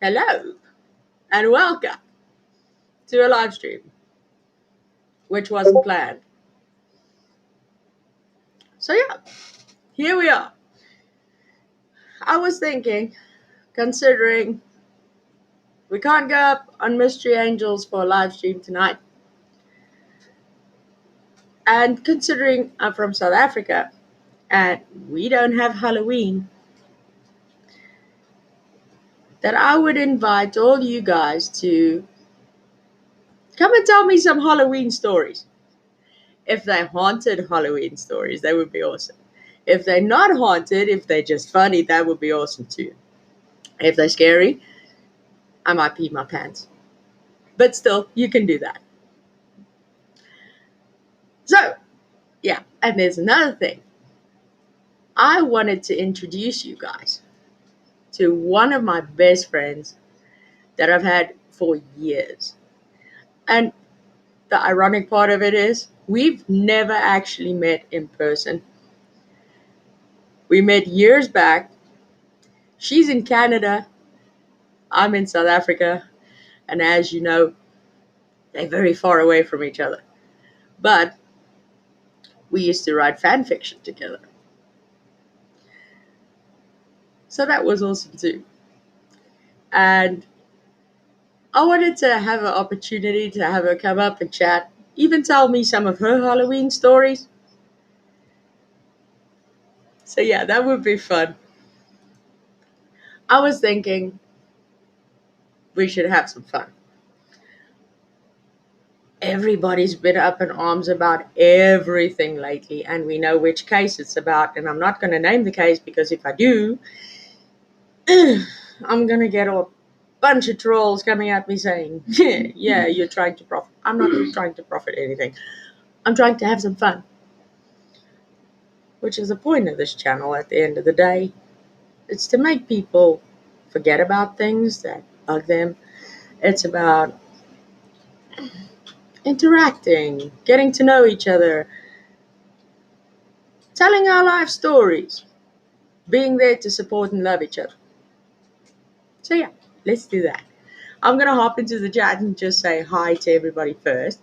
Hello and welcome to a live stream, which wasn't planned. So, yeah, here we are. I was thinking, considering we can't go up on Mystery Angels for a live stream tonight, and considering I'm from South Africa and we don't have Halloween, that I would invite all you guys to come and tell me some Halloween stories. If they're haunted Halloween stories, that would be awesome. If they're not haunted, if they're just funny, that would be awesome too. If they're scary, I might pee my pants. But still, you can do that. So, yeah, and there's another thing. I wanted to introduce you guys to one of my best friends that I've had for years. And the ironic part of it is, we've never actually met in person. We met years back. She's in Canada. I'm in South Africa. And as you know, they're very far away from each other. But we used to write fan fiction together. So that was awesome too. And I wanted to have an opportunity to have her come up and chat, even tell me some of her Halloween stories. So yeah, that would be fun. I was thinking we should have some fun. Everybody's been up in arms about everything lately, and we know which case it's about. And I'm not going to name the case because if I do, I'm going to get a bunch of trolls coming at me saying, yeah, you're trying to profit. I'm not trying to profit anything. I'm trying to have some fun, which is the point of this channel at the end of the day. It's to make people forget about things that bug them. It's about interacting, getting to know each other, telling our life stories, being there to support and love each other. So yeah, let's do that. I'm going to hop into the chat and just say hi to everybody first.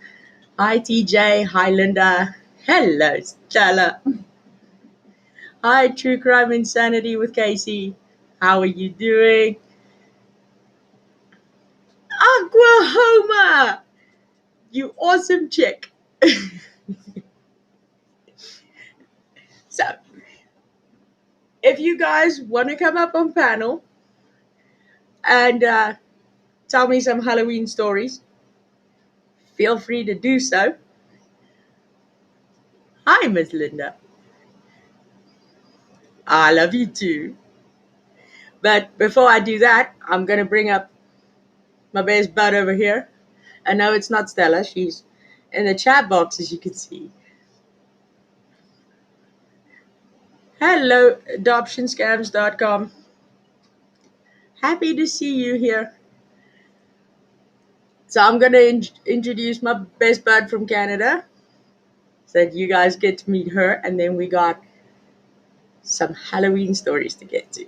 Hi TJ, hi Linda, hello Stella. Hi True Crime Insanity with Cece. How are you doing? Oklahoma, you awesome chick. So, if you guys want to come up on panel and tell me some Halloween stories, feel free to do so. Hi, Miss Linda. I love you too. But before I do that, I'm going to bring up my best bud over here. I know it's not Stella. She's in the chat box, as you can see. Hello, adoptionscams.com. Happy to see you here. So I'm going to introduce my best bud from Canada so that you guys get to meet her. And then we got some Halloween stories to get to.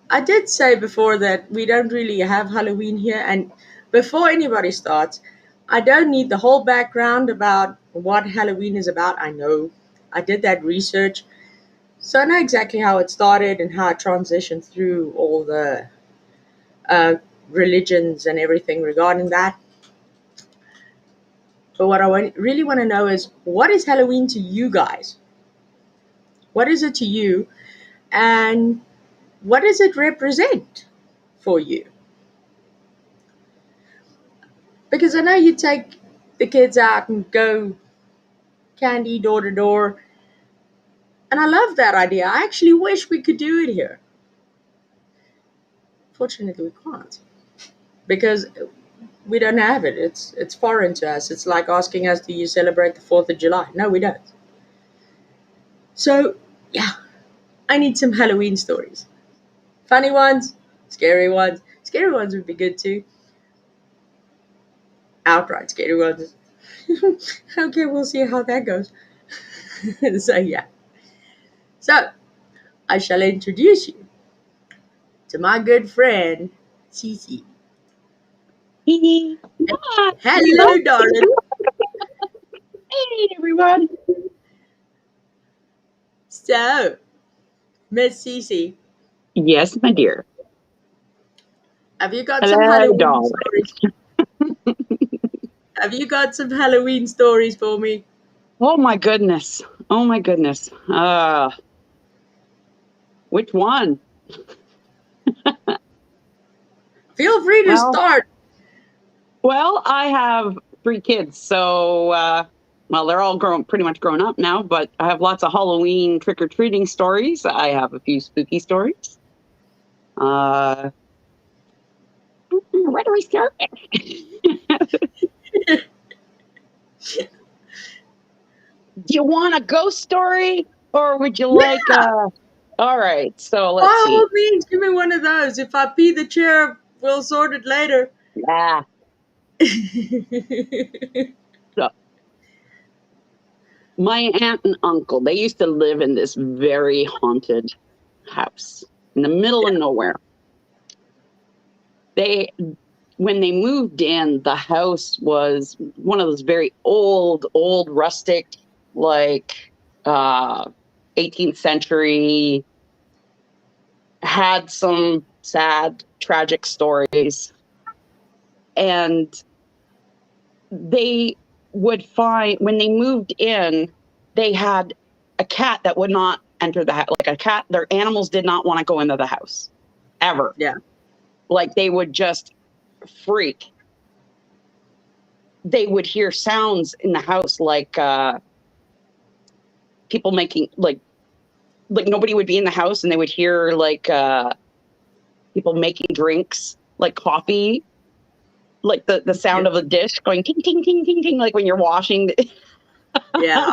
I did say before that we don't really have Halloween here. And before anybody starts, I don't need the whole background about what Halloween is about. I know. I did that research. So I know exactly how it started and how it transitioned through all the religions and everything regarding that. But what I really want to know is, what is Halloween to you guys? What is it to you? And what does it represent for you? Because I know you take the kids out and go candy door to door. And I love that idea. I actually wish we could do it here. Fortunately, we can't. Because we don't have it. It's foreign to us. It's like asking us, do you celebrate the 4th of July? No, we don't. So, yeah, I need some Halloween stories. Funny ones, scary ones. Scary ones would be good too. Outright scary ones. Okay, we'll see how that goes. So, yeah. So, I shall introduce you to my good friend, Cece. Hi. Hello, darling. Hey, everyone. So, Miss Cece, Yes, my dear. have you got some Hello, Halloween darling. stories? Have you got some Halloween stories for me? Oh, my goodness. Oh, my goodness. Which one? Feel free to Well, start. I have 3 kids, so they're all pretty much grown up now. But I have lots of Halloween trick or treating stories. I have a few spooky stories. Where do I start? Do you want a ghost story, or would you like? All right, so By let's see. all means, give me one of those. If I pee the chair, we'll sort it later. Yeah. So my aunt and uncle, they used to live in this very haunted house in the middle of nowhere. They, when they moved in, the house was one of those very old rustic, like uh 18th century, had some sad, tragic stories. And they would find, when they moved in, they had a cat that would not enter the house. Like a cat, their animals did not want to go into the house ever. Yeah. Like they would just freak. They would hear sounds in the house, like people making, like nobody would be in the house, and they would hear like people making drinks, like coffee, like the sound of a dish going ting ting ting ting ting, like when you're washing. Yeah.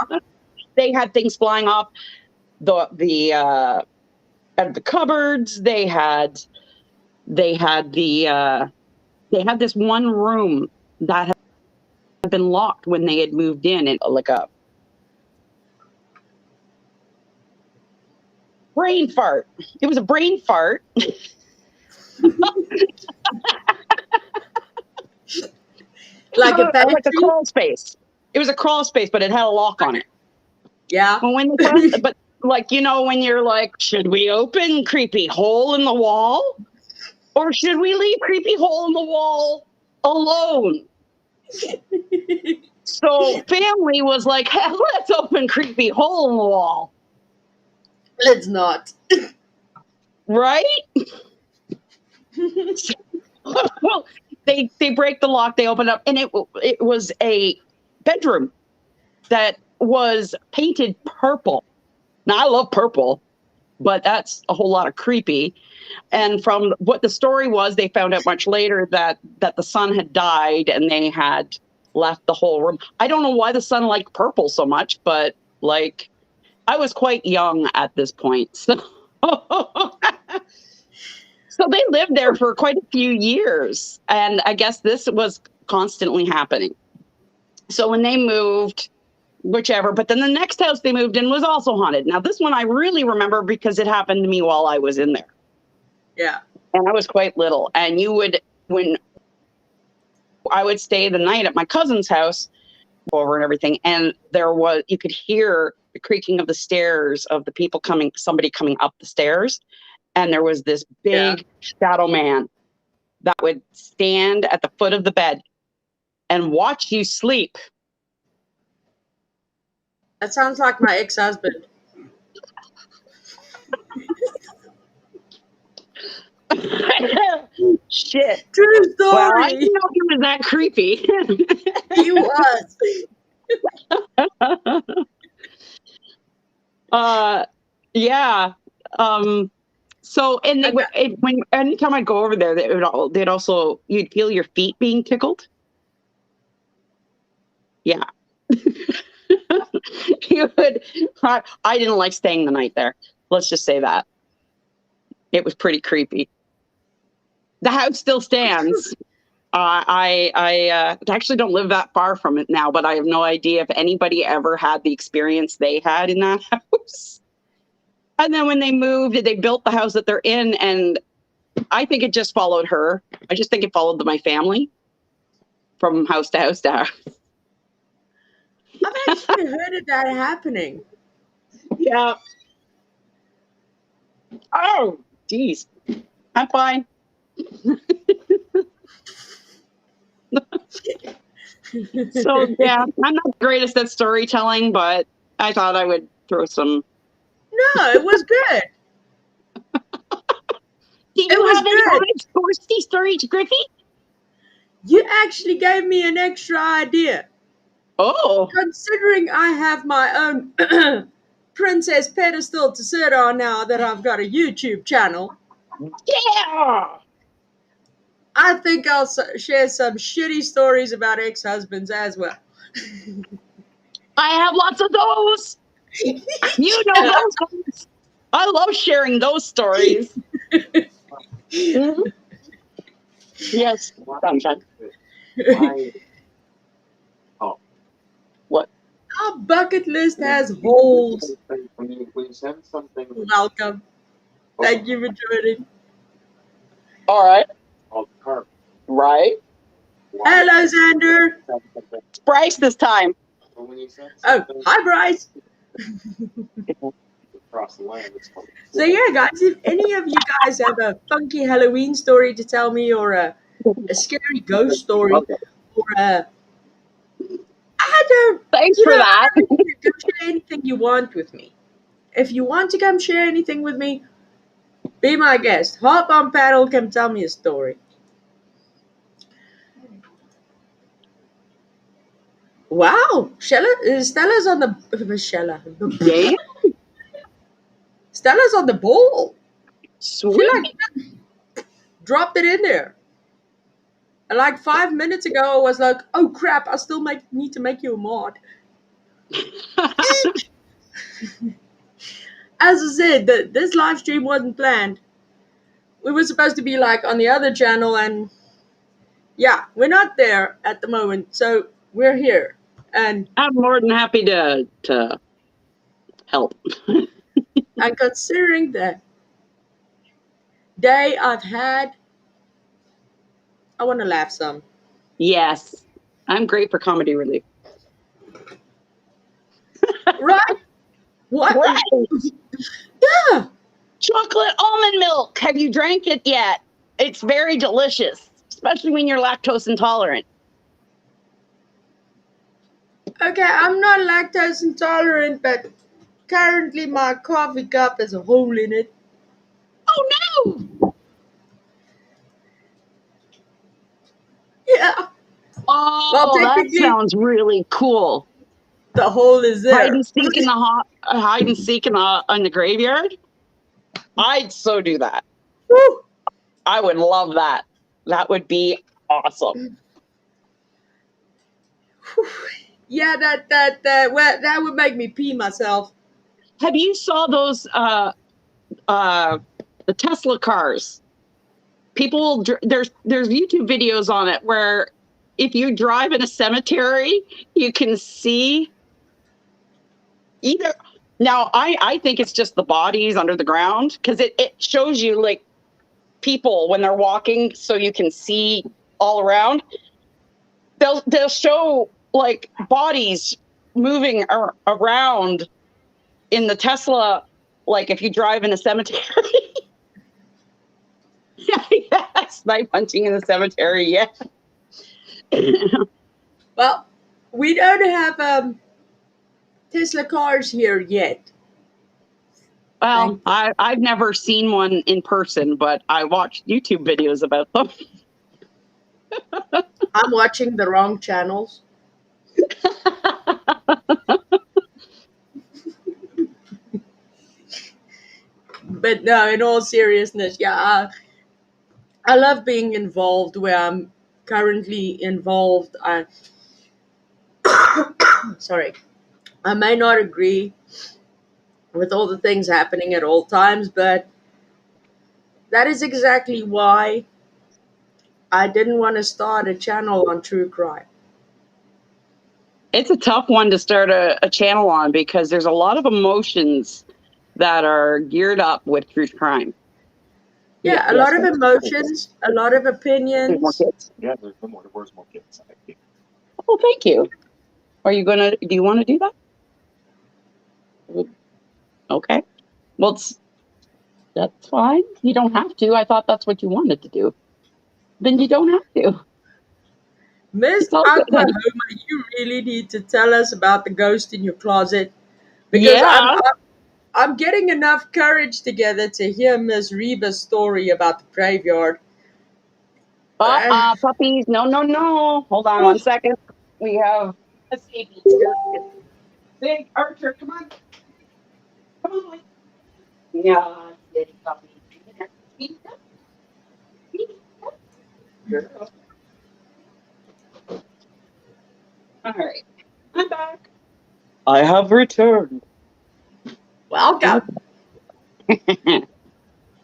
They had things flying off the out of the cupboards. They had they had this one room that had been locked when they had moved in, and like a brain fart. It was a brain fart. Like a pantry? Like a crawl space. It was a crawl space, but it had a lock on it. Yeah. Well, when but like, when you're like, should we open creepy hole in the wall, or should we leave creepy hole in the wall alone? So family was like, hey, let's open creepy hole in the wall. Let's not. Right? Well, they break the lock, they open up, and it was a bedroom that was painted purple. Now I love purple, but that's a whole lot of creepy. And from what the story was, they found out much later that the son had died, and they had left the whole room. I don't know why the son liked purple so much, but like I was quite young at this point. So so they lived there for quite a few years, and I guess this was constantly happening. So when they moved, whichever, but then the next house they moved in was also haunted. Now this one I really remember because it happened to me while I was in there. Yeah. And I was quite little. And when I would stay the night at my cousin's house, over and everything, and you could hear the creaking of the stairs of somebody coming up the stairs. And there was this big shadow man that would stand at the foot of the bed and watch you sleep. That sounds like my ex-husband. Shit. True story. Well, I didn't know he was that creepy. He was. Yeah. So, and anytime I'd go over there, you'd feel your feet being tickled. Yeah. You would. I didn't like staying the night there. Let's just say that. It was pretty creepy. The house still stands. I actually don't live that far from it now, but I have no idea if anybody ever had the experience they had in that house. And then when they moved, they built the house that they're in, and I think it just followed her. I just think it followed my family from house to house to house. I've actually heard of that happening. Yeah. Oh, geez. I'm fine. So, yeah, I'm not the greatest at storytelling, but I thought I would throw some. No, it was good. Do It you was have any good. honesty stories, Griffey? You actually gave me an extra idea. Oh. Considering I have my own princess pedestal to sit on now that I've got a YouTube channel, Yeah. I think I'll share some shitty stories about ex-husbands as well. I have lots of those. You know those ones. I love sharing those stories. Mhm. Yes. Sunshine. What? Our bucket list has holes. When you send something Welcome. Thank you for joining. All right. called carp, Right. Hello, Xander. It's Bryce this time. but when you send Oh, something hi, Bryce. across the line, it's called. So yeah, guys, if any of you guys have a funky Halloween story to tell me, or a scary ghost story, or a I don't, Thanks you for know, that. I don't need to come share anything you want with me. If you want to come share anything with me, be my guest. Hop on panel, come tell me a story. Wow, Stella's on the Yeah. Stella's on the ball. She Sweet. like dropped it in there. And like 5 minutes ago, I was like, "Oh crap! I still need to make you a mod." As I said, this live stream wasn't planned. We were supposed to be like on the other channel, and yeah, we're not there at the moment. So we're here, and I'm more than happy to help. and considering the day I've had, I want to laugh some. Yes. I'm great for comedy relief. Right? What? Right. Yeah. Chocolate almond milk. Have you drank it yet? It's very delicious, especially when you're lactose intolerant. Okay, I'm not lactose intolerant, but currently my coffee cup has a hole in it. Oh no! Yeah. Oh, Well, that technically, sounds really cool. the hole is Hide there. and seek in the hide and seek in the graveyard. I'd so do that. Woo. I would love that. That would be awesome. Yeah, that would make me pee myself. Have you saw those the Tesla cars? People, there's YouTube videos on it where if you drive in a cemetery, you can see either. Now, I think it's just the bodies under the ground because it shows you like people when they're walking, so you can see all around. They'll show like bodies moving around in the Tesla, like if you drive in a cemetery. Yeah, snipe hunting in the cemetery. Yeah. Well, we don't have Tesla cars here yet. Well, I've never seen one in person, but I watched YouTube videos about them. I'm watching the wrong channels. But no, in all seriousness, yeah, I love being involved where I'm currently involved. Sorry, I may not agree with all the things happening at all times, but that is exactly why I didn't want to start a channel on true crime. It's a tough one to start a channel on because there's a lot of emotions that are geared up with true crime. Yeah, a yes, lot of that's emotions, a lot of There's more opinions. kids. Yeah, there's more. There's more kids. I think. Oh, thank you. Do you want to do that? Okay. Well, that's fine. You don't have to. I thought that's what you wanted to do. Then you don't have to. Miss It's all good, Aquahoma, honey. you really need to tell us about the ghost in your closet because Yeah. I'm getting enough courage together to hear Miss Reba's story about the graveyard. Puppies. No, no, no. Hold on Oh, 1 second. We have a safety here. Big Archer, come on. Come on, boy. Yeah, steady puppy. Speed up, speed up. Girl. All right. I'm back. I have returned. welcome.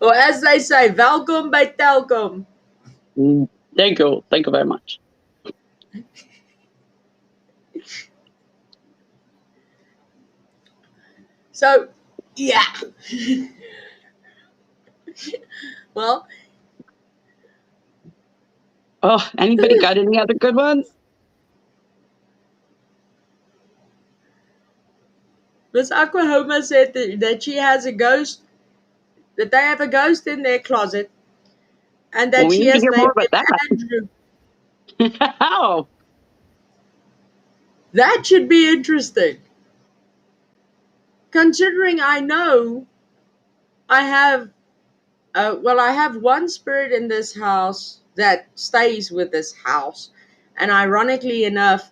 Or as they say, welcome by telkom. Thank you. Thank you very much. So, yeah. Well, Oh, anybody got any other good ones? Miss Aquahoma said that she has a ghost, that they have a ghost in their closet, and Well, that we she need to has hear more named about him that. Andrew. Oh, That should be interesting. Considering I know I have, I have one spirit in this house that stays with this house, and ironically enough,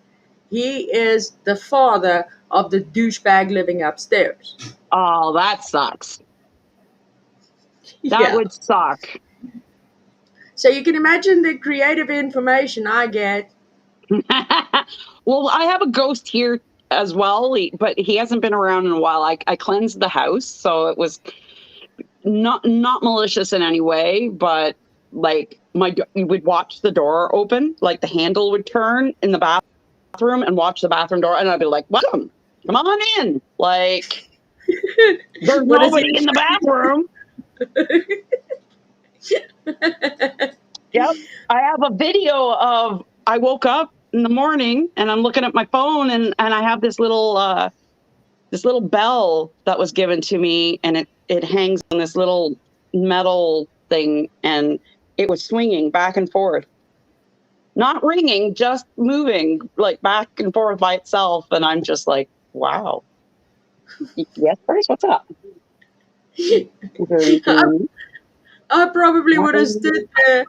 he is the father of the douchebag living upstairs. oh, that sucks. That Yeah. would suck. So you can imagine the creative information I get. Well, I have a ghost here as well, but he hasn't been around in a while. I cleansed the house, so it was not malicious in any way, but like you would watch the door open, like the handle would turn in the bathroom and watch the bathroom door, and I'd be like, "Welcome, come on in." Like there's What is nobody in the bathroom. Yep. I have a video of I woke up in the morning and I'm looking at my phone and I have this little bell that was given to me and it hangs on this little metal thing and it was swinging back and forth. Not ringing, just moving like back and forth by itself and I'm just like, wow. Yes, first, what's up? Is there I, anything? I probably would have stood there,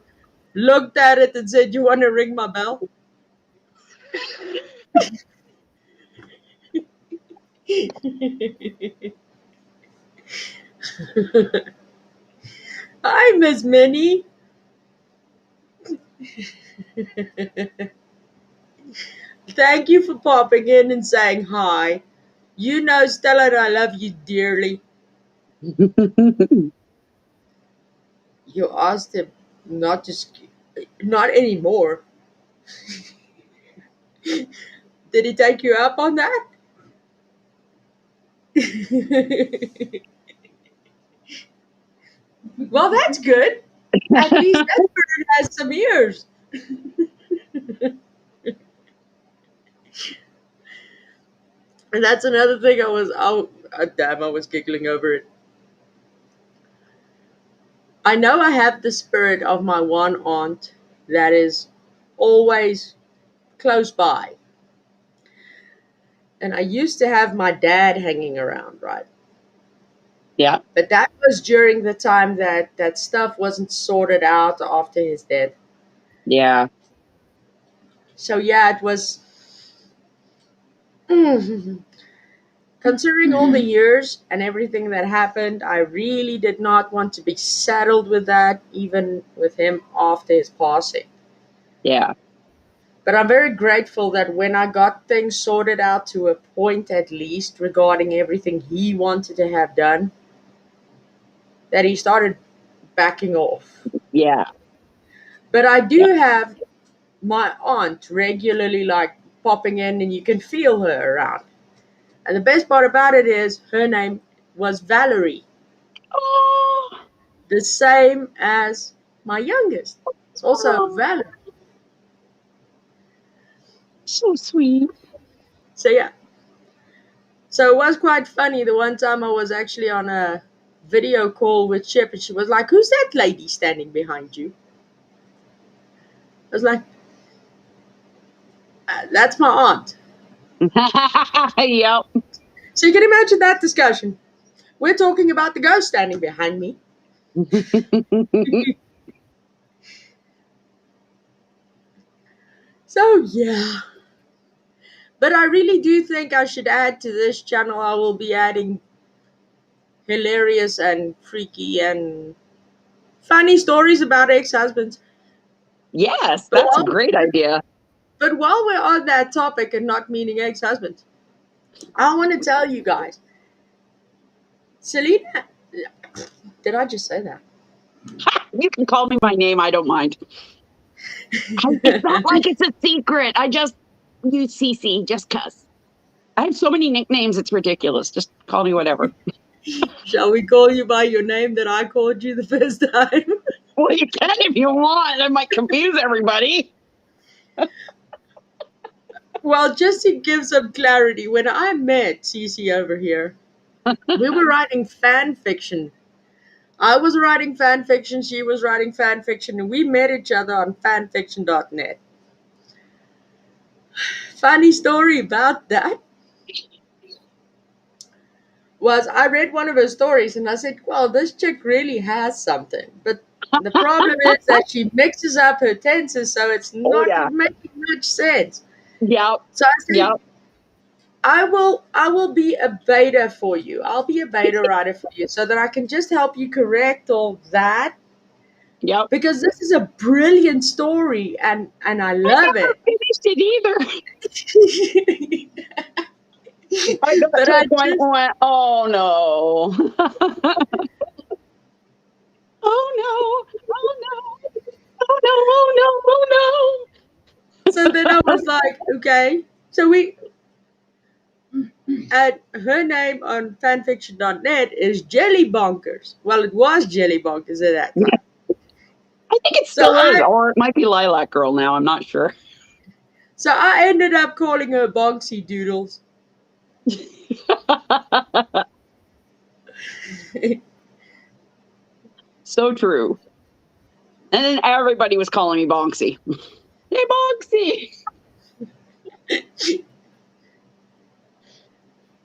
looked at it, and said, "You want to ring my bell?" Hi, Miss Minnie. Thank you for popping in and saying hi. You know, Stella, I love you dearly. You asked him not to, not anymore. Did he take you up on that? Well, that's good. At least that bird has some ears. And that's another thing damn, I was giggling over it. I know I have the spirit of my one aunt that is always close by. And I used to have my dad hanging around, right? Yeah. But that was during the time that stuff wasn't sorted out after his death. Yeah. So yeah, it was. Considering all the years and everything that happened, I really did not want to be saddled with that, even with him after his passing. Yeah. But I'm very grateful that when I got things sorted out to a point at least regarding everything he wanted to have done, that he started backing off. Yeah. But I Yeah. do have my aunt regularly like popping in and you can feel her around. And the best part about it is her name was Valerie. Oh. the same as my youngest. It's also Oh, valid. so sweet. So yeah. So it was quite funny. The one time I was actually on a video call with Chip, and she was like, "Who's that lady standing behind you?" I was like, "That's my aunt." Yep. So you can imagine that discussion. We're talking about the ghost standing behind me. So yeah. But I really do think I should add to this channel. I will be adding hilarious and freaky and funny stories about ex-husbands. Yes, But that's a while, great idea. but while we're on that topic and not meaning ex-husbands, I want to tell you guys, Selena, did I just say that? You can call me by name. I don't mind. It's not like it's a secret. I just use Cece just cuz. I have so many nicknames. It's ridiculous. Just call me whatever. Shall we call you by your name that I called you the first time? Well, you can if you want. I might confuse everybody. Well, just to give some clarity, when I met Cece over here, we were writing fan fiction. I was writing fan fiction, she was writing fan fiction, and we met each other on fanfiction.net. Funny story about that was I read one of her stories and I said, well, this chick really has something. But the problem is that she mixes up her tenses, so it's Oh not yeah. making much sense. Yep. So I said, Yep. I will be a beta for you. I'll be a beta writer for you so that I can just help you correct all that, Yep. because this is a brilliant story and I I love never it. finished it either. I got But to I a point just and went, oh no. Oh no. Oh no. Oh no. Oh no. Oh so then I was like, okay. So we and her name on fanfiction.net is Jelly Bonkers. Well, it was Jelly Bonkers at that no. time. I think it So still is, I or it might be Lilac Girl now. I'm not sure. so I ended up calling her Bonksy Doodles. So true. And then everybody was calling me Bonksy. Hey, Bonksy.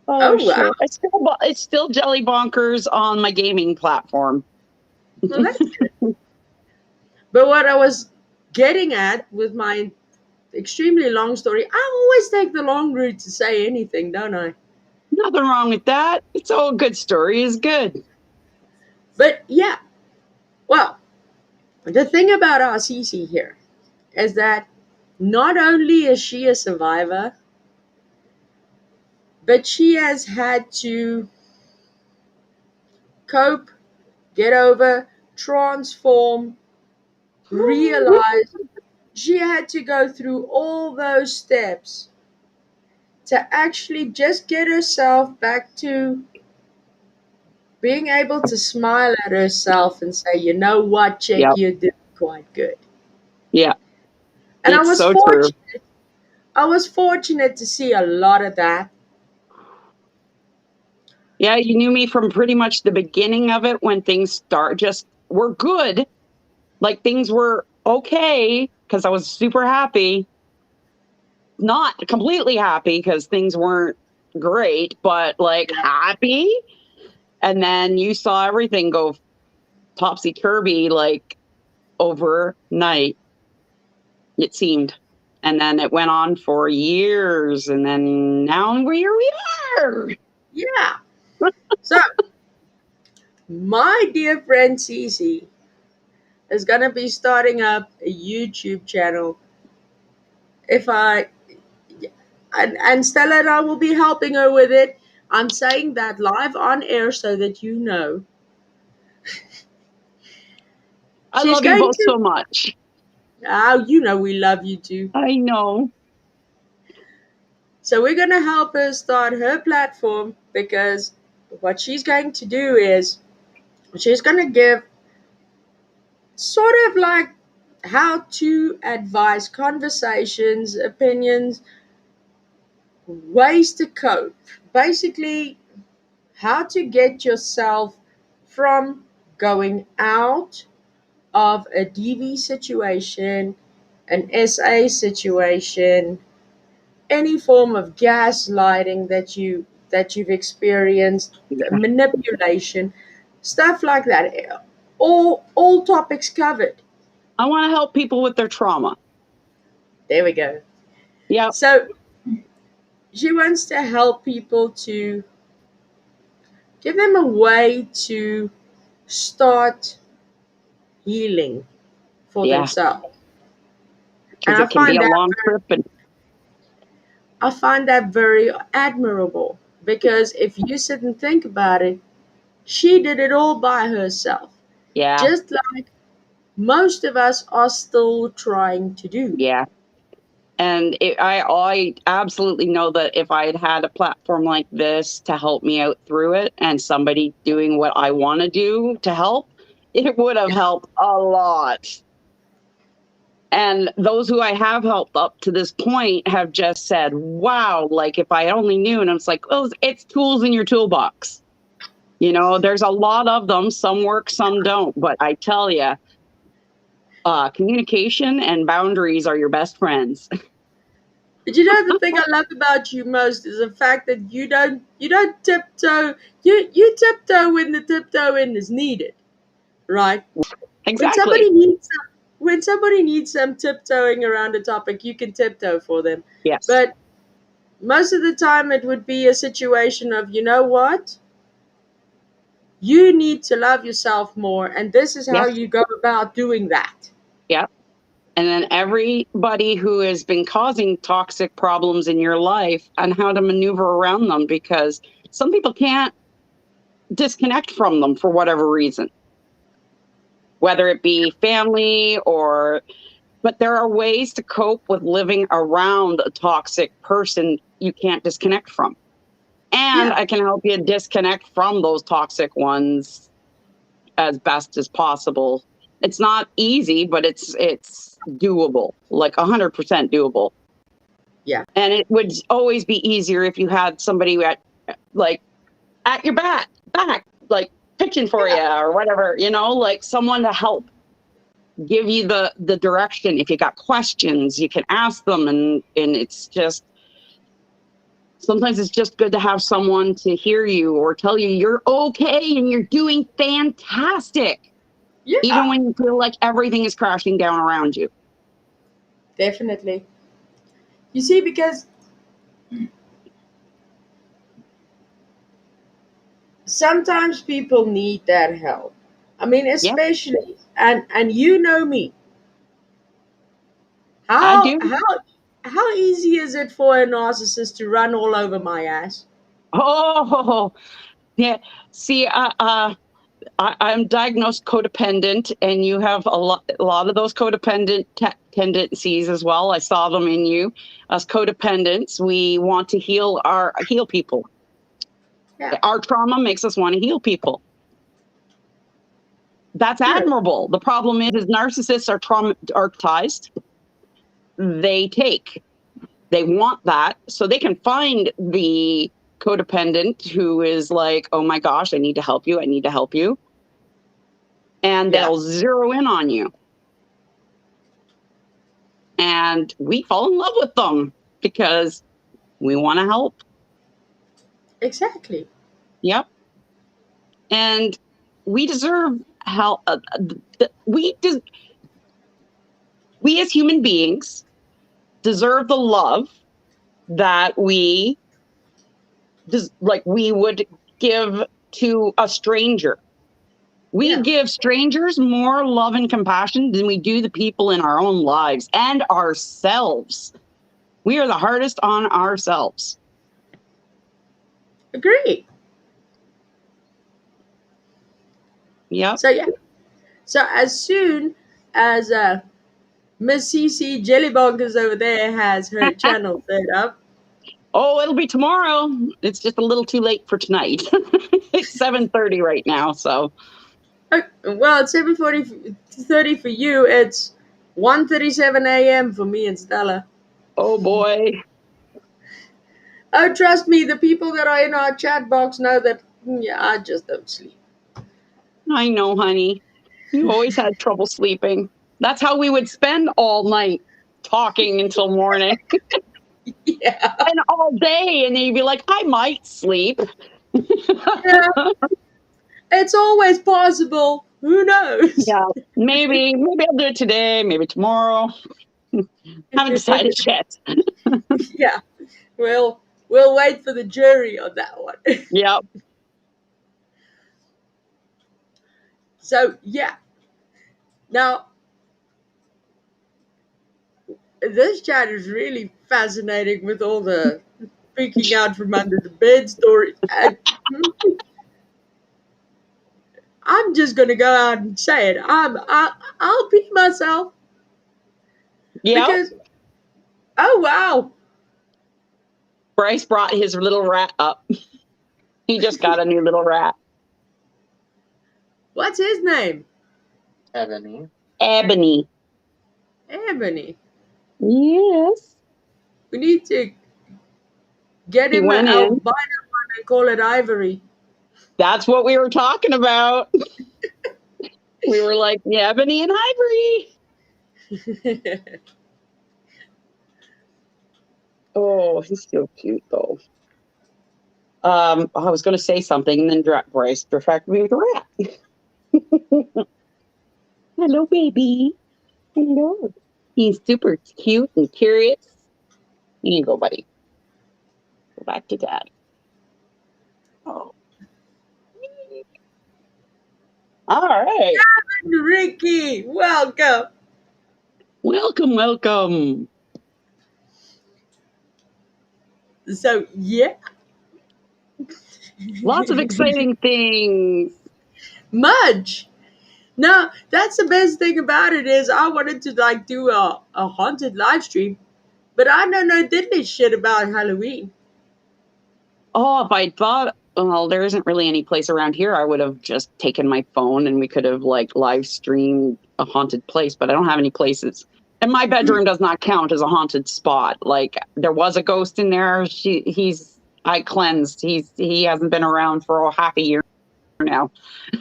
Oh Oh wow. shit! It's still Jelly Bonkers on my gaming platform. Well, that's good. But what I was getting at with my extremely long story, I always take the long route to say anything, don't I? Nothing wrong with that. It's all a good story is good. But yeah, well, the thing about our Cece here is that not only is she a survivor, but she has had to cope, get over, transform, realize. She had to go through all those steps to actually just get herself back to being able to smile at herself and say, you know what, chick, Yep. you're doing quite good. Yeah. And It's so true. I was fortunate to see a lot of that. Yeah, you knew me from pretty much the beginning of it when things were good. Like things were okay because I was super happy. Not completely happy because things weren't great, but like happy. And then you saw everything go topsy turvy like overnight, it seemed. And then it went on for years. And then now here we are. Yeah. So, my dear friend Cece is going to be starting up a YouTube channel. If I and Stella and I will be helping her with it. I'm saying that live on air so that you know. I She's love you going both to. so much. Oh, you know we love you too. I know. So we're going to help her start her platform, because what she's going to do is she's going to give sort of like how to advise conversations, opinions, ways to cope. Basically, how to get yourself from going out of a DV situation, an SA situation, any form of gaslighting that you've experienced, Yeah. manipulation, stuff like that. All topics covered. I want to help people with their trauma. There we go. Yeah. So she wants to help people to give them a way to start healing for Yeah. themselves. Because And it can be a long trip. And I find that very admirable because if you sit and think about it, she did it all by herself, yeah. just like most of us are still trying to do. Yeah. And I absolutely know that if I had had a platform like this to help me out through it and somebody doing what I want to do to help, it would have helped a lot. And those who I have helped up to this point have just said, wow, like if I only knew. And it's like, well, it's tools in your toolbox. You know, there's a lot of them. Some work, some don't. But I tell you, communication and boundaries are your best friends. But you know the thing I love about you most is the fact that you don't tiptoe. You tiptoe when the tiptoeing is needed, right? When Exactly. somebody needs some tiptoeing around a topic, you can tiptoe for them. Yes. But most of the time, it would be a situation of, you know what? You need to love yourself more, and this is how Yes. you go about doing that. Yep. And then everybody who has been causing toxic problems in your life and how to maneuver around them, because some people can't disconnect from them for whatever reason, whether it be family or, but there are ways to cope with living around a toxic person you can't disconnect from. And Yeah, I can help you disconnect from those toxic ones as best as possible. It's not easy, but it's doable, like 100% doable. yeah, And it would always be easier if you had somebody like at your back, like pitching for you yeah. or whatever, you know, like someone to help give you the direction. If you got questions, you can ask them, and it's just sometimes it's just good to have someone to hear you or tell you you're okay and you're doing fantastic, even Yeah, when you feel like everything is crashing down around you. definitely. You see, because sometimes people need that help. I mean, Yeah, especially, and you know me. I How do. how how easy is it for a narcissist to run all over my ass? Oh, yeah. See, I'm diagnosed codependent, and you have a lot of those codependent tendencies as well. I saw them in you. As codependents, we want to heal people. Yeah, Our trauma makes us want to heal people. That's good. admirable. The problem is narcissists are traumatized. They take. They want that, so they can find the codependent who is like, "Oh my gosh, I need to help you. I need to help you," and Yeah, they'll zero in on you. And we fall in love with them because we want to help. exactly. Yep. And we deserve help. We as human beings deserve the love that we we would give to a stranger. We Yeah, give strangers more love and compassion than we do the people in our own lives and ourselves. We are the hardest on ourselves. agree. Yep. So yeah. So as soon as Miss Cece Jellybonkers over there has her channel set up, Oh, it'll be tomorrow. It's just a little too late for tonight. It's 7:30 right now, so Well, it's 7:30 for you. It's 1:37 a.m. for me and Stella. Oh boy. Oh, trust me, the people that are in our chat box know that, yeah, I just don't sleep. I know, honey. You always had trouble sleeping. That's how we would spend all night talking until morning Yeah. and all day. And then you'd be like, I might sleep. Yeah. It's always possible. Who knows? Yeah, maybe I'll do it today, maybe tomorrow. Haven't decided yet. Yeah. We'll wait for the jury on that one. Yep. So, yeah. Now, this chat is really fascinating with all the peeking out from under the bed stories. I'm just gonna go out and say it. I'll pee myself Yep. because, oh wow, Bryce brought his little rat up. He just got a new little rat. what's his name? Ebony. Ebony. Ebony. Yes. We need to get He him an went in. albino one and call it Ivory. That's what we were talking about. We were like, yeah, Ebony and Ivory. Oh, he's so cute, though. I was going to say something, and then Bryce distracted me with a rat. Hello, baby. Hello. He's super cute and curious. You can go, buddy. Go back to dad. Oh. All right. Ricky, welcome. Welcome, welcome. So yeah, Lots of exciting things. Mudge. No, that's the best thing about it is I wanted to like do a haunted live stream, but I don't know diddly shit about Halloween. Oh, if I thought, well, there isn't really any place around here, I would have just taken my phone and we could have like live streamed a haunted place, but I don't have any places. And my bedroom does not count as a haunted spot. Like there was a ghost in there. I cleansed. He hasn't been around for half a year now.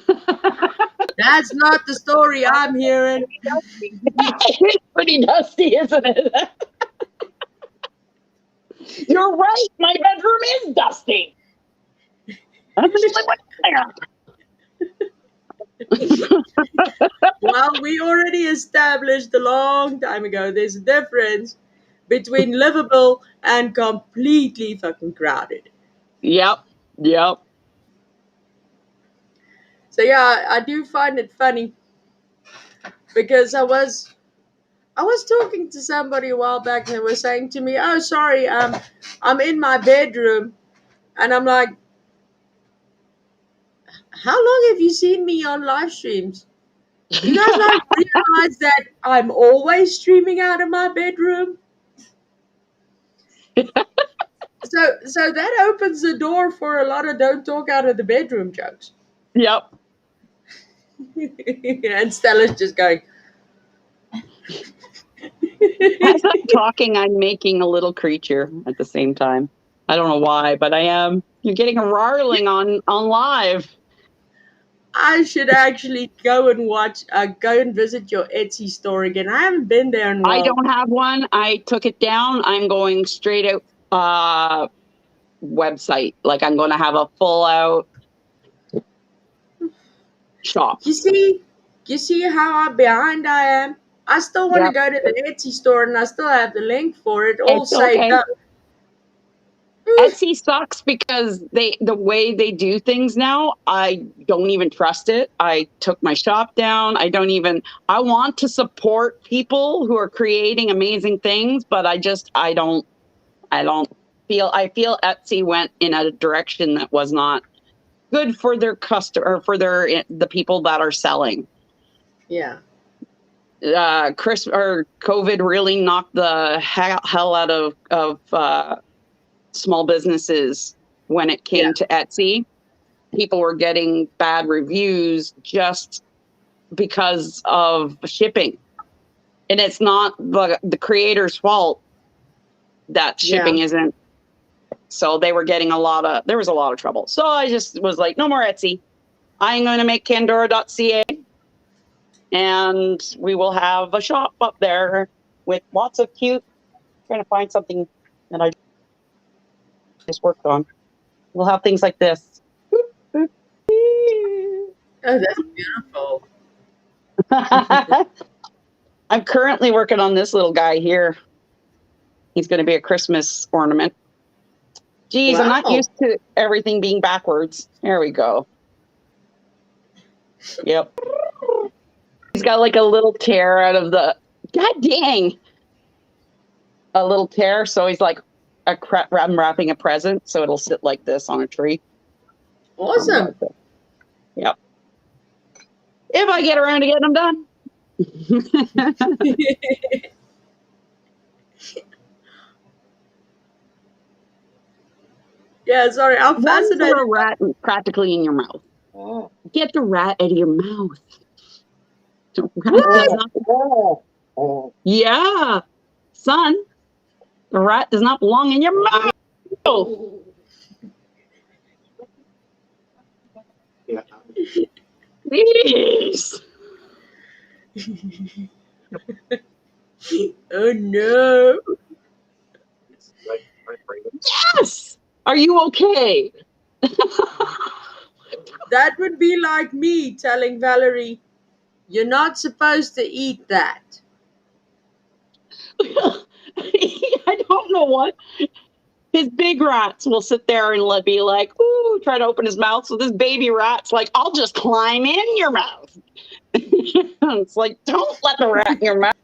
That's not the story I'm hearing. It's pretty dusty, isn't it? You're right. My bedroom is dusty. That's the only one there. Well, we already established a long time ago there's a difference between livable and completely fucking crowded. Yep. So yeah, I do find it funny because I was talking to somebody a while back and they were saying to me, "Oh, sorry, I'm in my bedroom," and I'm like, "How long have you seen me on live streams? You guys not realize that I'm always streaming out of my bedroom?" So that opens the door for a lot of don't talk out of the bedroom jokes. Yep. And Stella's just going. As I'm talking, I'm making a little creature at the same time. I don't know why, but I am. You're getting a rarling on live. I should actually go and visit your Etsy store again. I haven't been there in a while. I don't have one. I took it down. I'm going straight out website. Like I'm going to have a full out shop. You see how behind I am? I still want to go to the Etsy store and I still have the link for it all saved up. Etsy sucks because the way they do things now, I don't even trust it. I took my shop down. I want to support people who are creating amazing things, but I feel Etsy went in a direction that was not good for their customer, for the people that are selling. Yeah. COVID really knocked the hell out of small businesses when it came to Etsy. people were getting bad reviews just because of shipping. And it's not the creator's fault that shipping isn't. So they were getting there was a lot of trouble. So I just was like, no more Etsy. I'm going to make Candora.ca. And we will have a shop up there with lots of cute, trying to find something that I just worked on. We'll have things like this. Oh, that's beautiful. I'm currently working on this little guy here. He's going to be a Christmas ornament. Geez, I'm not used to everything being backwards. There we go. Yep. He's got like a little tear out of the, god dang, a little tear. So he's like, I'm wrapping a present, so it'll sit like this on a tree. Awesome. Yep. If I get around to getting them done. Yeah, sorry, I'm fascinated. A rat practically in your mouth. Oh. Get the rat out of your mouth. Yeah, son, the rat does not belong in your mouth. Yeah. Please. Oh no. Yes. Are you okay? That would be like me telling Valerie, you're not supposed to eat that. I don't know what. His big rats will sit there and be like, ooh, try to open his mouth. So this baby rat's like, I'll just climb in your mouth. It's like, don't let the rat in your mouth.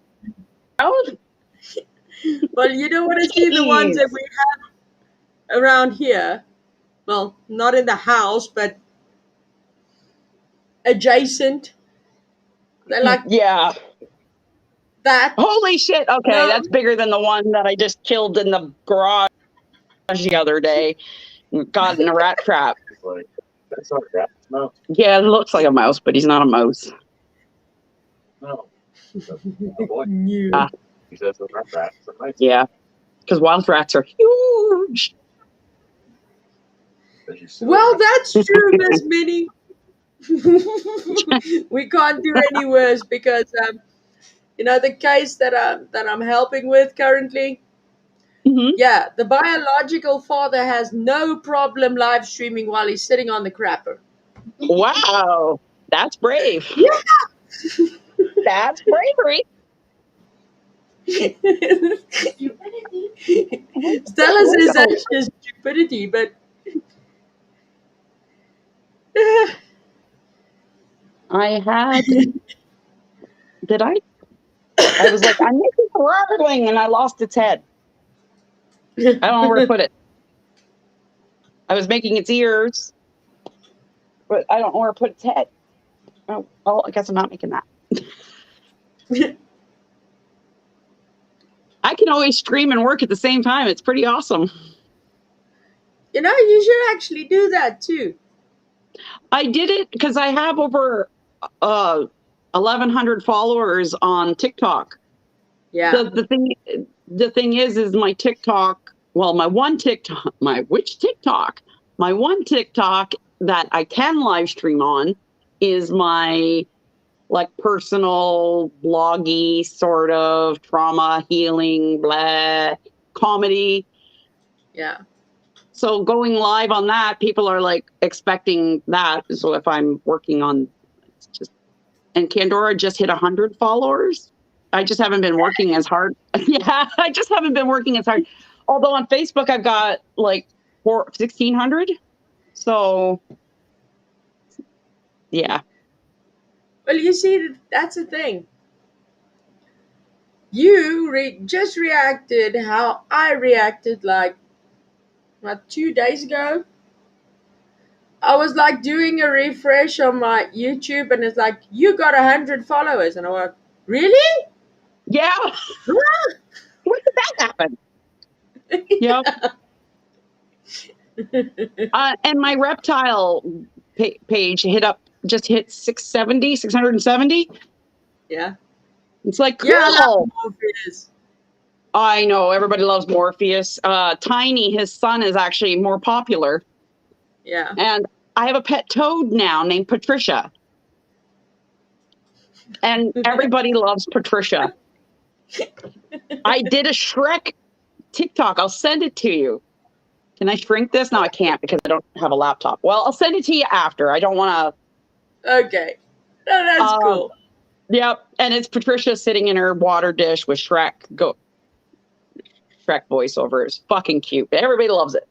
Well, you don't want to see the ones that we have around here. Well, not in the house, but adjacent. They're like, yeah. That. Holy shit. Okay, no. That's bigger than the one that I just killed in the garage the other day. Got in a rat trap. That's not a rat. It's a mouse. Yeah, it looks like a mouse, but he's not a mouse. No. Oh boy. Yeah. He says those aren't rats. They're mice. Yeah, because wild rats are huge. Well, that's true, Miss Minnie. We can't do any worse because the case that I'm helping with currently. Mm-hmm. Yeah, the biological father has no problem live streaming while he's sitting on the crapper. Wow, that's brave. Yeah. That's bravery. Stella says that's just stupidity, but I had. Did I? I was like, I'm making a rattling, and I lost its head. I don't know where to put it. I was making its ears, but I don't know where to put its head. Oh, I guess I'm not making that. I can always scream and work at the same time. It's pretty awesome. You should actually do that too. I did it because I have over 1,100 followers on TikTok. Yeah. The thing is my TikTok. Well, my one TikTok that I can live stream on is my personal bloggy sort of trauma healing blah comedy. Yeah. So going live on that, people are expecting that. So if I'm working on and Candora just hit 100 followers. I just haven't been working as hard. Yeah, I just haven't been working as hard. Although on Facebook, I've got 1,600. So, yeah. Well, you see, that's the thing. You just reacted how I reacted 2 days ago. I was doing a refresh on my YouTube, and it's you got 100 followers, and I went, really? Yeah. When did that happen? Yep. And my reptile page just hit 670. Yeah. It's like, cool. Yeah, I love Morpheus. I know everybody loves Morpheus. Tiny, his son, is actually more popular. Yeah. And I have a pet toad now named Patricia. And everybody loves Patricia. I did a Shrek TikTok. I'll send it to you. Can I shrink this? No, I can't because I don't have a laptop. Well, I'll send it to you after. I don't want to. Okay. No, that's cool. Yep. And it's Patricia sitting in her water dish with Shrek voiceover. It's fucking cute. Everybody loves it.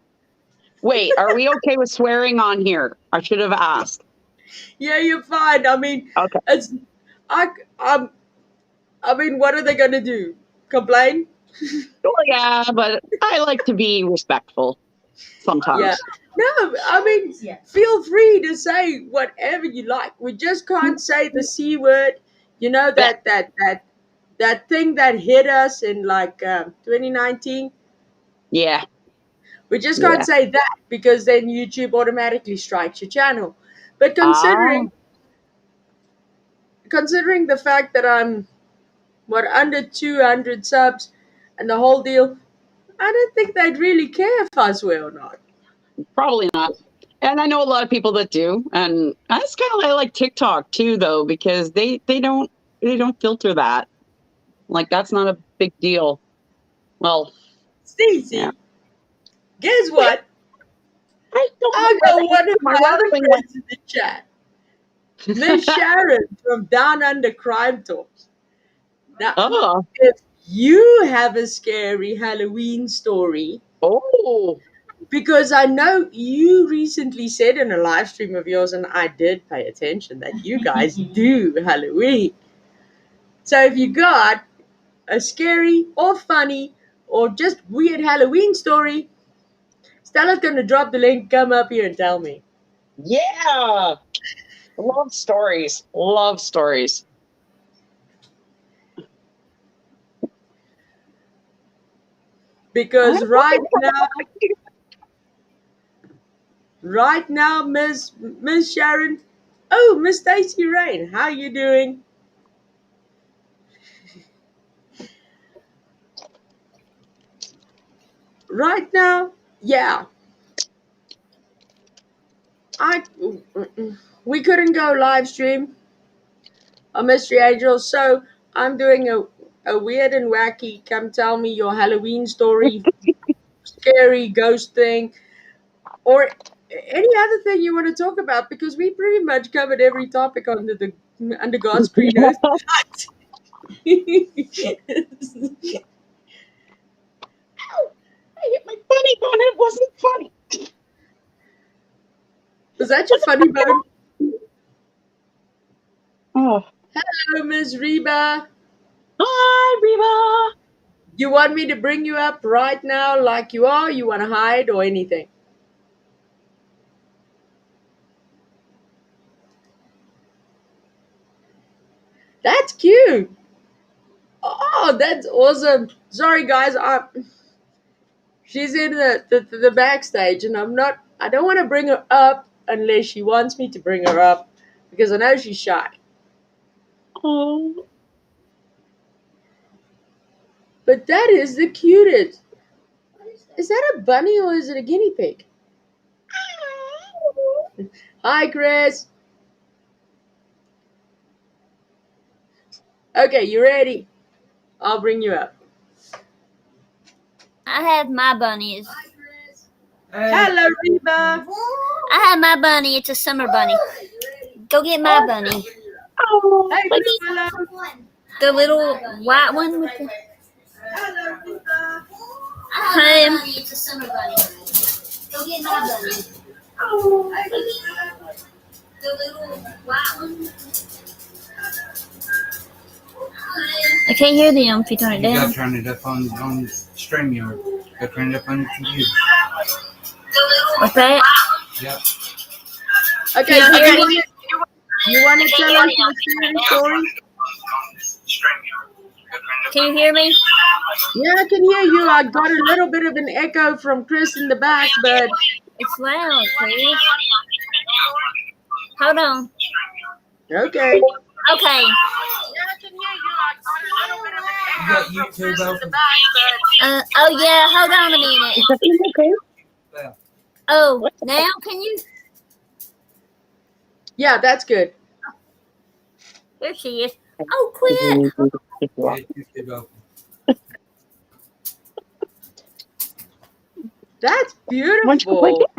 Wait, are we okay with swearing on here? I should have asked. Yeah, you're fine. I mean, okay. I mean, what are they going to do? Complain? Well, yeah, but I like to be respectful sometimes. Yeah. No, I mean, feel free to say whatever you like. We just can't say the C word. You know, that thing that hit us in like 2019? Yeah. We just can't say that because then YouTube automatically strikes your channel. But considering the fact that I'm under 200 subs and the whole deal, I don't think they'd really care if I swear or not. Probably not. And I know a lot of people that do, and that's kind of like TikTok too, though, because they don't filter that. Like, that's not a big deal. Well, Cece, guess what? I got one of my other friends in the chat, Miss Sharon from Down Under Crime Talks. Now, if you have a scary Halloween story, because I know you recently said in a live stream of yours, and I did pay attention, that you guys do Halloween. So if you got a scary or funny or just weird Halloween story, Stella's going to drop the link. Come up here and tell me. Yeah. Love stories. Love stories. Because right now, Miss Sharon, Miss Stacey Rain, how you doing? Right now, yeah. We couldn't go live stream a Mystery Angel, so I'm doing a weird and wacky, come tell me your Halloween story, scary ghost thing, or any other thing you want to talk about, because we pretty much covered every topic under God's green earth. I hit my funny bone. It wasn't funny. Was that your funny bone? Oh. Hello, Miss Reba. Hi, Reba. You want me to bring you up right now like you are? You want to hide or anything? That's cute. Oh, that's awesome. Sorry, guys. She's in the backstage, and I don't want to bring her up unless she wants me to bring her up, because I know she's shy. Oh. But that is the cutest. Is that a bunny or is it a guinea pig? Hi, Chris. Okay, you ready? I'll bring you up. I have my bunnies. Hello, Reba. I have my bunny. It's a summer bunny. Go get my bunny. Oh, hey, the little white one with the. Hello, Reba. I have It's a summer bunny. Go get my bunny. Oh, the little white one. I can't hear them if you turn it down. You gotta turn it up on StreamYard. You gotta turn it up on your computer. What's that? Yep. Okay, you want to tell us your scary story? Can you hear me? Yeah, I can hear you. I got a little bit of an echo from Chris in the back, but it's loud, Chris. Hold on. Okay. Okay. You got YouTube open? Oh yeah. Hold on a minute. Is that okay? Yeah. Oh, now can you? Yeah, that's good. There she is. Oh, quit. Yeah, YouTube open. That's Why don't you go play beautiful.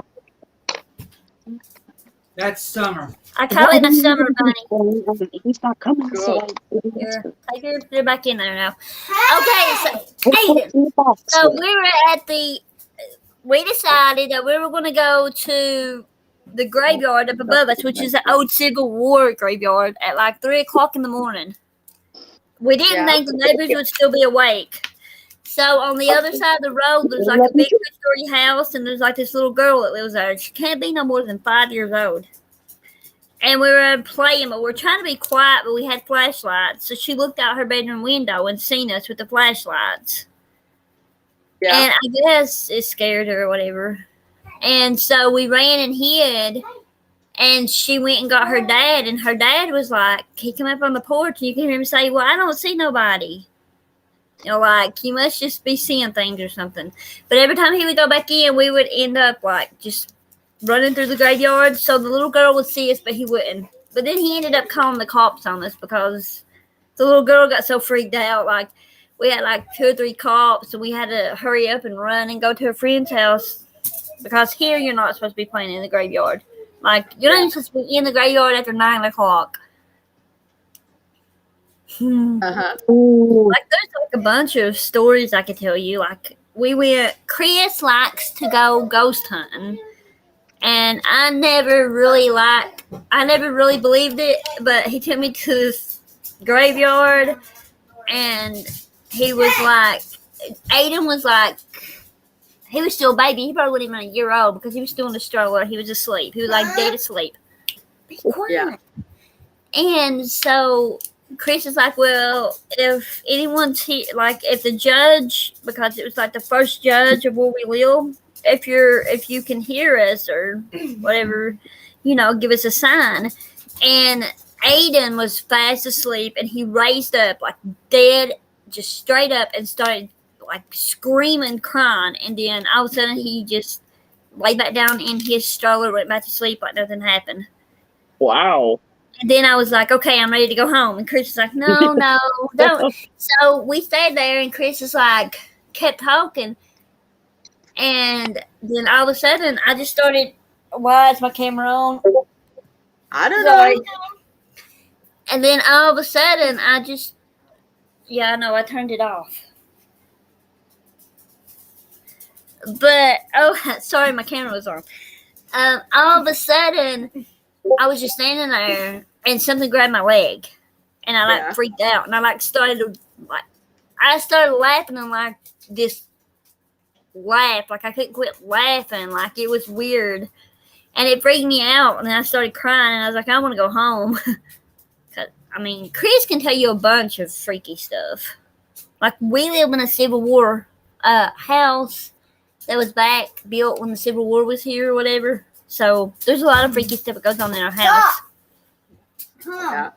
That's summer. I call it my summer bunny. He's not coming. Cool. Here, take her, put her back in there now. Okay, so Aiden. So we were at the. We decided that we were going to go to the graveyard up above us, which is an old Civil War graveyard, at like 3:00 in the morning. We didn't think the neighbors would still be awake. So on the other side of the road, there's like a big 2-story house, and there's like this little girl that lives there. She can't be no more than 5 years old. And we were playing, but we were trying to be quiet, but we had flashlights. So she looked out her bedroom window and seen us with the flashlights. Yeah. And I guess it scared her or whatever. And so we ran and hid. And she went and got her dad. And her dad was like, he came up on the porch, and you can hear him say, well, I don't see nobody. You know, like, you must just be seeing things or something. But every time he would go back in, we would end up, like, just running through the graveyard. So the little girl would see us, but he wouldn't. But then he ended up calling the cops on us because the little girl got so freaked out. Like, we had, like, 2 or 3 cops, and we had to hurry up and run and go to a friend's house because here you're not supposed to be playing in the graveyard. Like, you're not even supposed to be in the graveyard after 9:00. Uh-huh. Like, there's like a bunch of stories I could tell you. Like, Chris likes to go ghost hunting, and I never really believed it, but he took me to this graveyard, and he was like, Aiden was like, he was still a baby. He probably wasn't even a year old because he was still in the stroller. He was asleep. He was like dead asleep. Be quiet. Yeah. And so Chris is like, well, if anyone's here, like if the judge, because it was like the first judge of where we live, if you can hear us or whatever, you know, give us a sign. And Aiden was fast asleep, and he raised up like dead, just straight up, and started like screaming, crying. And then all of a sudden he just lay back down in his stroller, went back to sleep like nothing happened. Wow. And then I was like, okay, I'm ready to go home. And Chris was like, no, don't. So we stayed there, and Chris was like, kept talking. And then all of a sudden, I just started, why is my camera on? I don't Sorry. know. And then all of a sudden, I turned it off. But, sorry, my camera was on. All of a sudden, I was just standing there, and something grabbed my leg, and I freaked out, and I started laughing, and like this laugh, like I couldn't quit laughing, like it was weird, and it freaked me out, and I started crying, and I was like, I want to go home. Cause I mean, Chris can tell you a bunch of freaky stuff. Like, we live in a Civil War house that was built when the Civil War was here or whatever. So there's a lot of freaky stuff that goes on in our house. Yeah.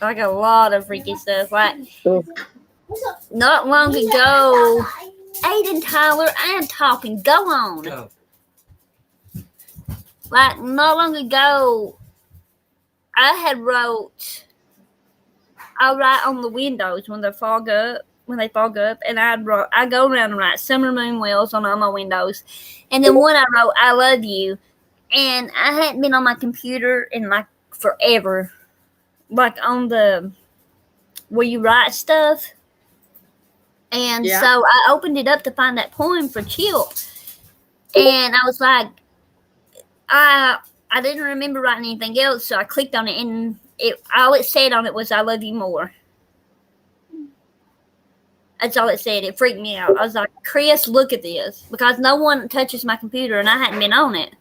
Like a lot of freaky stuff. Like not long ago, Aiden, Tyler, I am talking. Go on. Go. Like not long ago, I write on the windows when they fog up, and I go around and write summer moon wells on all my windows. And then one I wrote, I love you. And I hadn't been on my computer in like forever. Like on the where you write stuff. And so I opened it up to find that poem for Chill. And I was like, I didn't remember writing anything else, so I clicked on it, and all it said on it was I love you more. That's all it said. It freaked me out. I was like, Chris, look at this. Because no one touches my computer, and I hadn't been on it.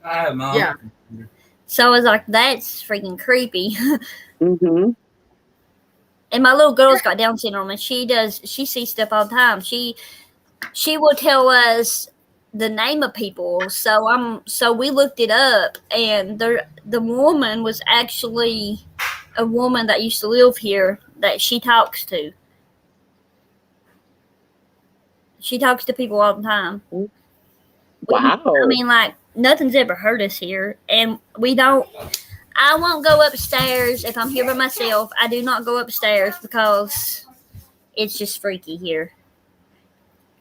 I have my own computer. So I was like, that's freaking creepy. Mm-hmm. And my little girl's got Down syndrome, and she sees stuff all the time. She will tell us the name of people. So we looked it up, and the woman was actually a woman that used to live here that she talks to. She talks to people all the time. Wow. I mean, like, nothing's ever hurt us here, and we don't. I won't go upstairs if I'm here by myself. I do not go upstairs because it's just freaky here.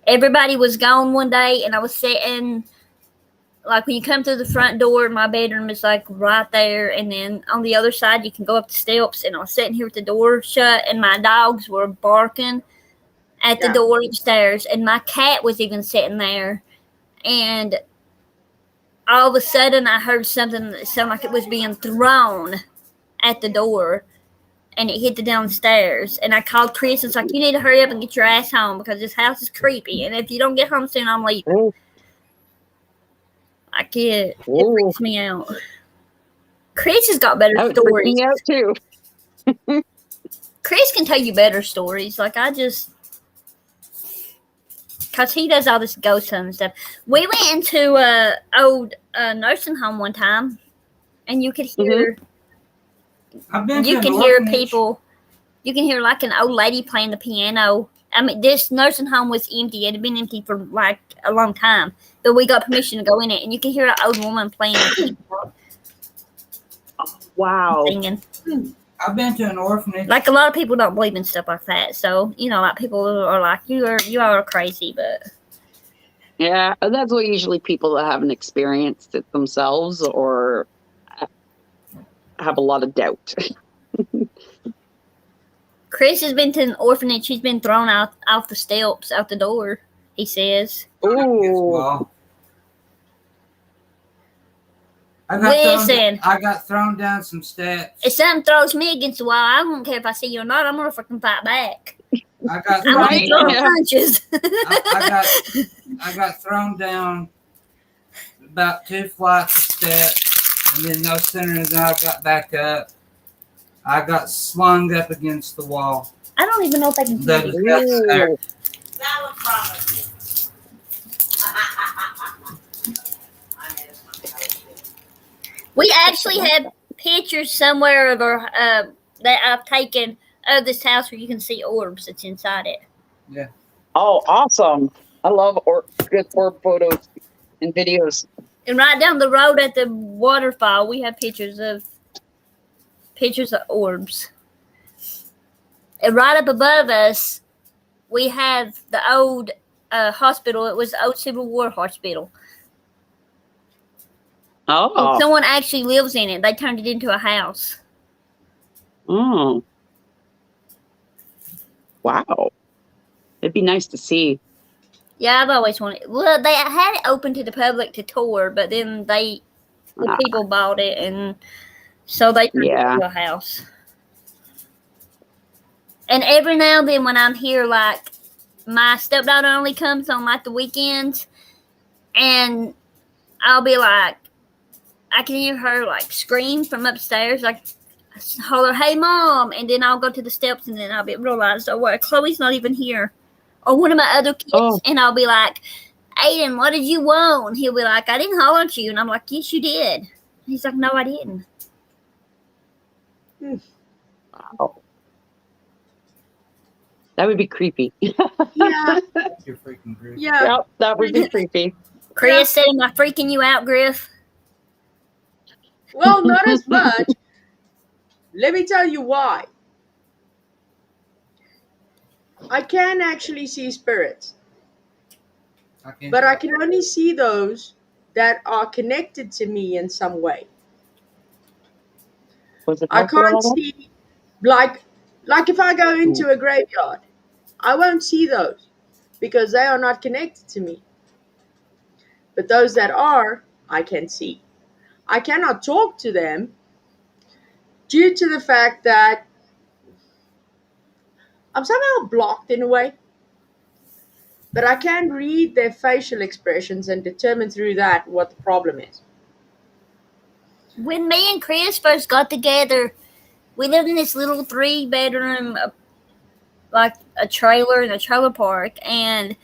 Everybody was gone one day, and I was sitting, like, when you come through the front door, my bedroom is, like, right there, and then on the other side, you can go up the steps, and I was sitting here with the door shut, and my dogs were barking at the door upstairs, and my cat was even sitting there, and all of a sudden, I heard something that sounded like it was being thrown at the door, and it hit the downstairs. And I called Chris and was like, you need to hurry up and get your ass home because this house is creepy. And if you don't get home soon, I'm leaving. Like, it freaks me out. Chris has got better stories. Me out too. Chris can tell you better stories. Like, because he does all this ghost hunting stuff. We went into a old nursing home one time, and you could hear... You can hear people. You can hear like an old lady playing the piano. I mean, this nursing home was empty. It had been empty for like a long time, but we got permission to go in it, and you can hear an old woman playing the piano. Wow. Singing. I've been to an orphanage. Like, a lot of people don't believe in stuff like that, so like people are like, you are crazy, but yeah, that's what usually people that haven't experienced it themselves or have a lot of doubt. Chris has been to an orphanage. He's been thrown out off the steps, out the door, he says. Ooh. I got thrown down some steps. If something throws me against the wall, I don't care if I see you or not. I'm going to fucking fight back. I got I'm going to throw punches. I got thrown down about 2 flights of steps. And then no sooner than I got back up, I got slung up against the wall. I don't even know if I can hear you. We actually have pictures somewhere of that I've taken of this house where you can see orbs that's inside it. Yeah. Oh, awesome. I love good orb photos and videos. And right down the road at the waterfall, we have pictures of orbs. And right up above us, we have the old hospital. It was the old Civil War hospital. Oh. And someone actually lives in it. They turned it into a house. Oh. Wow. It'd be nice to see. Yeah, I've always wanted. Well, they had it open to the public to tour, but then the people bought it, and so they turned it into a house. And every now and then, when I'm here, like, my stepdaughter only comes on like the weekends, and I'll be like, I can hear her like scream from upstairs, like holler, "Hey, Mom!" And then I'll go to the steps, and then I'll realize, oh, well, Chloe's not even here. Or one of my other kids, and I'll be like, "Aiden, what did you want?" He'll be like, "I didn't holler at you." And I'm like, "Yes, you did." And he's like, "No, I didn't." Wow. That would be creepy. Yeah. You're freaking Griff. Yeah. Yep, that would be creepy. Chris said, "Am I freaking you out, Griff?" Well, not as much. Let me tell you why. I can actually see spirits. But I can only see those that are connected to me in some way. I can't see, like if I go into a graveyard, I won't see those because they are not connected to me. But those that are, I can see. I cannot talk to them due to the fact that I'm somehow blocked in a way. But I can read their facial expressions and determine through that what the problem is. When me and Chris first got together, we lived in this little 3-bedroom, like a trailer in a trailer park, and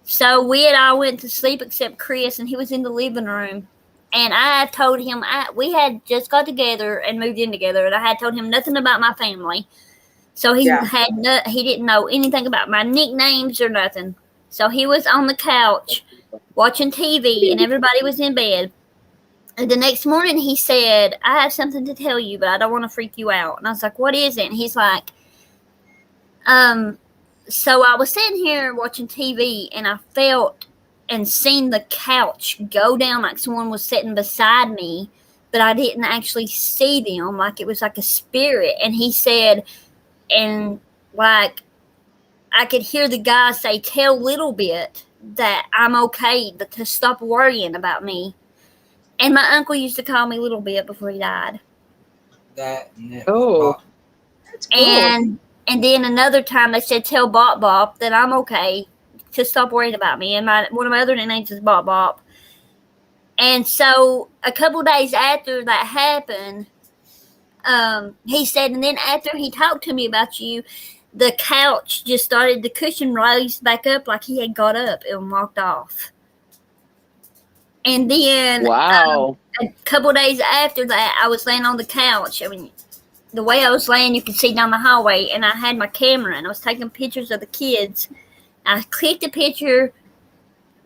So we had all went to sleep except Chris, and he was in the living room. And I told him we had just got together and moved in together, and I had told him nothing about my family. So he he didn't know anything about my nicknames or nothing. So he was on the couch watching TV, and everybody was in bed. And the next morning he said, I have something to tell you, but I don't want to freak you out. And I was like, what is it? And he's like, so I was sitting here watching TV, and I felt and seen the couch go down like someone was sitting beside me, but I didn't actually see them. Like it was like a spirit. And he said, and like I could hear the guy say, tell Little Bit that I'm okay, to stop worrying about me. And my uncle used to call me Little Bit before he died. That's cool. And then another time they said, tell Bop Bop that I'm okay, to stop worrying about me. And one of my other nicknames is Bop Bop. And so a couple days after that happened, he said, and then after he talked to me about you, the couch just started, the cushion raised back up like he had got up and walked off. And then wow. A couple days after that, I was laying on the couch. I mean, the way I was laying, you could see down the hallway, and I had my camera, and I was taking pictures of the kids. I clicked a picture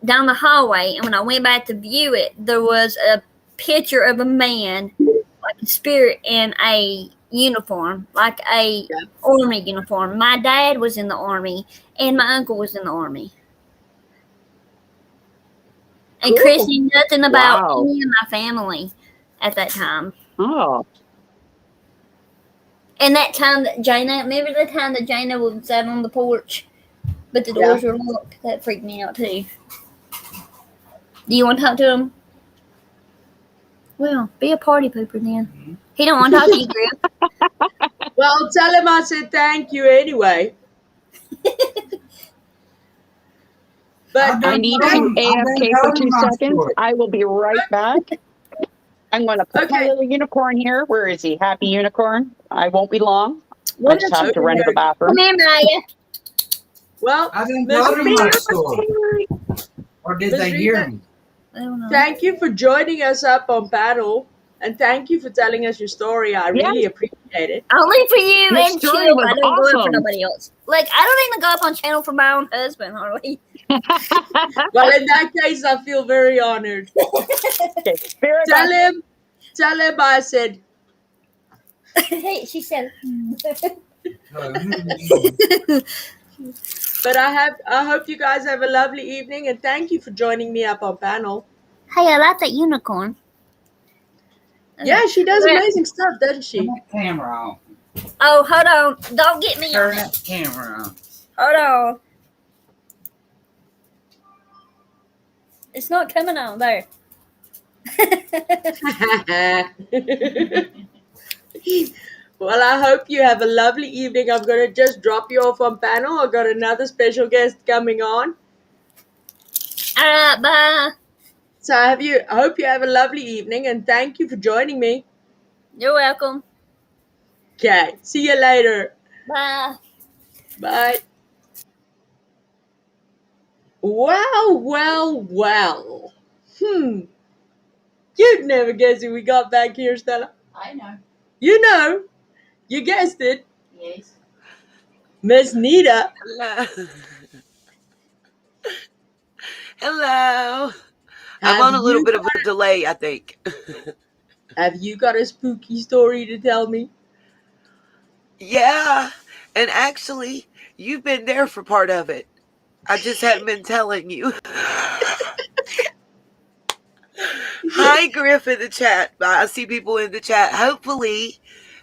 down the hallway, and when I went back to view it, there was a picture of a man, like a spirit, in a uniform, like a army uniform. My dad was in the army, and my uncle was in the army. And Chris knew nothing about any of my family at that time. Oh. And that time that Jaina, remember the time that Jaina was out on the porch, but the doors were locked? That freaked me out too. Do you want to talk to him? Well, be a party pooper then. He don't want to talk to you, Griff. Well, tell him I said thank you anyway. But I need to AFK for 2 seconds. I will be right back. I'm going to put my little unicorn here. Where is he? Happy unicorn. I won't be long. I just have to run to the bathroom. Come here, Maya. Well, I didn't go to my store. Or did they hear me? I don't know. Thank you for joining us up on panel, and thank you for telling us your story. I really appreciate it. Only for you and Chill. I don't go up for awesome. nobody else. Like, I don't even go up on channel for my own husband, hardly. Well, in that case, I feel very honored. Tell him I said. Hey, she said. But I hope you guys have a lovely evening, and thank you for joining me up on panel. Hey, I like that unicorn. Yeah, she does amazing stuff, doesn't she? Turn that camera on. Oh, hold on. Don't get me Turn on. that camera on. Hold on. It's not coming on there. Well, I hope you have a lovely evening. I'm going to just drop you off on panel. I've got another special guest coming on. All right, bye. So I hope you have a lovely evening, and thank you for joining me. You're welcome. Okay, see you later. Bye. Bye. Well. You'd never guess who we got back here, Stella. I know. You know. You guessed it. Yes. Miss Nita. Hello. Hello. I'm on a little bit of a delay, I think. Have you got a spooky story to tell me? Yeah. And actually, you've been there for part of it. I just haven't been telling you. Hi, Griff in the chat. I see people in the chat. Hopefully,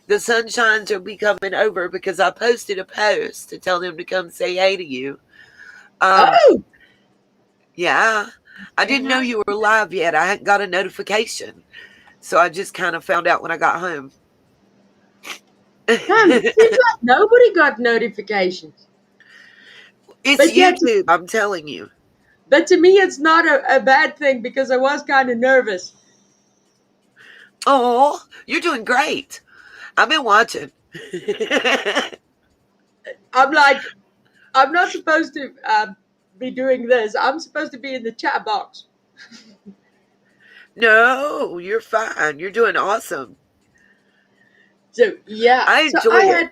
the sunshines will be coming over because I posted a post to tell them to come say hey to you. Yeah. I didn't know you were live yet. I hadn't got a notification. So I just kind of found out when I got home. Nobody got notifications. It's YouTube, I'm telling you. But to me, it's not a bad thing because I was kind of nervous. Oh, you're doing great. I've been watching. I'm like, I'm not supposed to be doing this. I'm supposed to be in the chat box. No, you're fine. You're doing awesome. So yeah, I so enjoy it.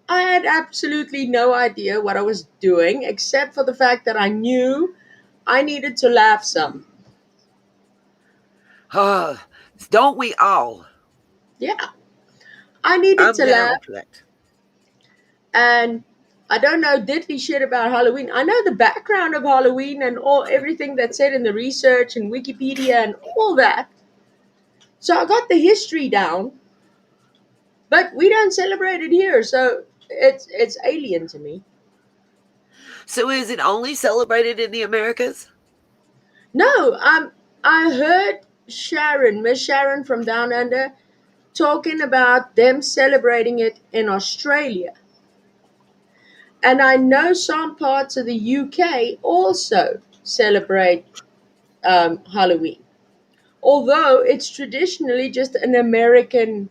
I had absolutely no idea what I was doing, except for the fact that I knew I needed to laugh some. Don't we all? Yeah, I needed I'm to down laugh, for that. and I don't know diddly shit about Halloween. I know the background of Halloween and everything that's said in the research and Wikipedia and all that. So I got the history down, but we don't celebrate it here, so it's alien to me. So is it only celebrated in the Americas? No, I heard Miss Sharon from Down Under, talking about them celebrating it in Australia. And I know some parts of the UK also celebrate Halloween, although it's traditionally just an American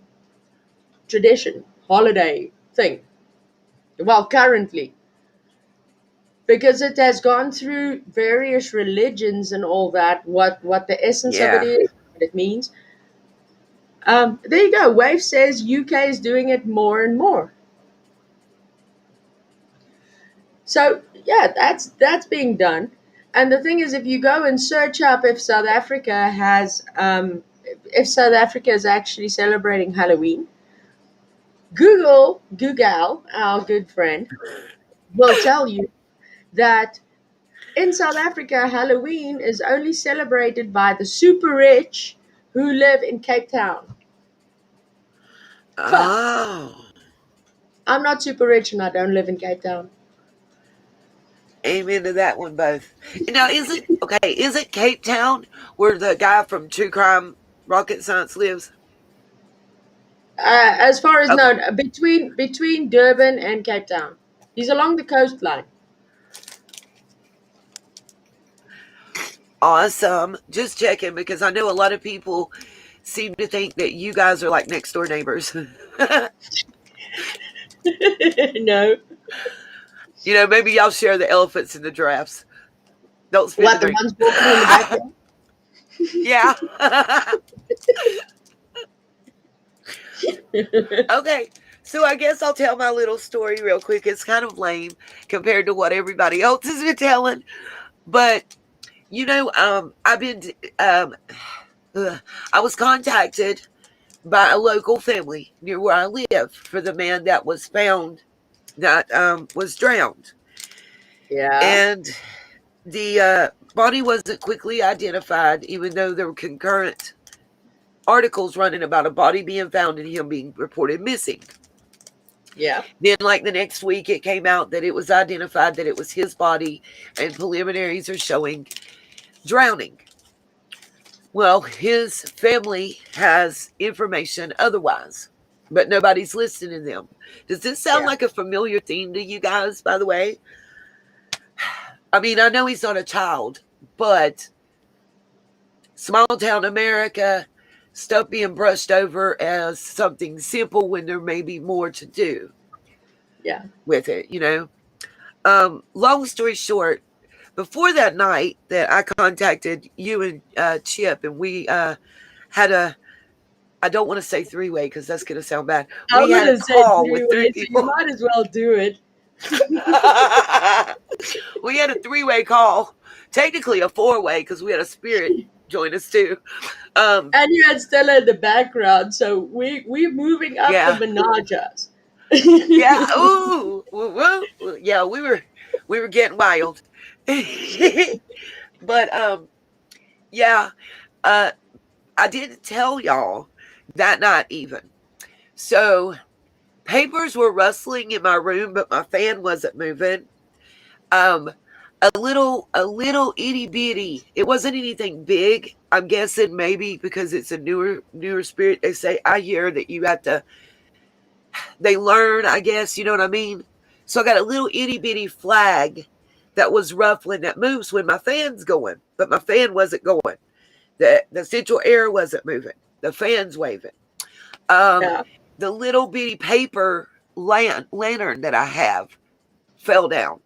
tradition, holiday thing. Well, currently, because it has gone through various religions and all that, what the essence of it Yeah. is, what it means. There you go. Wave says UK is doing it more and more. So yeah, that's being done. And the thing is, if you go and search up if South Africa if South Africa is actually celebrating Halloween, Google, our good friend, will tell you that in South Africa, Halloween is only celebrated by the super rich who live in Cape Town. But Oh. I'm not super rich and I don't live in Cape Town. Amen to that one both. Now, is it Cape Town where the guy from True Crime Rocket Science lives? As far as Okay. known, between Durban and Cape Town, he's along the coastline. Awesome. Just checking because I know a lot of people seem to think that you guys are like next door neighbors. No. You know, maybe y'all share the elephants and the giraffes. Don't spit What, the the drink. ones walking in the backyard? Yeah. Okay. So I guess I'll tell my little story real quick. It's kind of lame compared to what everybody else has been telling. But, you know, I was contacted by a local family near where I live for the man that was found that was drowned. Yeah. And the body wasn't quickly identified, even though there were concurrent articles running about a body being found and him being reported missing. Yeah. Then, like the next week, it came out that it was identified that it was his body, and preliminaries are showing drowning. Well, his family has information otherwise, but nobody's listening to them. Does this sound like a familiar theme to you guys, by the way? I mean, I know he's not a child, but small town America, stuff being brushed over as something simple when there may be more to do with it, you know? Long story short, before that night that I contacted you and Chip, and we had I don't want to say three-way because that's going to sound bad. We had a call with three people. So you might as well do it. We had a three-way call, technically a four-way because we had a spirit join us too. And you had Stella in the background, so we're moving up the menages. Yeah. Ooh. Yeah. We were getting wild. But yeah. I didn't tell y'all that night even. So papers were rustling in my room, but my fan wasn't moving. A little itty bitty. It wasn't anything big. I'm guessing maybe because it's a newer spirit. They say I hear that you have to. They learn, I guess. You know what I mean. So I got a little itty bitty flag that was ruffling that moves when my fan's going, but my fan wasn't going. The central air wasn't moving. The fan's waving. The little bitty paper lantern that I have fell down.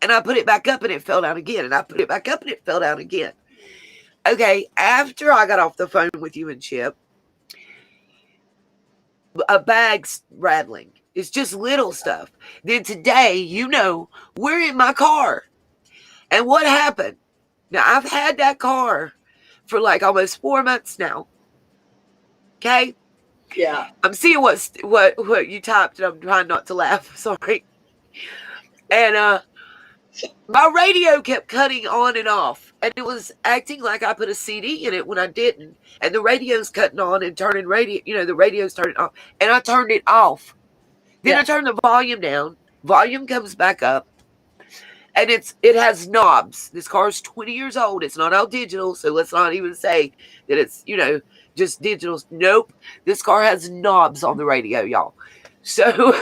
And I put it back up and it fell down again. And I put it back up and it fell down again. Okay, after I got off the phone with you and Chip, a bag's rattling. It's just little stuff. Then today, we're in my car. And what happened? Now, I've had that car for like almost 4 months now. Okay? Yeah. I'm seeing what you typed, and I'm trying not to laugh. Sorry. And my radio kept cutting on and off, and it was acting like I put a CD in it when I didn't. And the radio's cutting on and turning the radio's turning off, and I turned it off. Then I turned the volume down. Volume comes back up, and it has knobs. This car is 20 years old. It's not all digital, so let's not even say that it's just digital. Nope, this car has knobs on the radio, y'all. So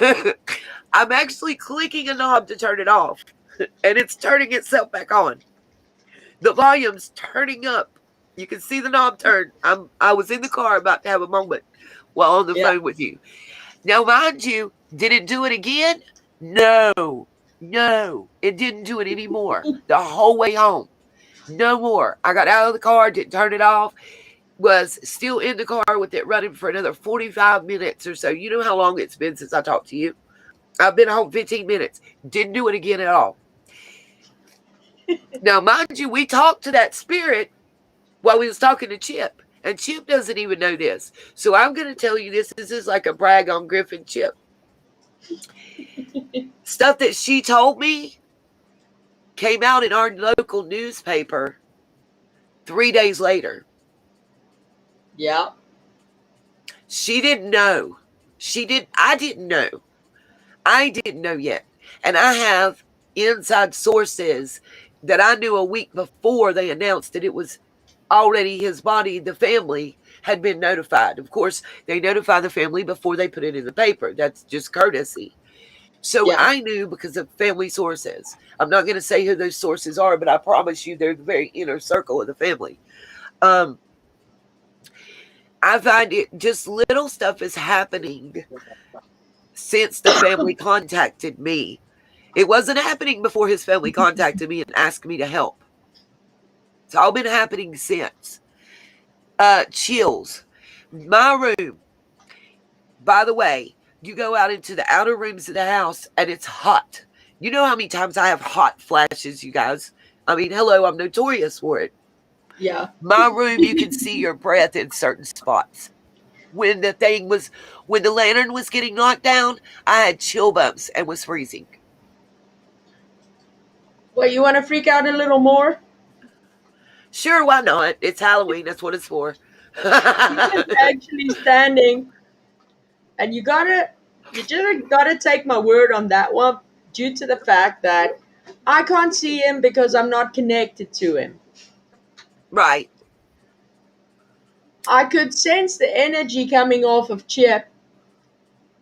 I'm actually clicking a knob to turn it off, and it's turning itself back on. The volume's turning up. You can see the knob turn. I was in the car about to have a moment while on the phone with you. Now, mind you, did it do it again? No, it didn't do it anymore. The whole way home. No more. I got out of the car, didn't turn it off, was still in the car with it running for another 45 minutes or so. You know how long it's been since I talked to you? I've been home 15 minutes. Didn't do it again at all. Now, mind you, we talked to that spirit while we was talking to Chip. And Chip doesn't even know this. So I'm going to tell you this. This is like a brag on Griffin Chip. Stuff that she told me came out in our local newspaper 3 days later. Yeah. She didn't know. I didn't know. I didn't know yet. And I have inside sources that I knew a week before they announced that it was already his body. The family had been notified. Of course, they notify the family before they put it in the paper. That's just courtesy. So I knew because of family sources. I'm not going to say who those sources are, but I promise you they're the very inner circle of the family. I find it just little stuff is happening since the family contacted me. It wasn't happening before his family contacted me and asked me to help. It's all been happening since. Chills. My room. By the way, you go out into the outer rooms of the house and it's hot. You know how many times I have hot flashes, you guys? I mean, hello, I'm notorious for it. Yeah. My room, you can see your breath in certain spots. When the lantern was getting knocked down, I had chill bumps and was freezing. Well, you want to freak out a little more? Sure, why not? It's Halloween. That's what it's for. He was actually standing, and you just gotta take my word on that one, due to the fact that I can't see him because I'm not connected to him. Right. I could sense the energy coming off of Chip,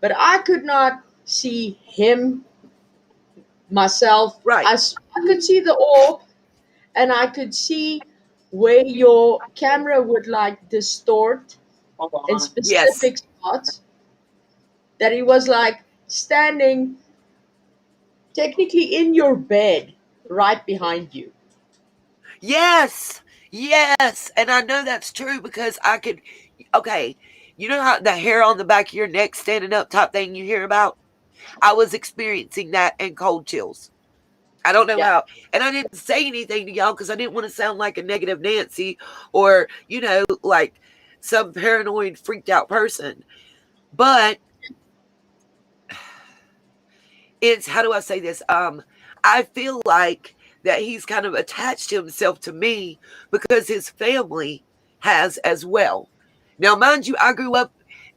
but I could not see him myself. Right. I could see the orb, and I could see where your camera would like distort in specific spots. That he was like standing technically in your bed right behind you. Yes. And I know that's true because I could, you know how the hair on the back of your neck standing up type thing you hear about? I was experiencing that and cold chills. I don't know how. And I didn't say anything to y'all because I didn't want to sound like a negative Nancy or, like some paranoid, freaked out person. But it's, how do I say this? I feel like that he's kind of attached himself to me because his family has as well. Now, mind you, I grew up,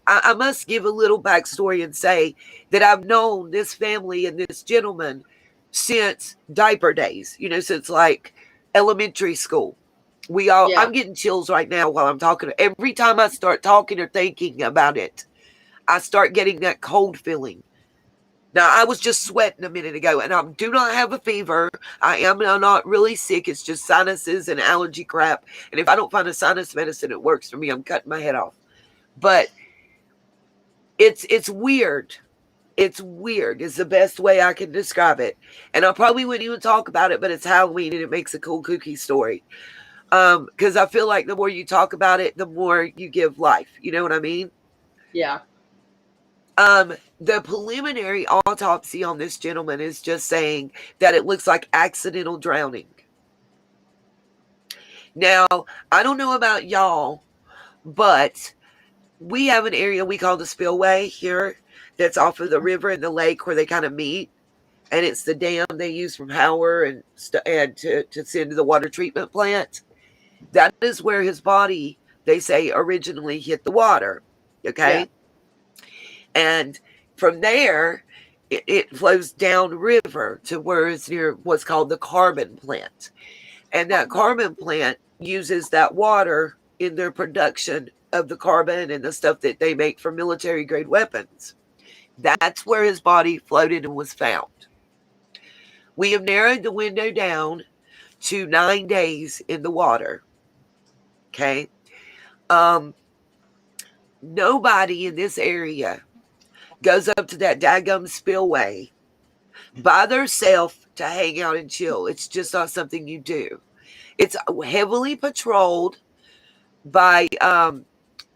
I must give a little backstory and say that I've known this family and this gentleman since diaper days, since like elementary school. I'm getting chills right now while I'm talking. Every time I start talking or thinking about it, I start getting that cold feeling. Now, I was just sweating a minute ago, and I do not have a fever. I'm not really sick. It's just sinuses and allergy crap. And if I don't find a sinus medicine that works for me, I'm cutting my head off. But it's weird. It's weird is the best way I can describe it. And I probably wouldn't even talk about it, but it's Halloween and it makes a cool kooky story. Because I feel like the more you talk about it, the more you give life. You know what I mean? Yeah. The preliminary autopsy on this gentleman is just saying that it looks like accidental drowning. Now, I don't know about y'all, but we have an area we call the spillway here that's off of the river and the lake where they kind of meet. And it's the dam they use from Howard and to send to the water treatment plant. That is where his body, they say, originally hit the water. Okay? Yeah. And from there, it flows downriver to where it's near what's called the carbon plant. And that carbon plant uses that water in their production of the carbon and the stuff that they make for military grade weapons. That's where his body floated and was found. We have narrowed the window down to 9 days in the water. Okay. Nobody in this area goes up to that daggum spillway by themselves to hang out and chill. It's just not something you do. It's heavily patrolled by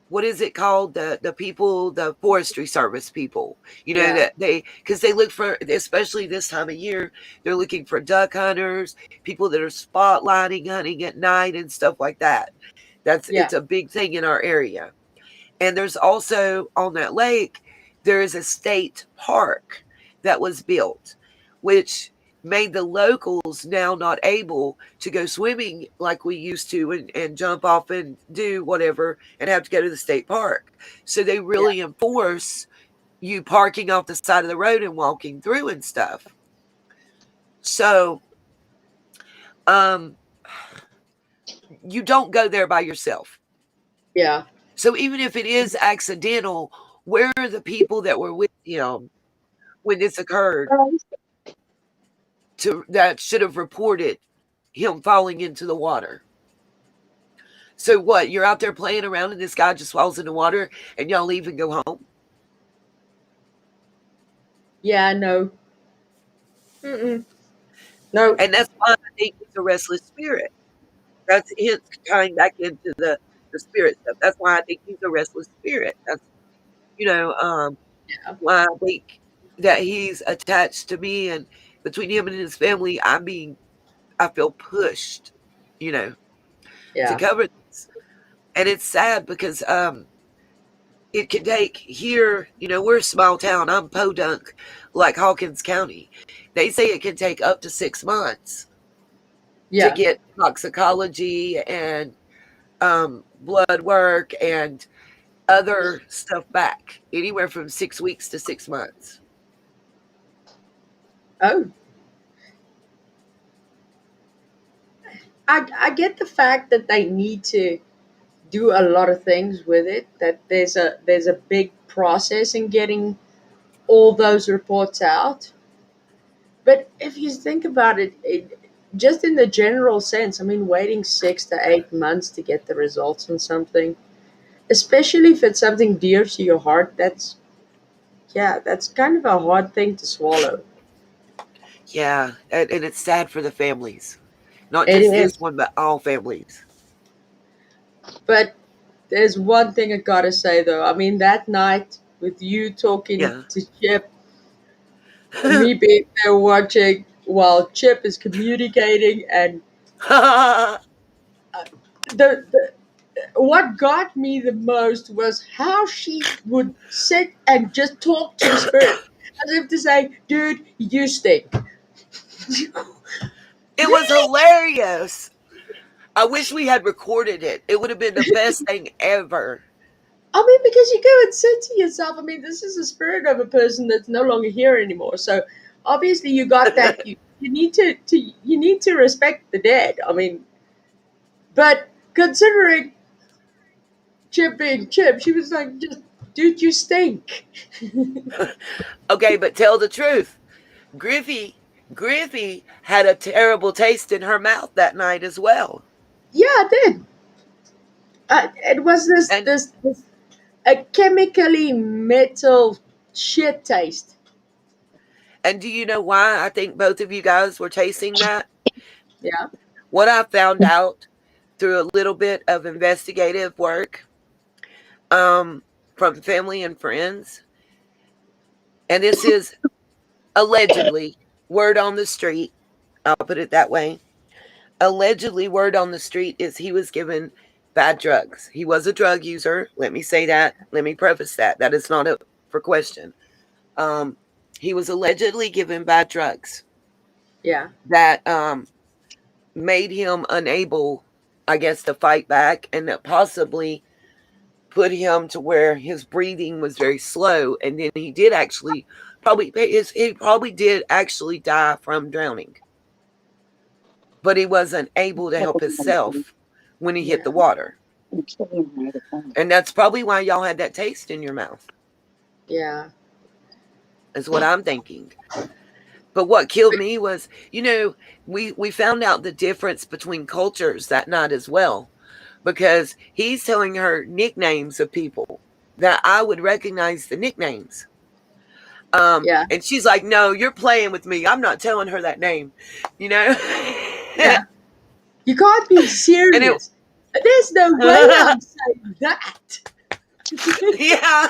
what is it called? The people, the forestry service people. You know, that because they look for, especially this time of year, they're looking for duck hunters, people that are spotlighting hunting at night and stuff like that. It's a big thing in our area. And there's also on that lake, there is a state park that was built, which made the locals now not able to go swimming like we used to and jump off and do whatever and have to go to the state park. So they really enforce you parking off the side of the road and walking through and stuff. So you don't go there by yourself. Yeah. So even if it is accidental, where are the people that were with him when this occurred that should have reported him falling into the water? So what? You're out there playing around and this guy just falls in the water and y'all leave and go home? Yeah, no. Mm-mm. No. And that's why I think he's a restless spirit. That's him tying back into the spirit stuff. That's why I think he's a restless spirit. That's, why I think that he's attached to me, and between him and his family, I feel pushed, to cover this. And it's sad because it can take here, we're a small town. I'm Podunk, like Hawkins County. They say it can take up to 6 months to get toxicology and blood work and other stuff back, anywhere from 6 weeks to 6 months. Oh. I get the fact that they need to do a lot of things with it, that there's a big process in getting all those reports out. But if you think about it, just in the general sense, I mean, waiting 6 to 8 months to get the results on something, especially if it's something dear to your heart, that's kind of a hard thing to swallow. Yeah, and it's sad for the families. Not It just is. this one, but all families. But there's one thing I gotta say, though. I mean, that night with you talking to Chip, and me being there watching while Chip is communicating, and what got me the most was how she would sit and just talk to the spirit, as if to say, "Dude, you stink." It was hilarious. I wish we had recorded it. It would have been the best thing ever. I mean, because you go and say to yourself, I mean, this is the spirit of a person that's no longer here anymore. So obviously you got that. you need to respect the dead. I mean, but considering Chip being Chip, she was like, just, dude, you stink. Okay, but tell the truth. Griffey had a terrible taste in her mouth that night as well. Yeah, I did. It was this a chemically metal shit taste. And do you know why I think both of you guys were tasting that? Yeah. What I found out through a little bit of investigative work from family and friends, and this is allegedly word on the street, I'll put it that way. Allegedly, word on the street is he was given bad drugs. He was a drug user. Let me say that. Let me preface that. That is not up for question. He was allegedly given bad drugs. Yeah. That made him unable, I guess, to fight back, and that possibly put him to where his breathing was very slow, and then he did actually he probably did actually die from drowning. But he wasn't able to help himself when he hit the water. And that's probably why y'all had that taste in your mouth. Yeah. Is what I'm thinking. But what killed me was, we found out the difference between cultures that night as well. Because he's telling her nicknames of people that I would recognize the nicknames. Yeah. And she's like, no, you're playing with me. I'm not telling her that name. Yeah. You can't be serious. There's no way I'm saying that. Yeah.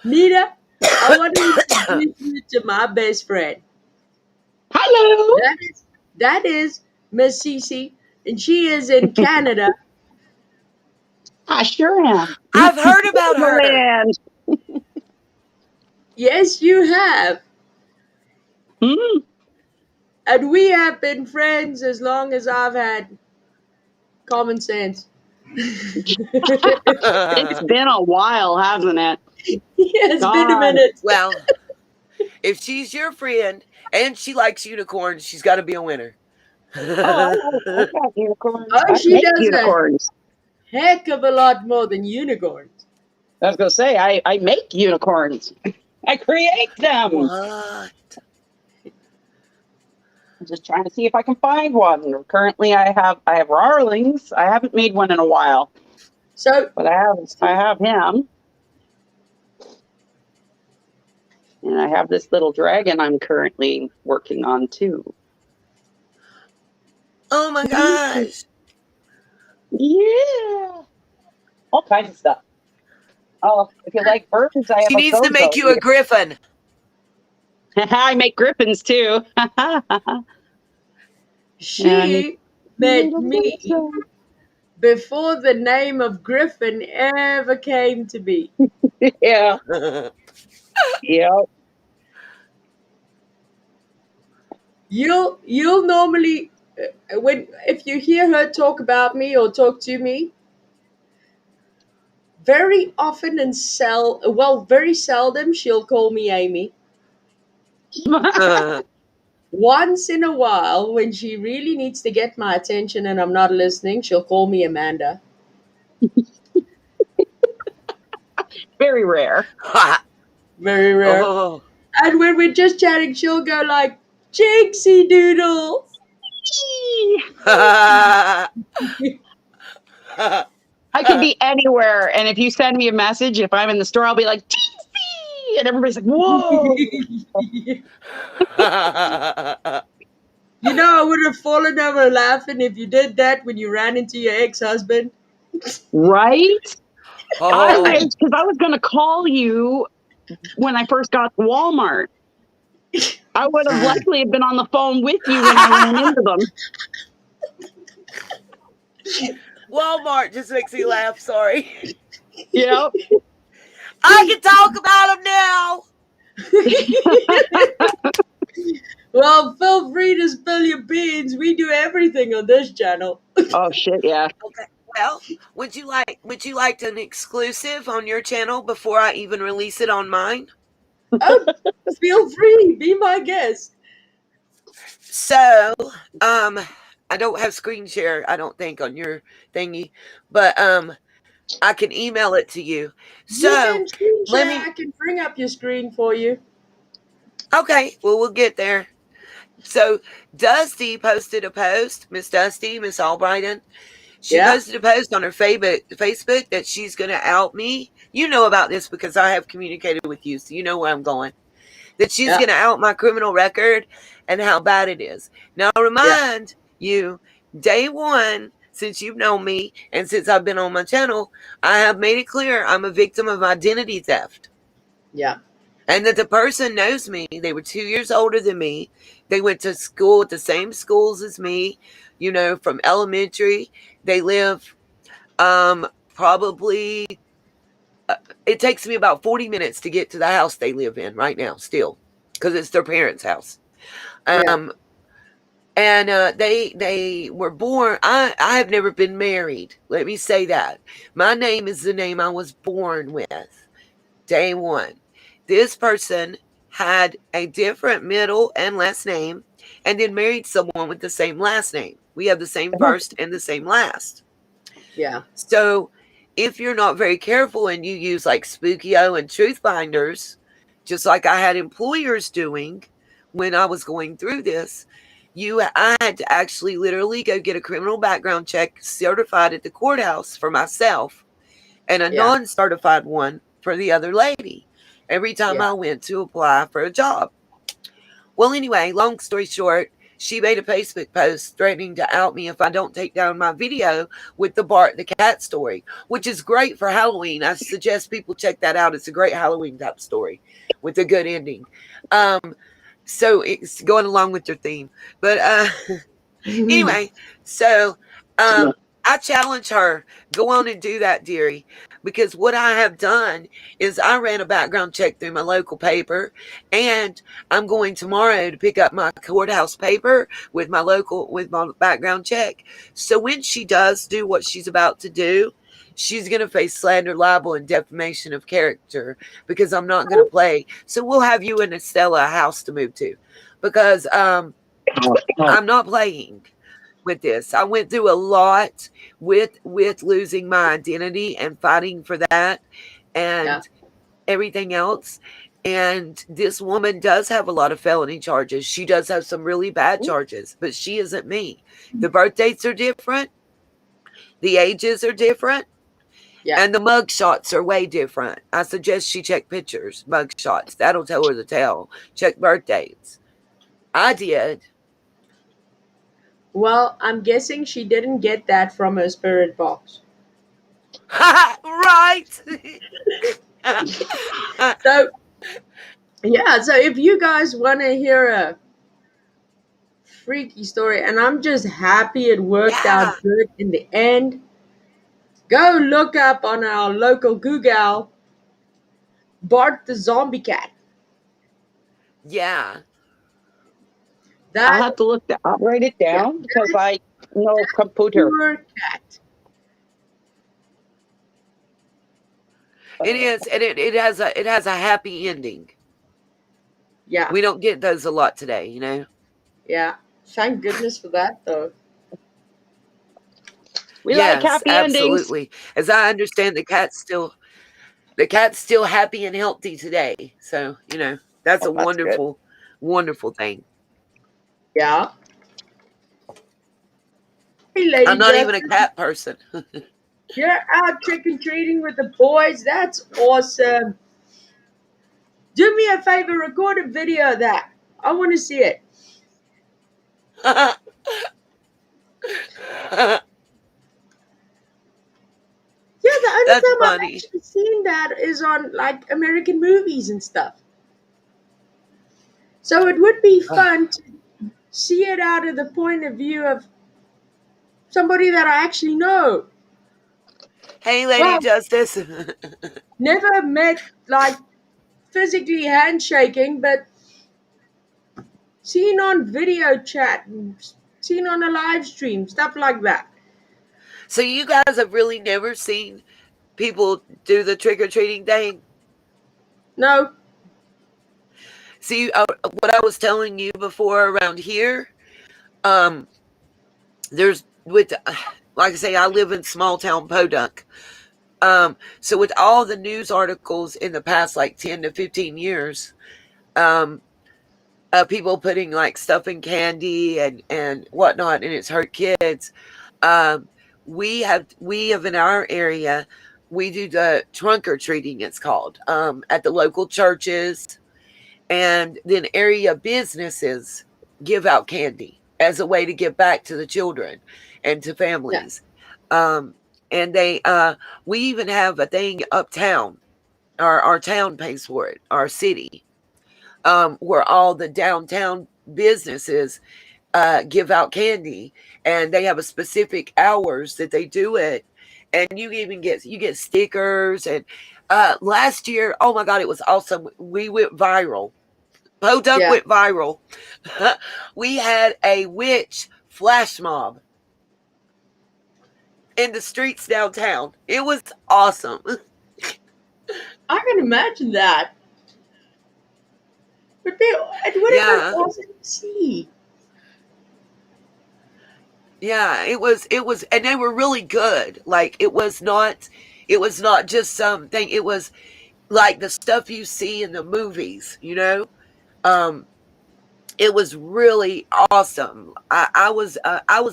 Nita, I want to introduce you to my best friend. Hello. That is Miss Cece, and she is in Canada. I sure am. I've heard about her. Land. Yes, you have. Mm. And we have been friends as long as I've had common sense. It's been a while, hasn't it? Yeah, it's been a minute. Well, if she's your friend and she likes unicorns, she's got to be a winner. Oh, I got unicorns. Oh, she make does unicorns. a heck of a lot more than unicorns. I was gonna say I make unicorns. I create them. What? I'm just trying to see if I can find one. Currently, I have Rarlings. I haven't made one in a while, So, but I have him, and I have this little dragon I'm currently working on too. Oh my gosh! Yeah, all kinds of stuff. Oh, if you like birds, I have. She needs to make you a griffin. I make griffins too. she met me before the name of Griffin ever came to be. Yeah. Yeah. You'll normally if you hear her talk about me or talk to me, very often and very seldom she'll call me Amy. Once in a while, when she really needs to get my attention and I'm not listening, she'll call me Amanda. Very rare. Very rare. Oh. And when we're just chatting, she'll go like, Jinxie Doodle. I can be anywhere, and if you send me a message, if I'm in the store, I'll be like, Jinxie! And everybody's like, whoa. You know, I would have fallen over laughing if you did that when you ran into your ex-husband. Right? Oh. Because I was going to call you when I first got to Walmart. I would have likely been on the phone with you when I ran into them. Walmart just makes me laugh. Sorry. Yep. I can talk about them now. Well, feel free to spill your beans. We do everything on this channel. Oh shit, yeah. Okay. Well, would you like an exclusive on your channel before I even release it on mine? Oh, feel free. Be my guest. So, I don't have screen share, I don't think, on your thingy, but I can email it to you. So you can screen share. I can bring up your screen for you. Okay, well, we'll get there. So Dusty posted a post, Miss Dusty, Miss Albrighton. She Yeah. posted a post on her Facebook that she's going to out me. You know about this because I have communicated with you, so you know where I'm going. That she's Yeah. going to out my criminal record and how bad it is. Now, I remind you, day one, since you've known me and since I've been on my channel, I have made it clear I'm a victim of identity theft. Yeah. And that the person knows me. They were 2 years older than me. They went to school at the same schools as me, you know, from elementary. They live probably, it takes me about 40 minutes to get to the house they live in right now still, because it's their parents' house. Yeah. And they were born. I have never been married. Let me say that. My name is the name I was born with. Day one. This person had a different middle and last name and then married someone with the same last name. We have the same first and the same last. Yeah. So if you're not very careful and you use like Spookio and Truth Binders, just like I had employers doing when I was going through this, I had to actually literally go get a criminal background check certified at the courthouse for myself and a non-certified one for the other lady every time I went to apply for a job. Well, anyway, long story short, she made a Facebook post threatening to out me if I don't take down my video with the Bart the cat story, which is great for Halloween. I suggest people check that out. It's a great Halloween type story with a good ending. So it's going along with your theme. But anyway, so I challenge her, go on and do that, dearie. Because what I have done is I ran a background check through my local paper, and I'm going tomorrow to pick up my courthouse paper with my background check. So when she does do what she's about to do, she's going to face slander, libel, and defamation of character because I'm not going to play. So we'll have you and Estella a house to move to because I'm not playing with this. I went through a lot with losing my identity and fighting for that and everything else. And this woman does have a lot of felony charges. She does have some really bad charges, but she isn't me. The birth dates are different. The ages are different. And the mug shots are way different. I suggest she check pictures, mug shots. That'll tell her the tale. Check birth dates. I did. Well, I'm guessing she didn't get that from her spirit box. Right. So if you guys want to hear a freaky story, and I'm just happy it worked out good in the end, go look up on our local Google Bart the zombie cat. I'll have to look that. I'll write it down because I know computer. Poor cat. It is, and it has a happy ending. Yeah. We don't get those a lot today, you know. Yeah. Thank goodness for that, though. We like happy absolutely. endings. As I understand, the cat's still happy and healthy today. So you know that's a wonderful, wonderful thing. Yeah. Hey, lady, I'm not even a cat person. You're out trick-or-treating with the boys. That's awesome. Do me a favor, record a video of that. I want to see it. Yeah, the only That's time funny. I've actually seen that is on like American movies and stuff. So it would be fun to see it out of the point of view of somebody that I actually know. Hey, Lady Justice. Never met, like, physically handshaking, but seen on video chat, seen on a live stream, stuff like that. So you guys have really never seen people do the trick-or-treating thing? No. See, what I was telling you before around here, there's like I say, I live in small town Podunk. So with all the news articles in the past like 10 to 15 years, people putting like stuff in candy and whatnot, and it's hurt kids. we have in our area, we do the trunk or treating, it's called, at the local churches, and then area businesses give out candy as a way to give back to the children and to families. And they we even have a thing uptown. Our town pays for it, our city, where all the downtown businesses give out candy, and they have a specific hours that they do it, and you get stickers. And last year, oh my God, it was awesome. We went viral. Podunk went viral. We had a witch flash mob in the streets downtown. It was awesome. I can imagine that. But it would have been awesome to see. Yeah, it was, and they were really good. Like, it was not just something. It was like the stuff you see in the movies, you know. It was really awesome. I was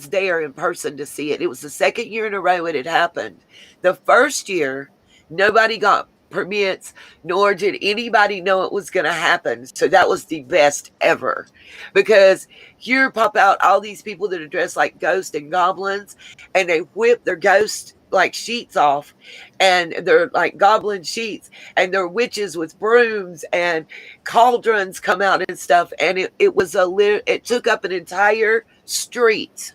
there in person to see it. It was the second year in a row it had happened. The first year, nobody got permits, nor did anybody know it was going to happen. So that was the best ever, because here pop out all these people that are dressed like ghosts and goblins, and they whip their ghost like sheets off, and they're like goblin sheets, and they're witches with brooms, and cauldrons come out and stuff. And it took up an entire street,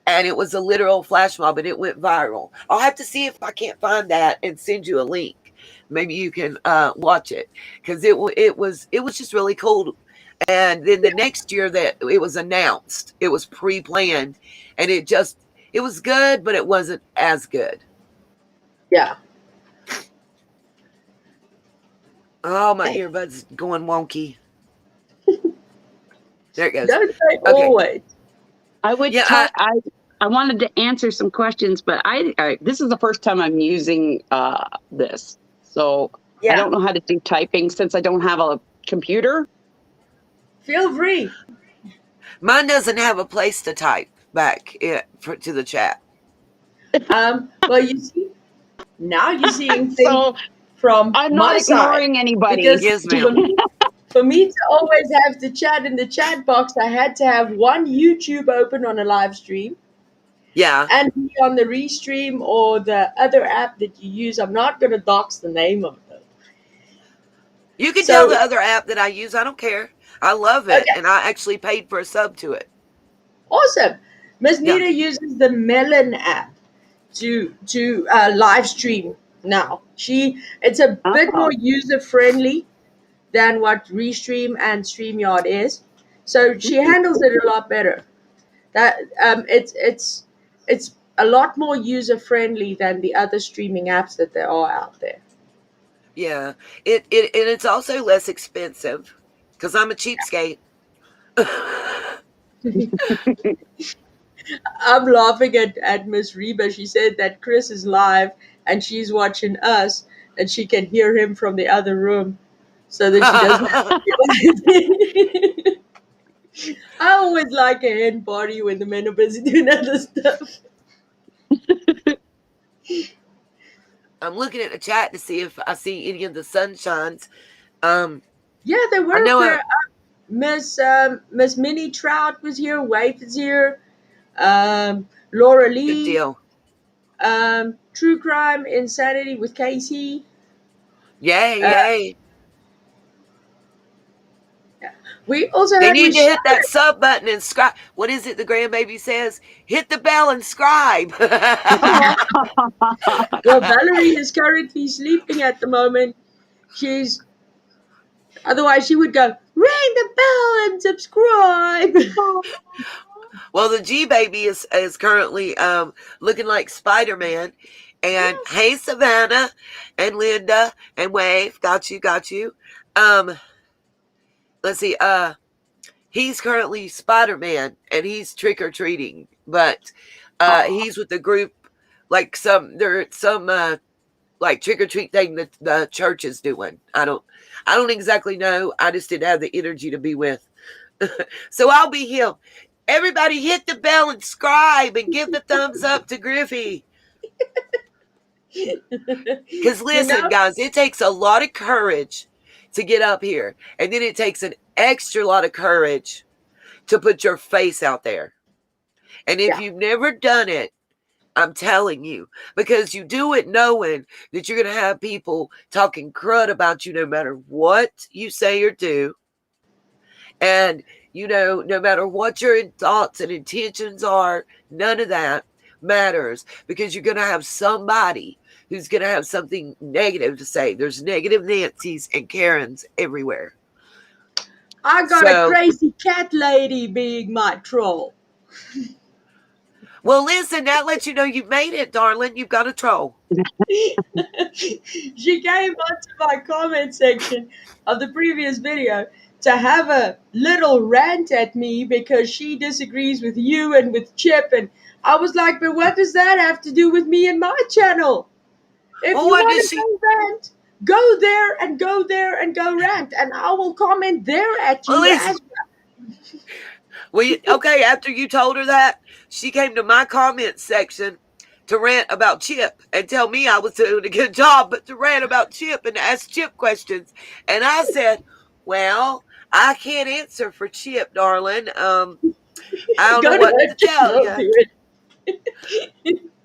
and it was a literal flash mob, and it went viral. I'll have to see if I can't find that and send you a link. Maybe you can watch it, because it was just really cool. And then the next year that it was announced, it was pre-planned, and it was good, but it wasn't as good. Yeah. Oh, my earbud's going wonky. There it goes. Don't say always. I would. I wanted to answer some questions, but I this is the first time I'm using this, so I don't know how to do typing since I don't have a computer. Feel free. Mine doesn't have a place to type back to the chat. Well, you see, now you're seeing things from I'm my not ignoring anybody. Yes, ma'am. For me to always have the chat in the chat box, I had to have one YouTube open on a live stream. Yeah. And be on the Restream or the other app that you use. I'm not going to dox the name of them. You can tell the other app that I use. I don't care. I love it. Okay. And I actually paid for a sub to it. Awesome. Miss Nita uses the Melon app to live stream now. It's a bit more user friendly than what Restream and StreamYard is. So she handles it a lot better. That it's a lot more user friendly than the other streaming apps that there are out there. Yeah. And it's also less expensive, because I'm a cheapskate. I'm laughing at Miss Reba. She said that Chris is live and she's watching us, and she can hear him from the other room, so that she doesn't have to do I always like a hen party when the men are busy doing other stuff. I'm looking at the chat to see if I see any of the sunshines. Yeah, they were there. Miss Minnie Trout was here. Wave is here. Laura Lee. Good deal. True Crime Insanity with Cece. Yay. We also they need to hit that sub button and subscribe. What is it the grandbaby says? Hit the bell and subscribe. Well, Valerie is currently sleeping at the moment. Otherwise she would go, ring the bell and subscribe. Well, the G baby is currently looking like Spider-Man. And hey, Savannah and Linda and Wave, got you. Let's see. He's currently Spider-Man, and he's trick-or-treating, but he's with the group, like some like trick-or-treat thing that the church is doing. I don't exactly know. I just didn't have the energy to be with. So I'll be him. Everybody hit the bell and subscribe and give the thumbs up to Griffey. Because listen, guys, it takes a lot of courage to get up here. And then it takes an extra lot of courage to put your face out there. And if you've never done it, I'm telling you, because you do it knowing that you're going to have people talking crud about you no matter what you say or do. And, you know, no matter what your thoughts and intentions are, none of that matters, because you're going to have somebody who's going to have something negative to say. There's negative Nancy's and Karens everywhere. I got a crazy cat lady being my troll. Well, listen, that lets you know you've made it, darling. You've got a troll. She came onto my comment section of the previous video to have a little rant at me because she disagrees with you and with Chip. And I was like, but what does that have to do with me and my channel? If you want to go rant, go there and go there and go rant. And I will comment there at you as well. Okay, after you told her that, she came to my comment section to rant about Chip and tell me I was doing a good job, but to rant about Chip and ask Chip questions. And I said, well, I can't answer for Chip, darling. I don't know what to tell you.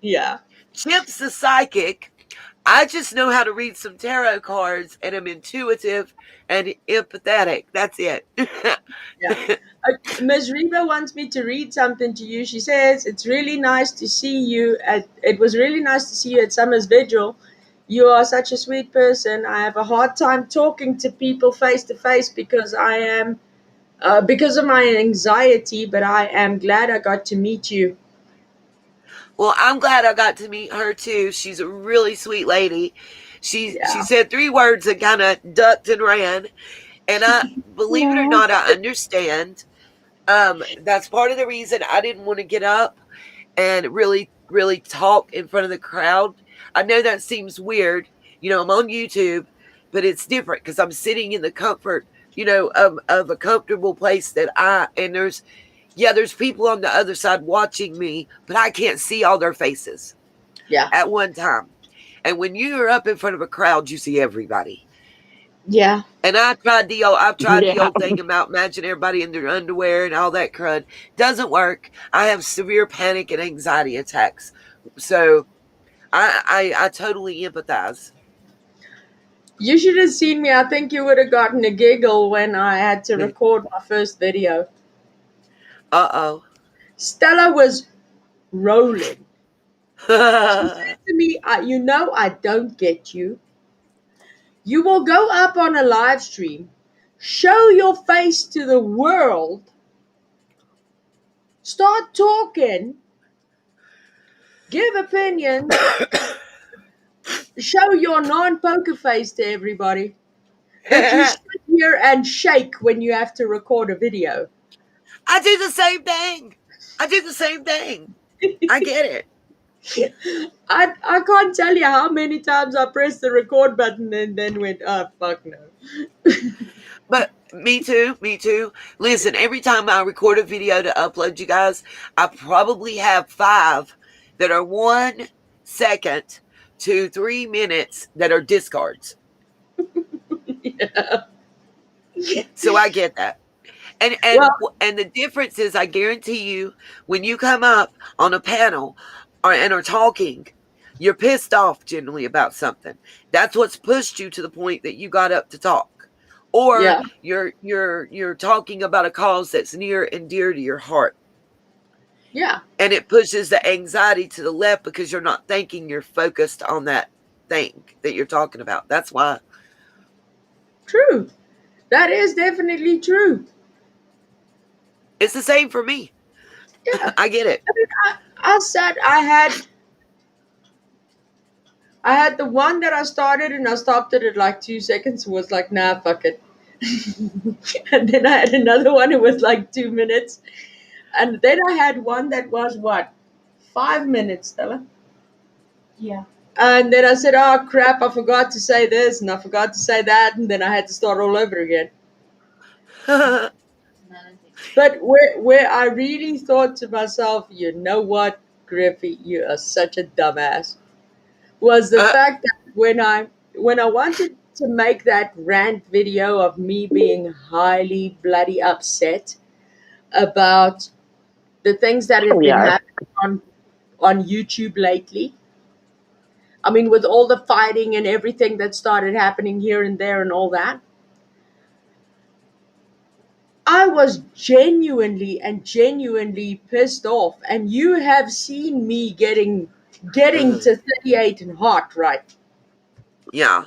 Yeah. Chip's a psychic. I just know how to read some tarot cards, and I'm intuitive and empathetic. That's it. Yeah. Ms. Reba wants me to read something to you. She says, it's really nice to see you. It was really nice to see you at Summer's Vigil. You are such a sweet person. I have a hard time talking to people face to face because because of my anxiety, but I am glad I got to meet you. Well, I'm glad I got to meet her too. She's a really sweet lady. She said 3 words and kind of ducked and ran. And I, believe it or not, I understand. That's part of the reason I didn't want to get up and really, really talk in front of the crowd. I know that seems weird. You know, I'm on YouTube, but it's different because I'm sitting in the comfort, you know, of a comfortable place there's people on the other side watching me, but I can't see all their faces. Yeah. At one time. And when you're up in front of a crowd, you see everybody. Yeah. And I've tried the old thing about matching everybody in their underwear and all that crud. Doesn't work. I have severe panic and anxiety attacks. So I totally empathize. You should have seen me. I think you would have gotten a giggle when I had to record my first video. Uh-oh. Stella was rolling. She said to me, you know I don't get you. You will go up on a live stream, show your face to the world, start talking, give opinions, show your non-poker face to everybody, but you sit here and shake when you have to record a video. I do the same thing. I get it. I can't tell you how many times I pressed the record button and then went, oh, fuck no. But me too. Listen, every time I record a video to upload, you guys, I probably have 5 that are 1 second to 3 minutes that are discards. Yeah. So I get that. And the difference is, I guarantee you, when you come up on a panel and are talking, you're pissed off generally about something. That's what's pushed you to the point that you got up to talk. Or you're talking about a cause that's near and dear to your heart. Yeah. And it pushes the anxiety to the left because you're not thinking, you're focused on that thing that you're talking about. That's why. True. That is definitely true. It's the same for me. Yeah. I get it. I had the one that I started and I stopped it at like 2 seconds and was like, nah, fuck it. And then I had another one, it was like 2 minutes. And then I had one that was 5 minutes, Stella? Yeah. And then I said, oh crap, I forgot to say this and I forgot to say that. And then I had to start all over again. But where I really thought to myself, you know what, Griffey, you are such a dumbass, was the fact that when I wanted to make that rant video of me being highly bloody upset about the things that have we been are. happening on YouTube lately. I mean, with all the fighting and everything that started happening here and there and all that, I was genuinely pissed off. And you have seen me getting to 38 and hot, right? Yeah.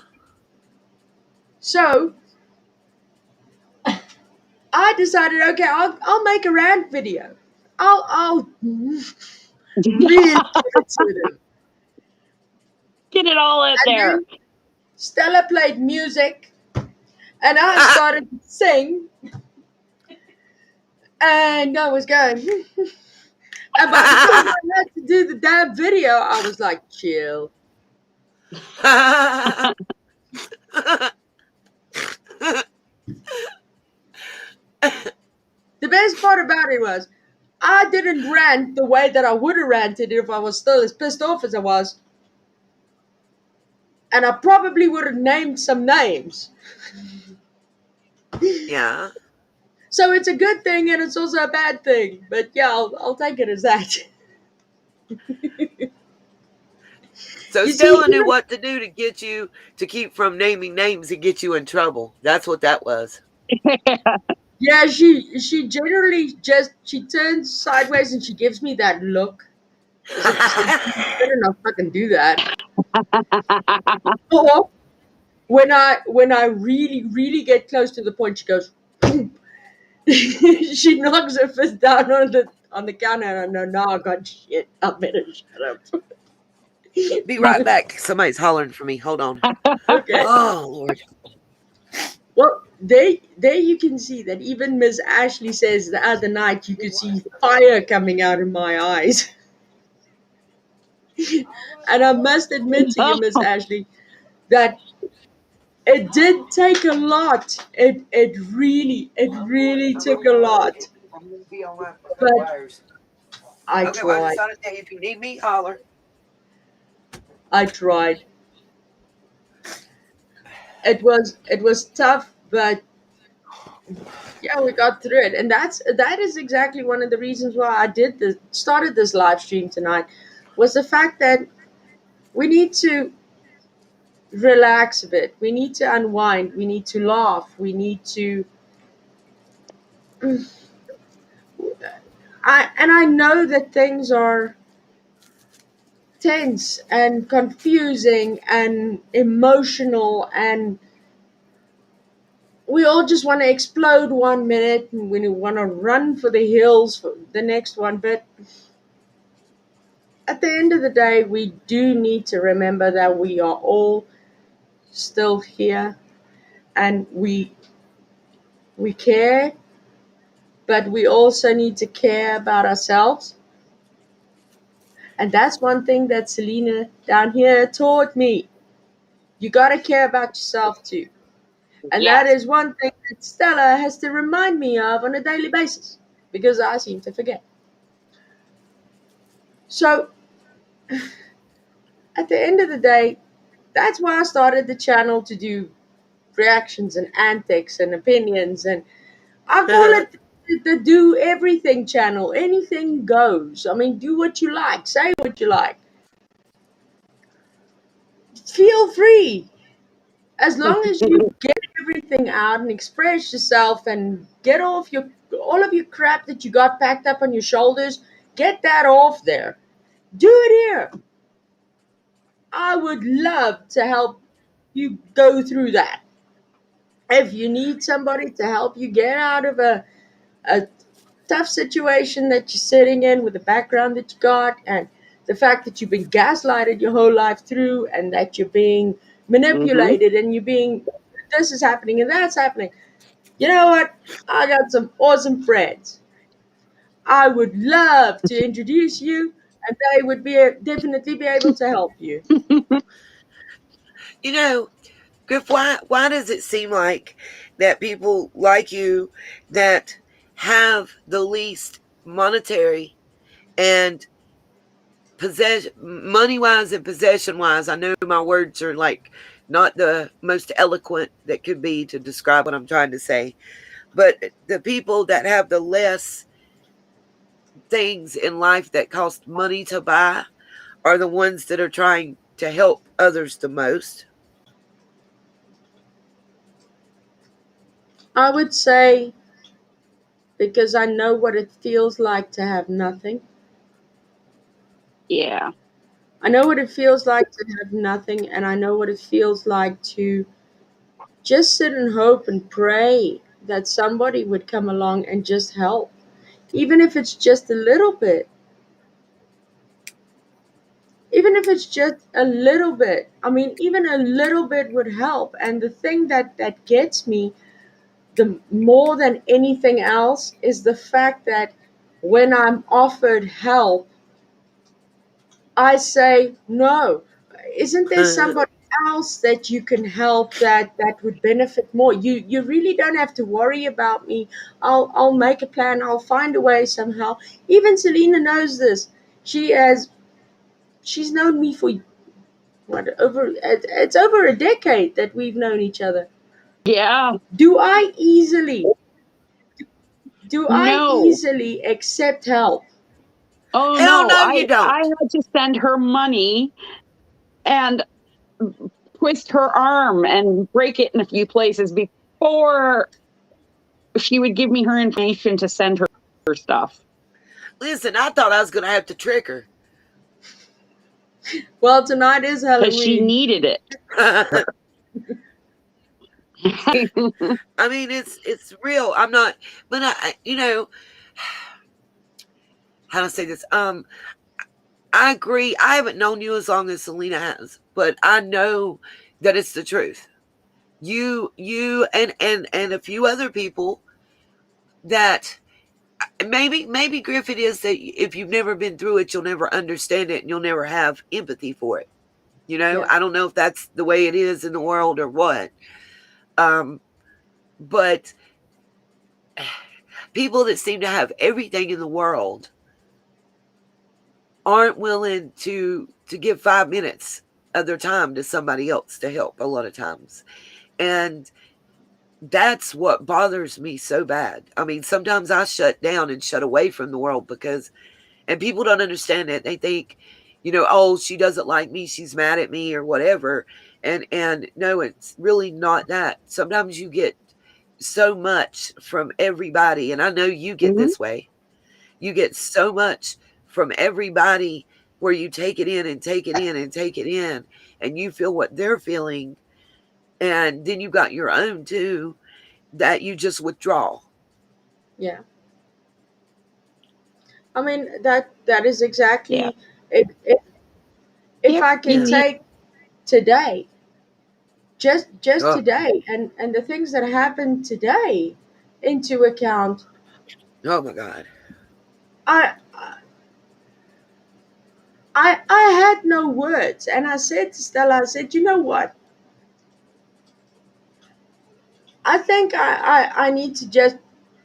So I decided, okay, I'll make a rant video. I'll really get to them. Get it all in And there. then Stella played music, and I started to sing, and I was going. And by the time I had to do the damn video, I was like, chill. The best part about it was I didn't rant the way that I would have ranted if I was still as pissed off as I was. And I probably would have named some names. Yeah. So it's a good thing and it's also a bad thing. But yeah, I'll take it as that. So You Stella see, knew what to do to get you to keep from naming names and get you in trouble. That's what that was. yeah, she generally just, she turns sideways and she gives me that look. As if to say, "You better not fucking do that." Or when I really get close to the point, she goes, she knocks her fist down on the counter, and I know, now I got shit. I better shut up. Be right back. Somebody's hollering for me. Hold on. Okay. Oh Lord. Well, there you can see that even Miss Ashley says the other night you could see fire coming out of my eyes. And I must admit to you, Miss Ashley, that it did take a lot. It really took a lot. But I tried. If you need me, holler. I tried. It was tough, but yeah, we got through it. And that is exactly one of the reasons why I started this live stream tonight, was the fact that we need to relax a bit. We need to unwind. We need to laugh. We need to I know that things are tense and confusing and emotional, and we all just want to explode 1 minute and we want to run for the hills for the next one. But at the end of the day, we do need to remember that we are all still here, and we care, but we also need to care about ourselves. And that's one thing that Selena down here taught me. You got to care about yourself too. And that is one thing that Stella has to remind me of on a daily basis, because I seem to forget. So, at the end of the day, that's why I started the channel, to do reactions and antics and opinions. And I call it the do everything channel. Anything goes. I mean, do what you like. Say what you like. Feel free. As long as you get everything out and express yourself and get off all of your crap that you got packed up on your shoulders, get that off there. Do it here. I would love to help you go through that. If you need somebody to help you get out of a tough situation that you're sitting in with the background that you got, and the fact that you've been gaslighted your whole life through, and that you're being manipulated, and you're being, this is happening and that's happening. You know what? I got some awesome friends. I would love to introduce you, and they would definitely be able to help you. You know, Griff, why does it seem like that people like you that have the least monetary and money-wise and possession-wise. I know my words are like not the most eloquent that could be to describe what I'm trying to say, but the people that have the less things in life that cost money to buy are the ones that are trying to help others the most. I would say because I know what it feels like to have nothing. Yeah. I know what it feels like to have nothing, and I know what it feels like to just sit and hope and pray that somebody would come along and just help, even if it's just a little bit. Even if it's just a little bit. I mean, even a little bit would help. And the thing that gets me the more than anything else is the fact that when I'm offered help, I say no. Isn't there somebody else that you can help that would benefit more? You really don't have to worry about me. I'll make a plan. I'll find a way somehow. Even Selena knows this. She's known me for it's over a decade that we've known each other. Yeah. Do I easily No. accept help? Oh Hell no. no, you I don't. had to send her money and twist her arm and break it in a few places before she would give me her information to send her stuff. Listen, I thought I was going to have to trick her. Well, tonight is Because she Halloween. needed it. I mean, it's real. I'm not, but how to say this? I agree. I haven't known you as long as Selena has, but I know that it's the truth. You and a few other people that maybe Griffith is that if you've never been through it, you'll never understand it and you'll never have empathy for it. Yeah. I don't know if that's the way it is in the world or what. But people that seem to have everything in the world aren't willing to give 5 minutes of their time to somebody else to help a lot of times. And that's what bothers me so bad. I mean, sometimes I shut down and shut away from the world and people don't understand it. They think, oh, she doesn't like me, she's mad at me or whatever. And no, it's really not that. Sometimes you get so much from everybody, and I know you get this way. You get so much from everybody where you take it in and take it in and take it in, and you feel what they're feeling, and then you got your own too, that you just withdraw. Yeah. I mean that is exactly Yeah. if I can Yeah. take today, just Oh. today, and the things that happened today into account. Oh my God. I had no words, and I said to Stella, I said, you know what? I think I need to just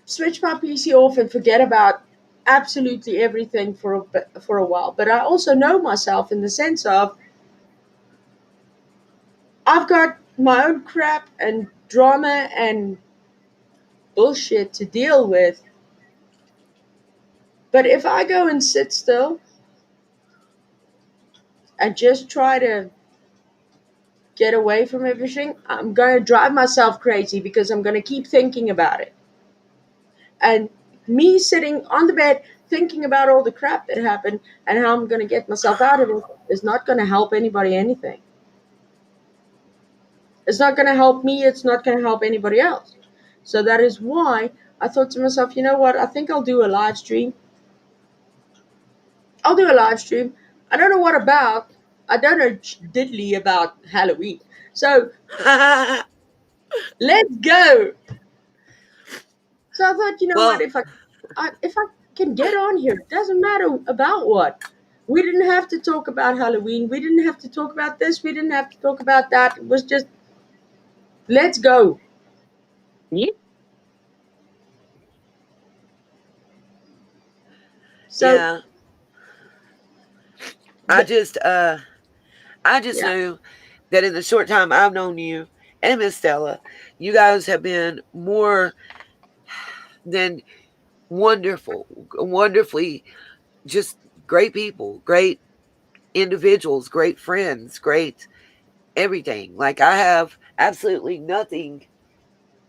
switch my PC off and forget about absolutely everything for a while. But I also know myself in the sense of I've got my own crap and drama and bullshit to deal with. But if I go and sit still and just try to get away from everything, I'm going to drive myself crazy because I'm going to keep thinking about it. And me sitting on the bed thinking about all the crap that happened and how I'm going to get myself out of it is not going to help anybody anything. It's not going to help me. It's not going to help anybody else. So that is why I thought to myself, you know what? I think I'll do a live stream. I'll do a live stream. I don't know what about. I don't know diddly about Halloween. So let's go. So I thought, you know Well, what? If I can get on here, it doesn't matter about what. We didn't have to talk about Halloween. We didn't have to talk about this. We didn't have to talk about that. It was just, let's go. Yeah. So Yeah. I just yeah, know that in the short time I've known you and Miss Stella, you guys have been more than wonderfully just great people, great individuals, great friends, great everything. Like, I have absolutely nothing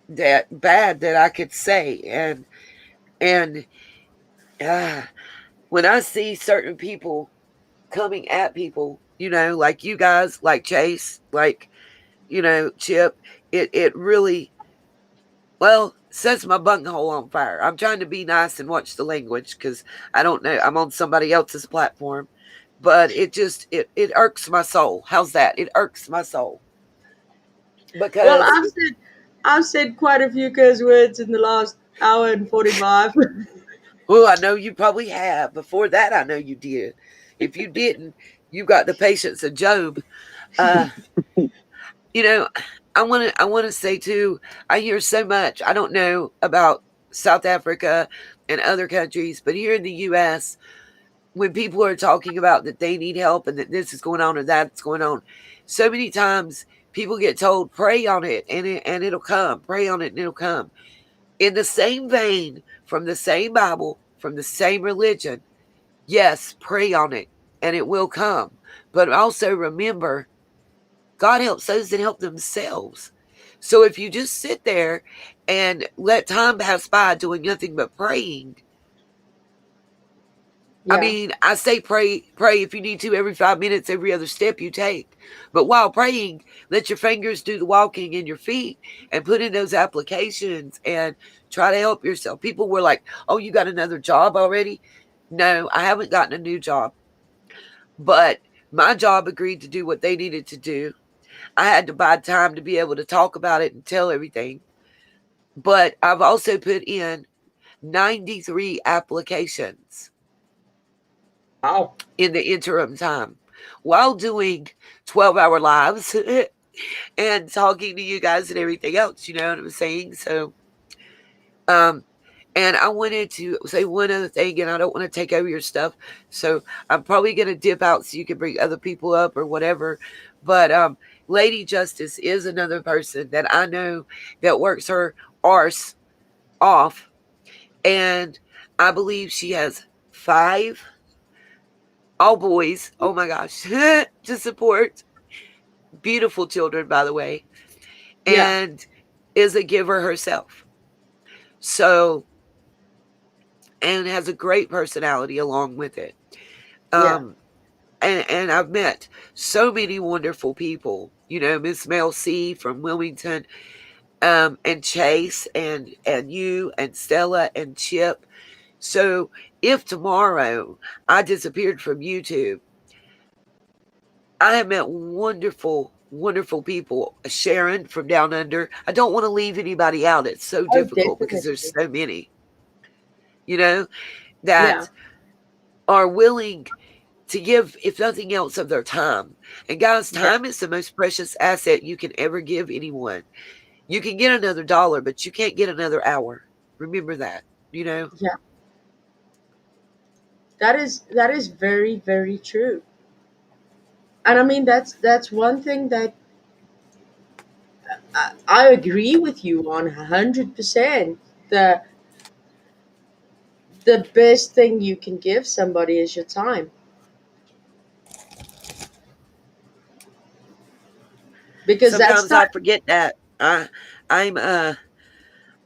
that bad that I could say. And when I see certain people coming at people, like you guys, like Chase, like, Chip, it really, well, sets my bunghole on fire. I'm trying to be nice and watch the language because I don't know, I'm on somebody else's platform, but it irks my soul. How's that? It irks my soul well, because I've said quite a few curse words in the last hour and 45. well, I know you probably have. Before that, I know you did. If you didn't, you got the patience of Job. Uh, I want to say too, I hear so much. I don't know about South Africa and other countries, but here in the US, when people are talking about that they need help and that this is going on or that's going on, so many times people get told, pray on it and it'll come. Pray on it and it'll come. In the same vein, from the same Bible, from the same religion, yes, pray on it and it will come. But also remember, God helps those that help themselves. So if you just sit there and let time pass by doing nothing but praying, I Yeah, mean, I say pray if you need to every 5 minutes, every other step you take. But while praying, let your fingers do the walking and your feet and put in those applications and try to help yourself. People were like, oh, you got another job already? No, I haven't gotten a new job. But my job agreed to do what they needed to do. I had to buy time to be able to talk about it and tell everything. But I've also put in 93 applications wow. in the interim time while doing 12-hour lives and talking to you guys and everything else, you know what I'm saying? So, and I wanted to say one other thing, and I don't want to take over your stuff, so I'm probably going to dip out so you can bring other people up or whatever. But Lady Justice is another person that I know that works her arse off, and I believe she has 5 all boys. Oh my gosh, to support beautiful children, by the way, Yeah, and is a giver herself. So, and has a great personality along with it. yeah, And I've met so many wonderful people, Miss Mel C from Wilmington, and Chase and you and Stella and Chip. So if tomorrow I disappeared from YouTube, I have met wonderful, wonderful people. Sharon from Down Under. I don't want to leave anybody out. It's so oh, difficult because definitely. there's so many, Yeah, that are willing to give, if nothing else, of their time. And guys, yeah, time is the most precious asset you can ever give anyone. You can get another dollar, but you can't get another hour. Remember that, yeah. That is very, very true. And I mean, that's one thing that I agree with you on 100%. The best thing you can give somebody is your time, because that's Sometimes time. I forget that. I'm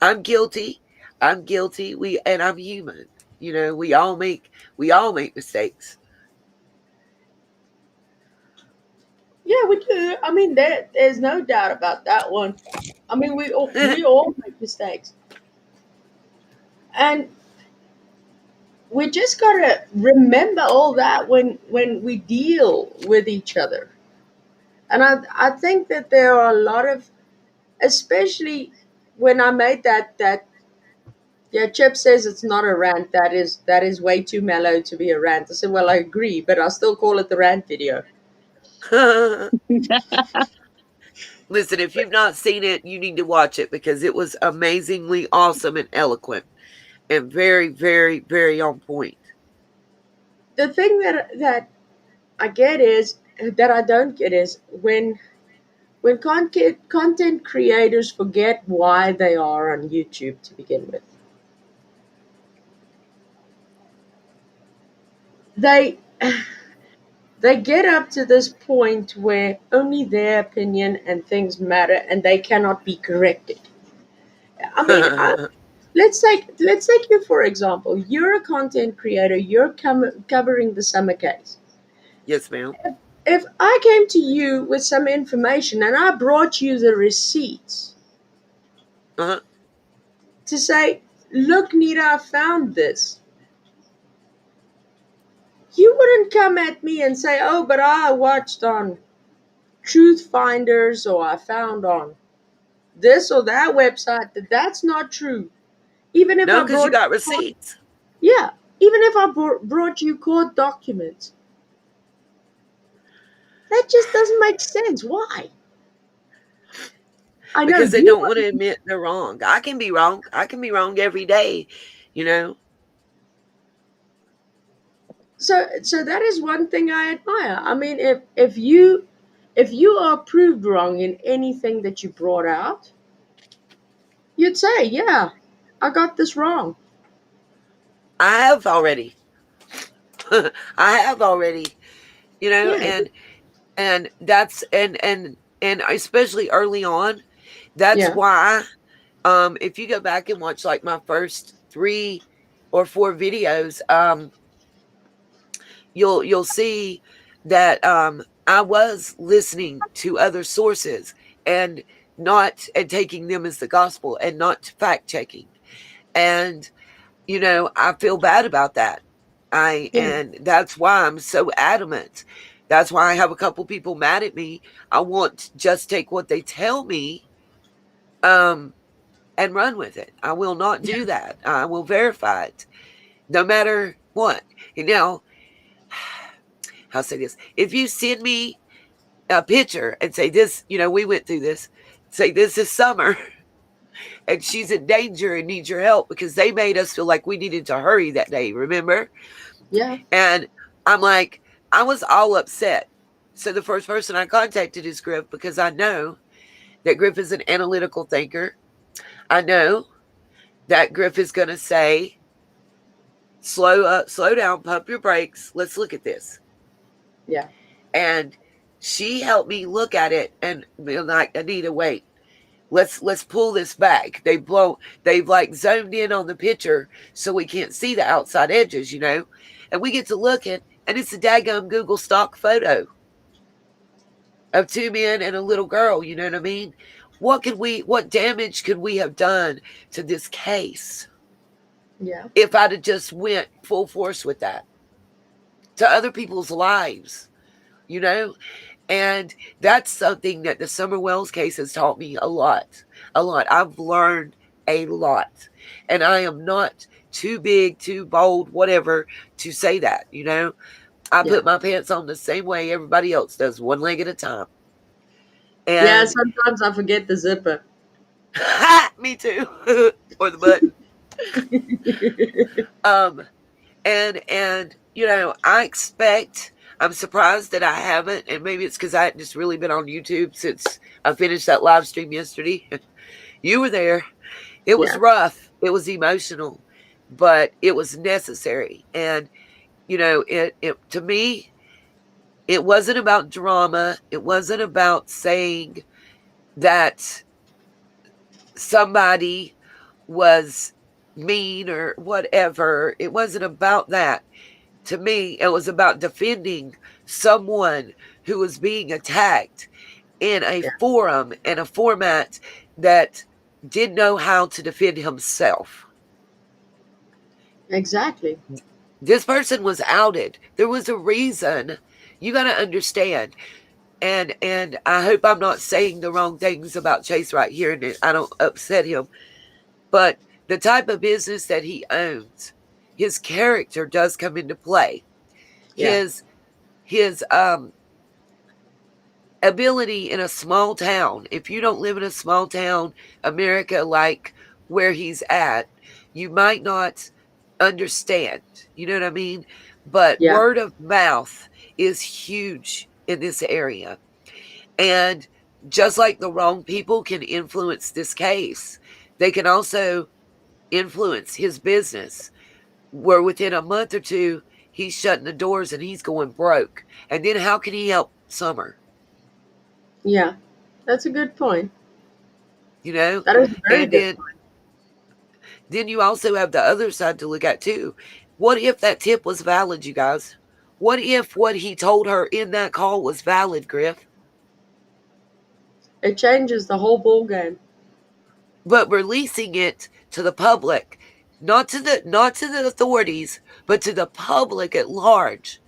I'm guilty. I'm guilty. And I'm human. We all make mistakes. Yeah, we do. I mean, there's no doubt about that one. I mean, we all make mistakes, and we just gotta remember all that when we deal with each other. And I think that there are a lot of, especially when I made that. Yeah, Chip says it's not a rant. That is way too mellow to be a rant. I said, well, I agree, but I'll still call it the rant video. Listen, if you've not seen it, you need to watch it because it was amazingly awesome and eloquent and very, very, very on point. the thing that I get is that I don't get is when content creators forget why they are on YouTube to begin with. They they get up to this point where only their opinion and things matter and they cannot be corrected. I mean, let's take you for example. You're a content creator. You're covering the summer case. Yes, ma'am. If I came to you with some information and I brought you the receipts Uh-huh. to say, "Look, Nita, I found this," you wouldn't come at me and say, "Oh, but I watched on Truth Finders or I found on this or that website that that's not true." Even if No, I because you brought, got receipts. yeah, even if I brought you court documents, that just doesn't make sense. Why? I know Because they you. don't want to admit they're wrong. I can be wrong. I can be wrong every day, you know. So that is one thing I admire. I mean, if you are proved wrong in anything that you brought out, you'd say, "Yeah, I got this wrong." I have already. I have already, you know, Yeah, and that's and especially early on, that's yeah, why if you go back and watch like my first 3 or 4 videos, you'll see that I was listening to other sources and taking them as the gospel and not fact checking. And I feel bad about that. yeah, And that's why I'm so adamant. That's why I have a couple people mad at me. I want to just take what they tell me and run with it. I will not do that. I will verify it no matter what. Now, I'll say this. If you send me a picture and say this, we went through this, say this is Summer and she's in danger and needs your help, because they made us feel like we needed to hurry that day, remember? yeah, And I'm like, I was all upset. So the first person I contacted is Griff, because I know that Griff is an analytical thinker. I know that Griff is going to say, slow down, pump your brakes. Let's look at this. yeah, And she helped me look at it and be like, Anita, wait, let's pull this back. They've like zoomed in on the picture so we can't see the outside edges, and we get to look at, and it's a daggum Google stock photo of 2 men and a little girl. You know what I mean? What damage could we have done to this case yeah, if I'd have just went full force with that to other people's lives, And that's something that the Summer Wells case has taught me a lot. I've learned a lot. And I am not too big, too bold, whatever, to say that, I put my pants on the same way everybody else does, one leg at a time. yeah. And Sometimes I forget the zipper. me too. Or the button. And I'm surprised that I haven't, and maybe it's because I hadn't just really been on YouTube since I finished that live stream yesterday. You were there. It was rough. It was emotional, but it was necessary. And it to me, it wasn't about drama. It wasn't about saying that somebody was mean or whatever. It wasn't about that. To me, it was about defending someone who was being attacked in a forum and a format that didn't know how to defend himself. Exactly. This person was outed. There was a reason. You got to understand. And I hope I'm not saying the wrong things about Chase right here, and I don't upset him. But the type of business that he owns, his character does come into play. Yeah. His ability in a small town. If you don't live in a small town, America, like where he's at, you might not understand. You know what I mean? But Yeah. word of mouth is huge in this area. And just like the wrong people can influence this case, they can also influence his business, where within a month or two, he's shutting the doors and he's going broke. And then how can he help Summer? Yeah. That's a good point. You know? That is a very And good point. then you also have the other side to look at too. What if that tip was valid, you guys? What if what he told her in that call was valid, Griff? It changes the whole ball game. But releasing it to the public, not to the authorities, but to the public at large.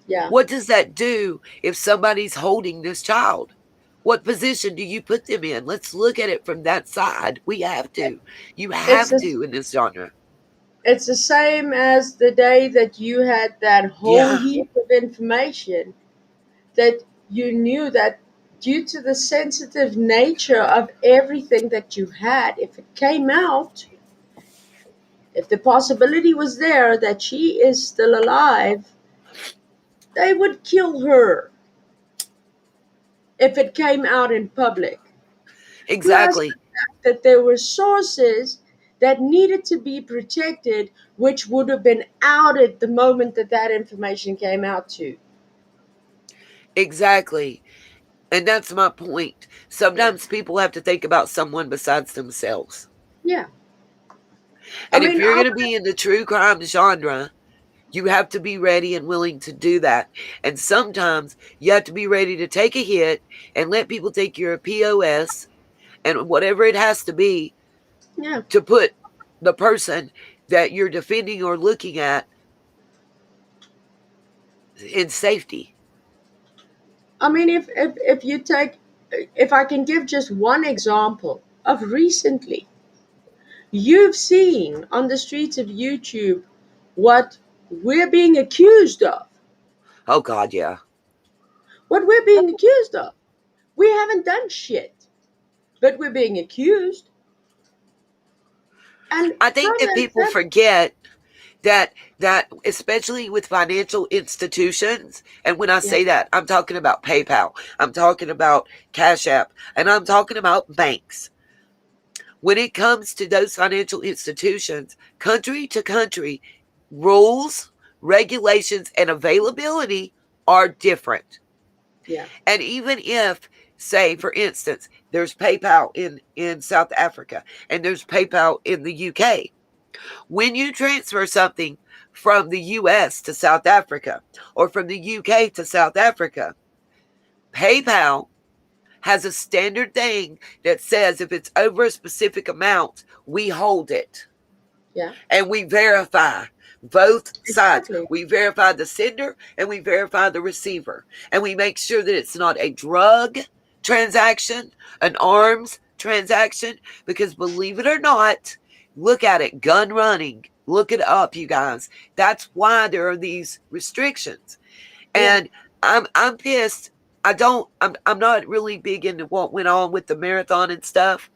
Yeah. What does that do if somebody's holding this child? What position do you put them in? Let's look at it from that side. We have to. You It's have a, to in this genre. it's the same as the day that you had that whole Yeah. heap of information that you knew that due to the sensitive nature of everything that you had, if it came out, if the possibility was there that she is still alive, they would kill her if it came out in public. Exactly. That there were sources that needed to be protected, which would have been outed the moment that that information came out to. Exactly. And that's my point. Sometimes people have to think about someone besides themselves. Yeah. And if you're going to be in the true crime genre, you have to be ready and willing to do that. And sometimes you have to be ready to take a hit and let people think you're a POS and whatever it has to be to put the person that you're defending or looking at in safety. I mean, if you take, if I can give just one example of recently, you've seen on the streets of YouTube what we're being accused of. Oh, God, yeah. What we're being accused of. We haven't done shit, but we're being accused. And I think that people forget that especially with financial institutions, and when I say that, I'm talking about PayPal, I'm talking about Cash App, and I'm talking about banks. When it comes to those financial institutions, country to country, rules, regulations, and availability are different. Yeah. And even if, say, for instance, there's PayPal in South Africa and there's PayPal in the UK, when you transfer something from the US to South Africa or from the UK to South Africa, PayPal has a standard thing that says if it's over a specific amount, we hold it. Yeah. And we verify both sides. We verify the sender and we verify the receiver. And we make sure that it's not a drug transaction, an arms transaction, because believe it or not, look at it, gun running. Look it up, you guys. That's why there are these restrictions. And I'm pissed. I'm not really big into what went on with the marathon and stuff,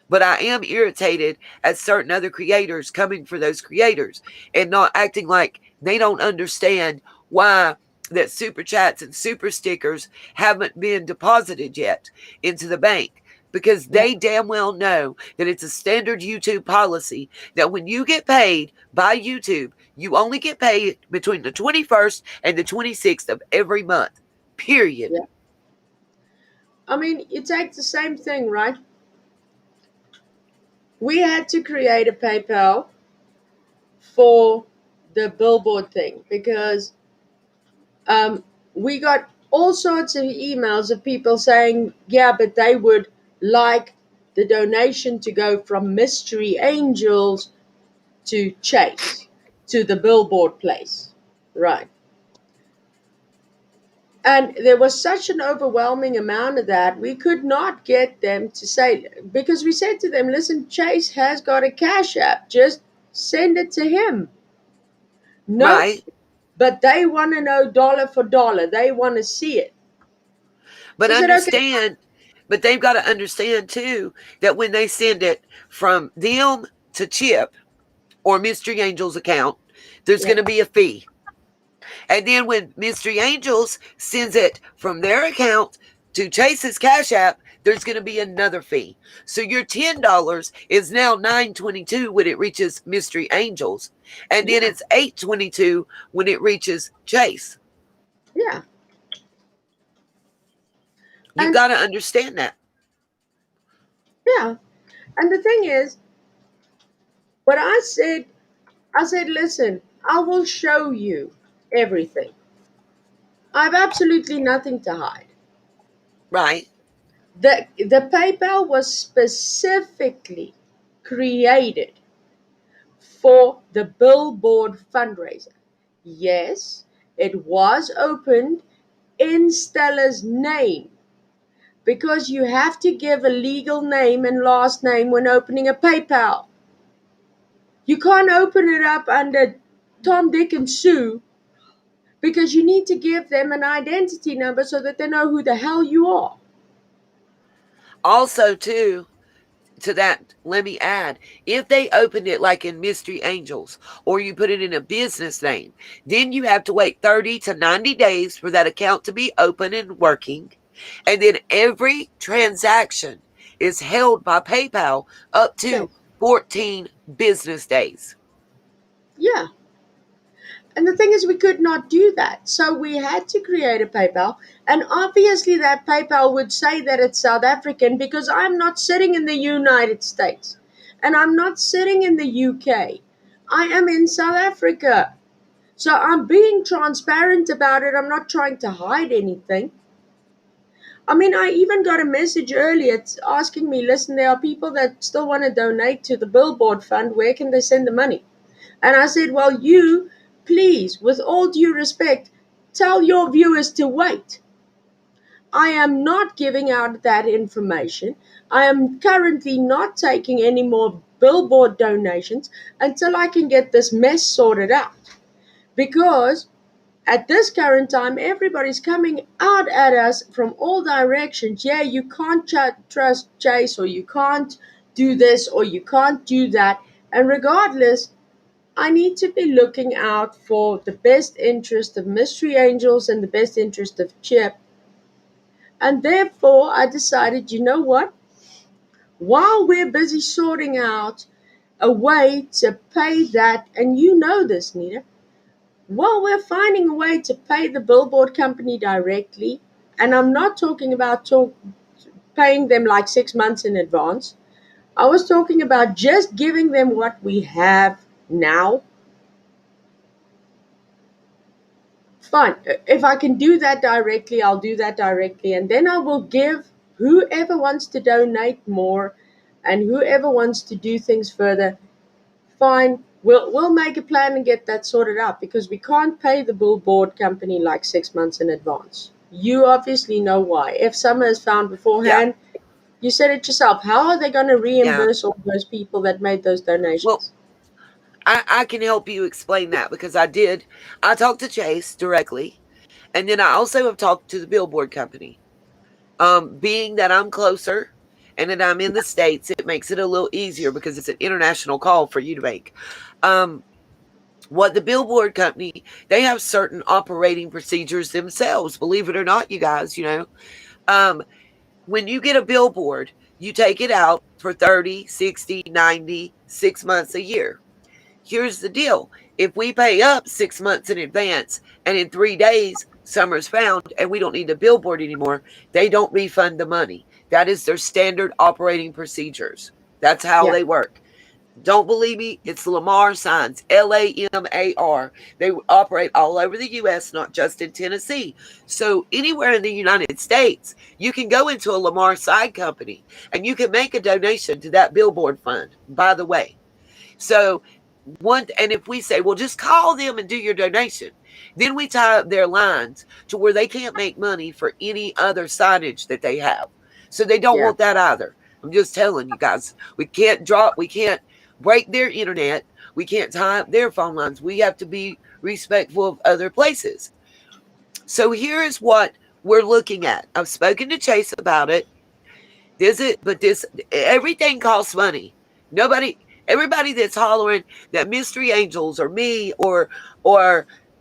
but I am irritated at certain other creators coming for those creators and not acting like they don't understand why that super chats and super stickers haven't been deposited yet into the bank, because they damn well know that it's a standard YouTube policy that when you get paid by YouTube, you only get paid between the 21st and the 26th of every month, period. Yeah. I mean, you take the same thing, right? We had to create a PayPal for the Billboard thing because we got all sorts of emails of people saying, yeah, but they would like the donation to go from Mystery Angels to Chase, to the Billboard place. Right. And there was such an overwhelming amount of that, we could not get them to say, because we said to them, listen, Chase has got a Cash App, just send it to him. No, right. But they want to know dollar for dollar. They want to see it. But So understand, but they've got to understand too that when they send it from them to Chip or Mystery Angel's account, there's going to be a fee. And then when Mystery Angels sends it from their account to Chase's Cash App, there's going to be another fee. So your $10 is now $9.22 when it reaches Mystery Angels. And then it's $8.22 when it reaches Chase. Yeah. You And- got to understand that. Yeah. And the thing is, what I said, listen, I will show you everything. I have absolutely nothing to hide. Right. The PayPal was specifically created for the Billboard fundraiser. Yes, it was opened in Stella's name because you have to give a legal name and last name when opening a PayPal. You can't open it up under Tom, Dick, and Sue because you need to give them an identity number so that they know who the hell you are. Also, too, to that, let me add, if they opened it like in Mystery Angels or you put it in a business name, then you have to wait 30 to 90 days for that account to be open and working. And then every transaction is held by PayPal up to 14 business days. Yeah. And the thing is, we could not do that. So we had to create a PayPal. And obviously, that PayPal would say that it's South African because I'm not sitting in the United States. And I'm not sitting in the UK. I am in South Africa. So I'm being transparent about it. I'm not trying to hide anything. I mean, I even got a message earlier asking me, listen, there are people that still want to donate to the Billboard Fund. Where can they send the money? And I said, well, you, please, with all due respect, tell your viewers to wait. I am not giving out that information. I am currently not taking any more Billboard donations until I can get this mess sorted out. Because at this current time, everybody's coming out at us from all directions. Yeah, you can't trust Chase, or you can't do this, or you can't do that. And regardless, I need to be looking out for the best interest of Mystery Angels and the best interest of Chip. And therefore, I decided, you know what? While we're busy sorting out a way to pay that, and you know this, Nita, while we're finding a way to pay the Billboard company directly, and I'm not talking about paying them like 6 months in advance, I was talking about just giving them what we have now. Fine. If I can do that directly, I'll do that directly. And then I will give whoever wants to donate more and whoever wants to do things further. Fine. We'll make a plan and get that sorted out because we can't pay the Billboard company like 6 months in advance. You obviously know why. If Summer is found beforehand, you said it yourself. How are they going to reimburse all those people that made those donations? Well, I can help you explain that because I talked to Chase directly, and then I also have talked to the Billboard company. Being that I'm closer and that I'm in the States, it makes it a little easier because it's an international call for you to make. What the Billboard company, they have certain operating procedures themselves, believe it or not, you guys, when you get a billboard, you take it out for 30, 60, 90, 6 months, a year. Here's the deal. If we pay up 6 months in advance and in 3 days Summer's found and we don't need the billboard anymore, they don't refund the money. That is their standard operating procedures. That's how they work. Don't believe me? It's Lamar signs, LAMAR. They operate all over the U.S., not just in Tennessee. So anywhere in the United States, you can go into a Lamar sign company and you can make a donation to that billboard fund, by the way. So and if we say, well, just call them and do your donation, then we tie up their lines to where they can't make money for any other signage that they have. So they don't want that either. I'm just telling you guys, we can't break their internet. We can't tie up their phone lines. We have to be respectful of other places. So here is what we're looking at. I've spoken to Chase about it. Everything costs money. Everybody that's hollering that Mystery Angels or me or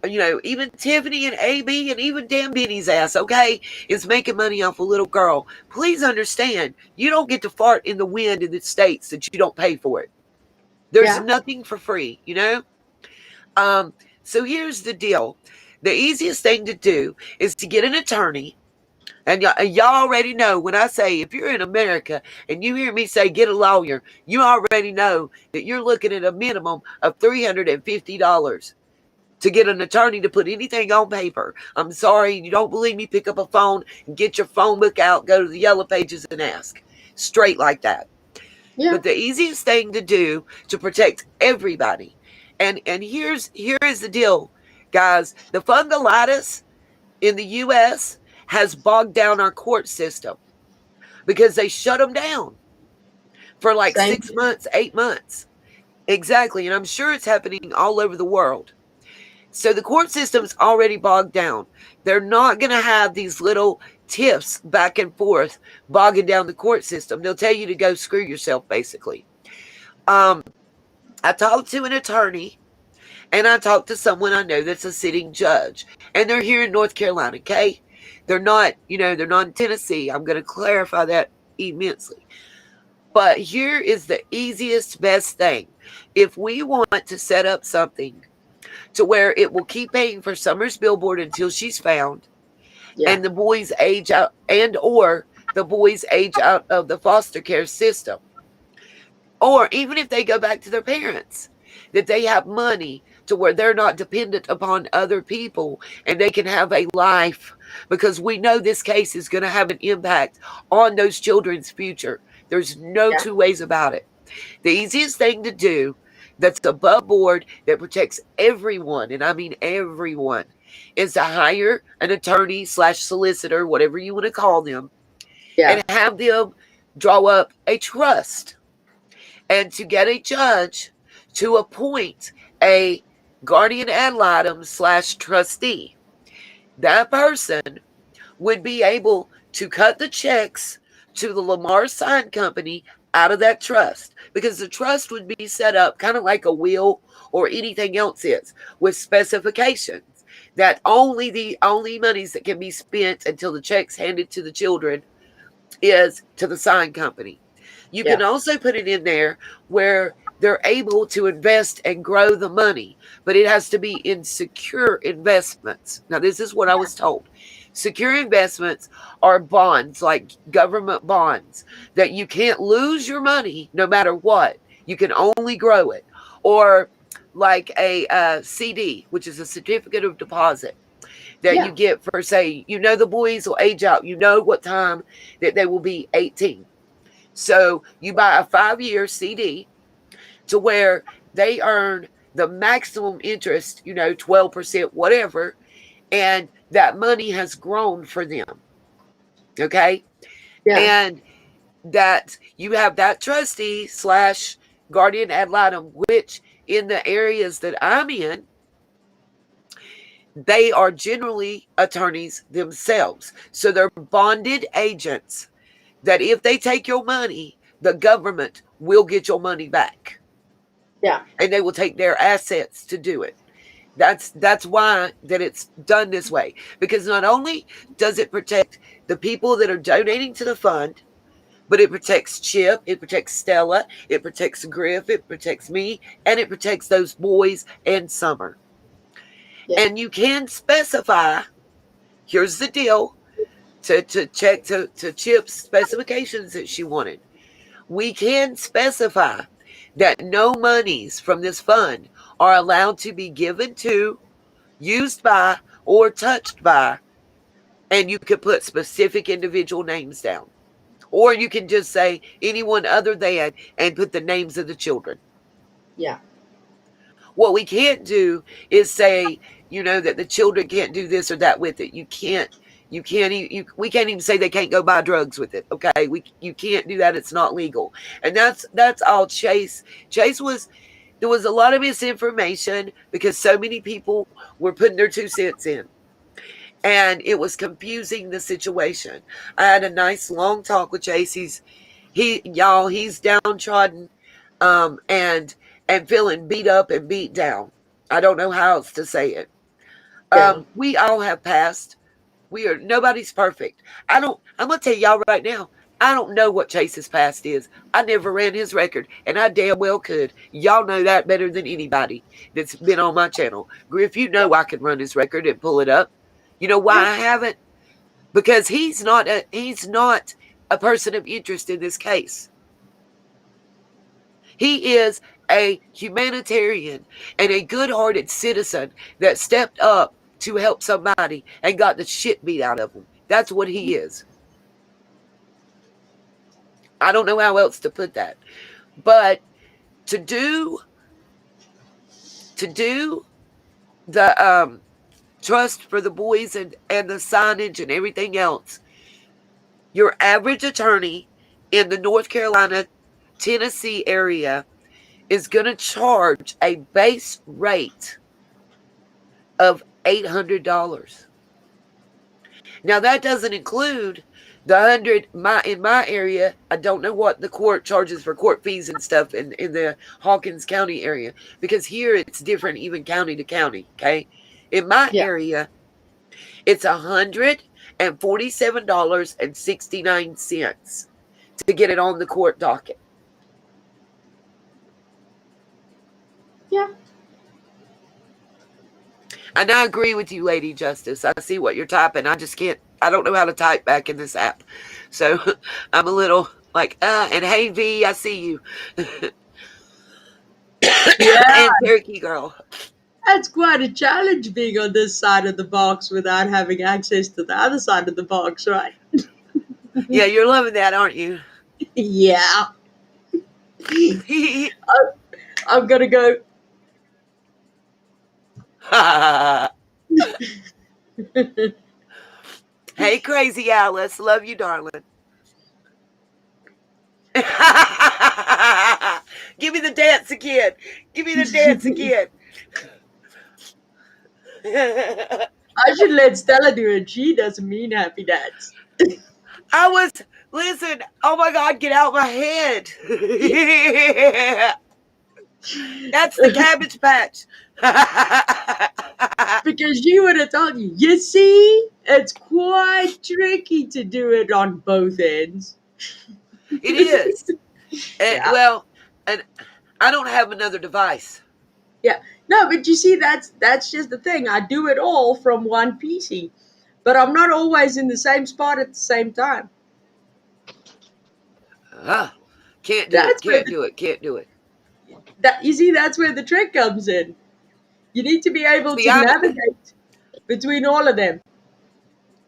even Tiffany and AB and even Dan Benny's ass, okay, is making money off a little girl. Please understand, you don't get to fart in the wind in the States that you don't pay for it. There's nothing for free, So here's the deal. The easiest thing to do is to get an attorney. And y'all already know when I say, if you're in America and you hear me say get a lawyer, you already know that you're looking at a minimum of $350 to get an attorney to put anything on paper. I'm sorry, you don't believe me, pick up a phone and get your phone book out, go to the yellow pages and ask. Straight like that. Yeah. But the easiest thing to do to protect everybody, and here is the deal, guys. The fungulitis in the U.S. has bogged down our court system because they shut them down for like 6 months, 8 months. Exactly. And I'm sure it's happening all over the world. So the court system's already bogged down. They're not going to have these little tiffs back and forth bogging down the court system. They'll tell you to go screw yourself, basically. I talked to an attorney, and I talked to someone I know that's a sitting judge, and they're here in North Carolina, okay? They're not, they're not in Tennessee. I'm going to clarify that immensely. But here is the easiest, best thing. If we want to set up something to where it will keep paying for Summer's Billboard until she's found, and the boys age out, or the boys age out of the foster care system, or even if they go back to their parents, that they have money to where they're not dependent upon other people and they can have a life, because we know this case is going to have an impact on those children's future. There's no two ways about it. The easiest thing to do that's above board, that protects everyone, and I mean everyone, is to hire an attorney / solicitor, whatever you want to call them, and have them draw up a trust, and to get a judge to appoint a guardian ad litem / trustee. That person would be able to cut the checks to the Lamar Sign Company out of that trust, because the trust would be set up kind of like a will or anything else is, with specifications that only monies that can be spent until the check's handed to the children is to the sign company. You can also put it in there where they're able to invest and grow the money, but it has to be in secure investments. Now, this is what I was told. Secure investments are bonds, like government bonds, that you can't lose your money no matter what. You can only grow it. Or like a CD, which is a certificate of deposit that you get for, say, the boys will age out. You know what time that they will be 18. So you buy a 5-year CD to where they earn the maximum interest, 12%, whatever, and that money has grown for them. Okay? And that you have that trustee / guardian ad litem, which in the areas that I'm in, they are generally attorneys themselves. So they're bonded agents that if they take your money, the government will get your money back. And they will take their assets to do it. That's why that it's done this way. Because not only does it protect the people that are donating to the fund, but it protects Chip, it protects Stella, it protects Griff, it protects me, and it protects those boys and Summer. And you can specify, here's the deal, to check to Chip's specifications that she wanted. We can specify that no monies from this fund are allowed to be given to, used by, or touched by, and you could put specific individual names down. Or you can just say anyone other than and put the names of the children. What we can't do is say, that the children can't do this or that with it. We can't even say they can't go buy drugs with it. Okay. You can't do that. It's not legal. And that's all Chase was. There was a lot of misinformation because so many people were putting their 2 cents in, and it was confusing the situation. I had a nice long talk with Chase. He's downtrodden, and feeling beat up and beat down. I don't know how else to say it. Yeah. We all have passed. Nobody's perfect. I'm gonna tell y'all right now, I don't know what Chase's past is. I never ran his record, and I damn well could. Y'all know that better than anybody that's been on my channel. Griff, you know I can run his record and pull it up. You know why I haven't? Because he's not a person of interest in this case. He is a humanitarian and a good-hearted citizen that stepped up to help somebody and got the shit beat out of him. That's what he is. I don't know how else to put that. But to do the trust for the boys and the signage and everything else, your average attorney in the North Carolina, Tennessee area is going to charge a base rate of $800. Now that doesn't include the $100 in my area. I don't know what the court charges for court fees and stuff in the Hawkins County area, because here it's different even county to county. Okay, in my area, it's $147.69 to get it on the court docket. Yeah. And I agree with you, Lady Justice. I see what you're typing. I just can't. I don't know how to type back in this app. So I'm a little like, and hey, V, I see you. Yeah. And Turkey Girl. That's quite a challenge being on this side of the box without having access to the other side of the box, right? Yeah, you're loving that, aren't you? Yeah. I'm gonna go. Hey, Crazy Alice. Love you, darling. Give me the dance again. Give me the dance again. I should let Stella do it. She doesn't mean happy dance. Listen, oh my God, get out of my head. That's the Cabbage Patch. Because she would have told you, you see, it's quite tricky to do it on both ends. It is. Well, and I don't have another device. Yeah. No, but you see, that's just the thing. I do it all from one PC. But I'm not always in the same spot at the same time. Can't do it. You see, that's where the trick comes in. You need to be able to navigate between all of them.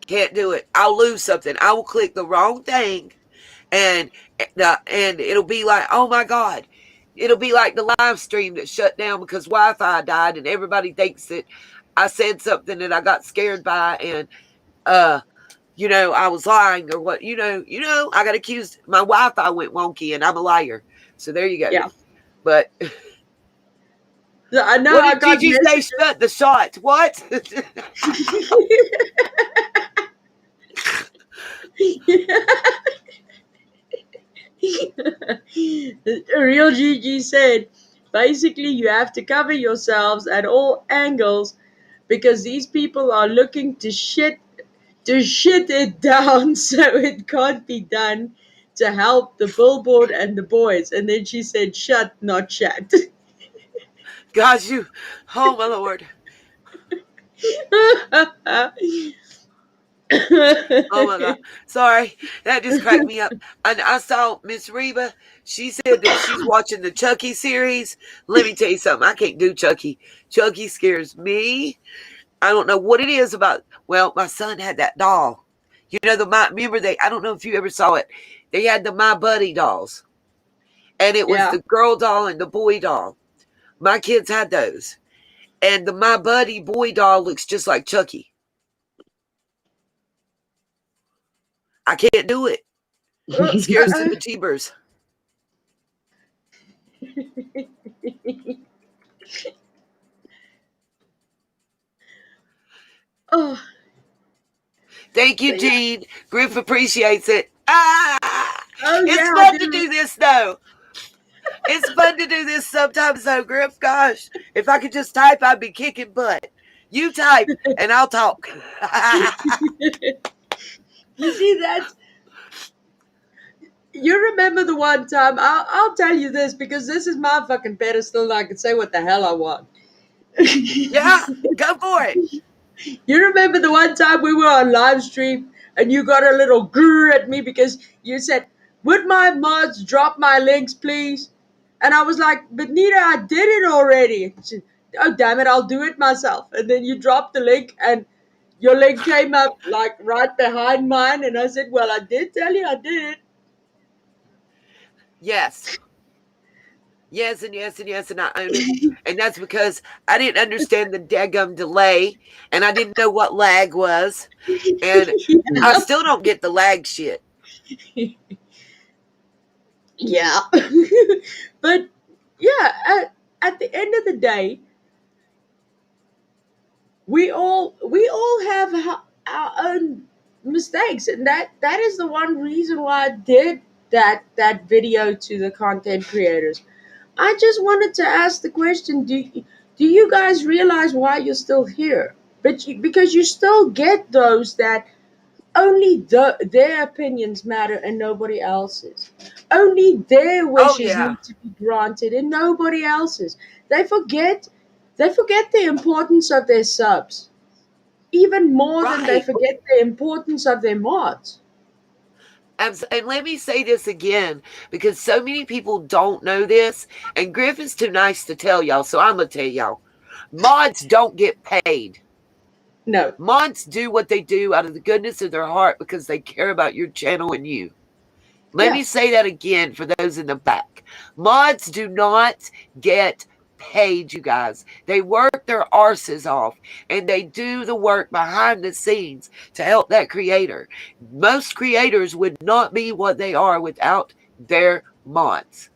Can't do it. I'll lose something. I will click the wrong thing, and it'll be like, oh my God. It'll be like the live stream that shut down because Wi-Fi died, and everybody thinks that I said something that I got scared by, and I was lying or what. I got accused. My Wi-Fi went wonky, and I'm a liar. So there you go. Yeah. But I know. What did you say? Shut the shot. What? Real Gigi said, basically, you have to cover yourselves at all angles because these people are looking to shit it down so it can't be done to help the Billboard and the boys. And then she said, shut, not chat. Gosh, oh my Lord. Oh my God. Sorry. That just cracked me up. And I saw Miss Reba. She said that she's watching the Chucky series. Let me tell you something. I can't do Chucky. Chucky scares me. I don't know what it is about. Well, my son had that doll. Remember I don't know if you ever saw it. They had the My Buddy dolls. And it was the girl doll and the boy doll. My kids had those. And the My Buddy boy doll looks just like Chucky. I can't do it. It scares the bejeebers. Oh. Thank you, Jean. Griff appreciates it. It's fun to do this, though. It's fun to do this sometimes, though, Griff. Gosh, if I could just type, I'd be kicking butt. You type and I'll talk. You see that? You remember the one time? I'll tell you this because this is my fucking pedestal and I can say what the hell I want. Yeah, go for it. You remember the one time we were on Livestream and you got a little grrr at me because you said, "Would my mods drop my links, please?" And I was like, "But Nita, I did it already." She, "Oh, damn it, I'll do it myself." And then you dropped the link and your link came up like right behind mine. And I said, "Well, I did tell you I did it." Yes. Yes, and yes, and yes, and I own it. And that's because I didn't understand the daggum delay, and I didn't know what lag was. And I still don't get the lag shit. Yeah. But yeah, at the end of the day, we all have our own mistakes, and that is the one reason why I did that video to the content creators. I just wanted to ask the question: do you guys realize why you're still here? Because you still get those that only their opinions matter and nobody else's. Only their Oh, wishes yeah. need to be granted and nobody else's. They forget the importance of their subs even more than they Right. forget the importance of their mods. And let me say this again, because so many people don't know this, and Griff is too nice to tell y'all, so I'm going to tell y'all. Mods don't get paid. No. Mods do what they do out of the goodness of their heart because they care about your channel and you. Let me say that again for those in the back. Mods do not get paid, you guys. They work their arses off and they do the work behind the scenes to help that creator. Most creators would not be what they are without their mods.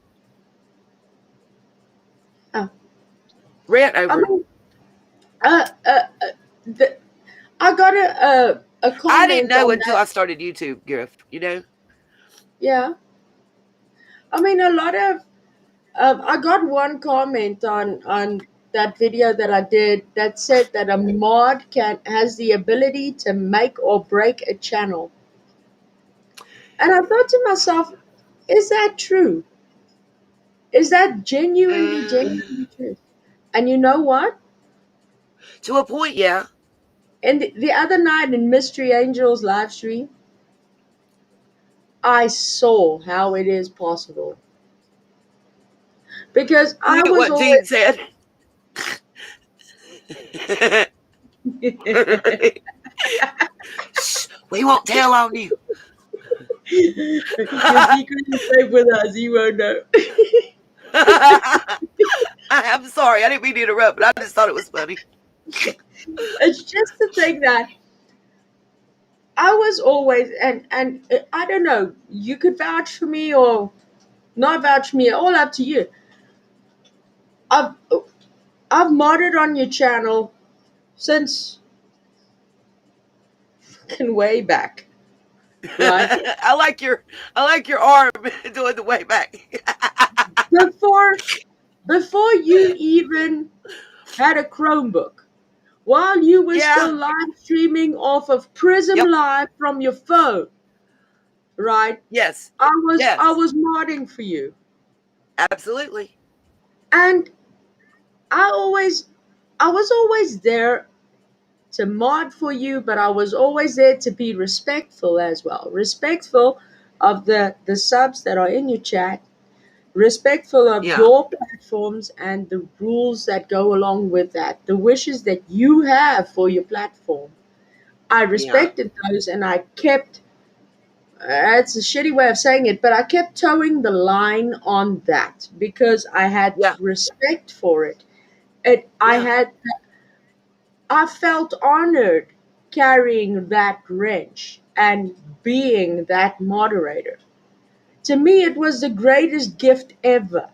Oh. Rant over. I got a comment. I didn't know until that. I started YouTube, Griff, you know? Yeah. I mean, a lot of I got one comment on that video that I did that said that a mod has the ability to make or break a channel. And I thought to myself, is that true? Is that genuinely true? And you know what? To a point, yeah. And the other night in Mystery Angel's live stream, I saw how it is possible. Because I Look at was what Dean always said. Shh, we won't tell on you. Your secret is safe with us. You won't know. I'm sorry. I didn't mean to interrupt, but I just thought it was funny. It's just the thing that I was always, and I don't know, you could vouch for me or not vouch for me, all up to you. I've modded on your channel since fucking way back. Right? I like your arm doing the way back. Before you even had a Chromebook, while you were still live streaming off of Prism Live from your phone, right? Yes. I was modding for you. Absolutely. And I was always there to mod for you, but I was always there to be respectful as well. Respectful of the subs that are in your chat, respectful of your platforms and the rules that go along with that, the wishes that you have for your platform. I respected those and I kept, it's a shitty way of saying it, but I kept towing the line on that because I had respect for it. I felt honored carrying that wrench and being that moderator. To me, it was the greatest gift ever.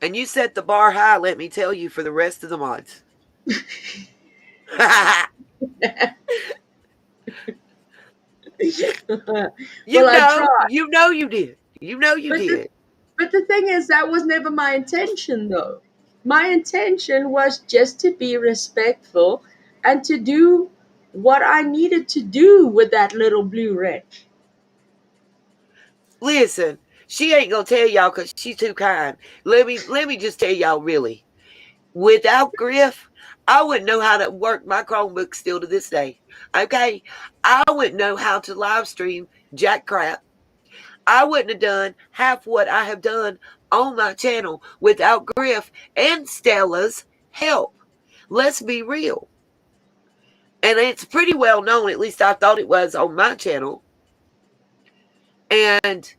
And you set the bar high, let me tell you, for the rest of the mods. You know you did. You know you did. But the thing is, that was never my intention, though. My intention was just to be respectful and to do what I needed to do with that little blue wrench. Listen, she ain't gonna tell y'all because she's too kind. Let me just tell y'all really. Without Griff, I wouldn't know how to work my Chromebook still to this day. Okay? I wouldn't know how to live stream jack crap. I wouldn't have done half what I have done on my channel without Griff and Stella's help. Let's be real. And it's pretty well known, at least I thought it was on my channel. And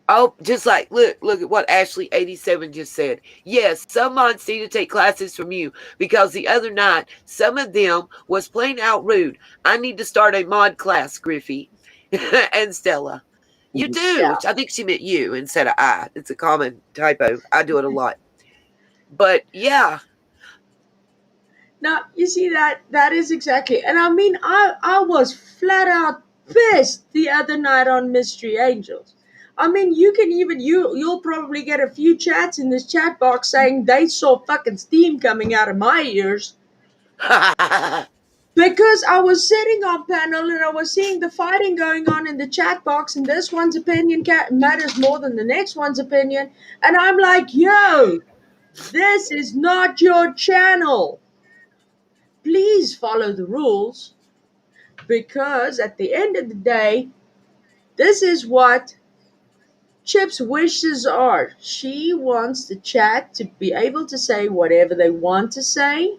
oh, just like look at what Ashley87 just said. Yes, some mods need to take classes from you because the other night some of them was plain out rude. I need to start a mod class, Griffey and Stella. You do, Yeah. which I think she meant you instead of I. It's a common typo. I do it a lot. But yeah. Now, you see that is exactly, and I mean, I was flat out pissed the other night on Mystery Angels. I mean, you can even, you'll probably get a few chats in this chat box saying they saw fucking steam coming out of my ears. Because I was sitting on panel and I was seeing the fighting going on in the chat box, and this one's opinion matters more than the next one's opinion. And I'm like, yo, this is not your channel. Please follow the rules, because at the end of the day, this is what Chip's wishes are. She wants the chat to be able to say whatever they want to say,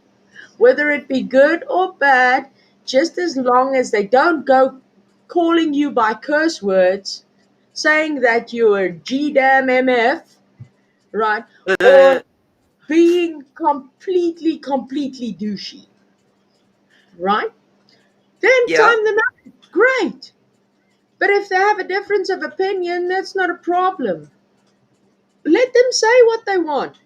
whether it be good or bad, just as long as they don't go calling you by curse words, saying that you're G-damn MF, right? Or being completely douchey, right? Then Yeah. time them out. Great. But if they have a difference of opinion, that's not a problem. Let them say what they want.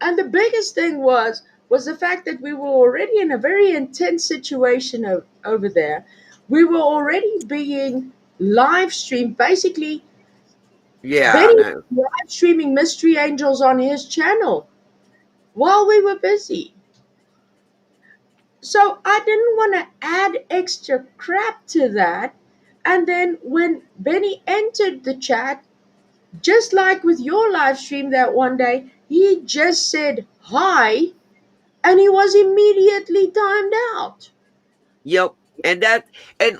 And the biggest thing was the fact that we were already in a very intense situation over there. We were already being live streamed. Basically, Yeah, I Benny know. was live streaming Mystery Angels on his channel while we were busy. So I didn't want to add extra crap to that. And then when Benny entered the chat, just like with your live stream that one day, he just said hi and he was immediately timed out. Yep. And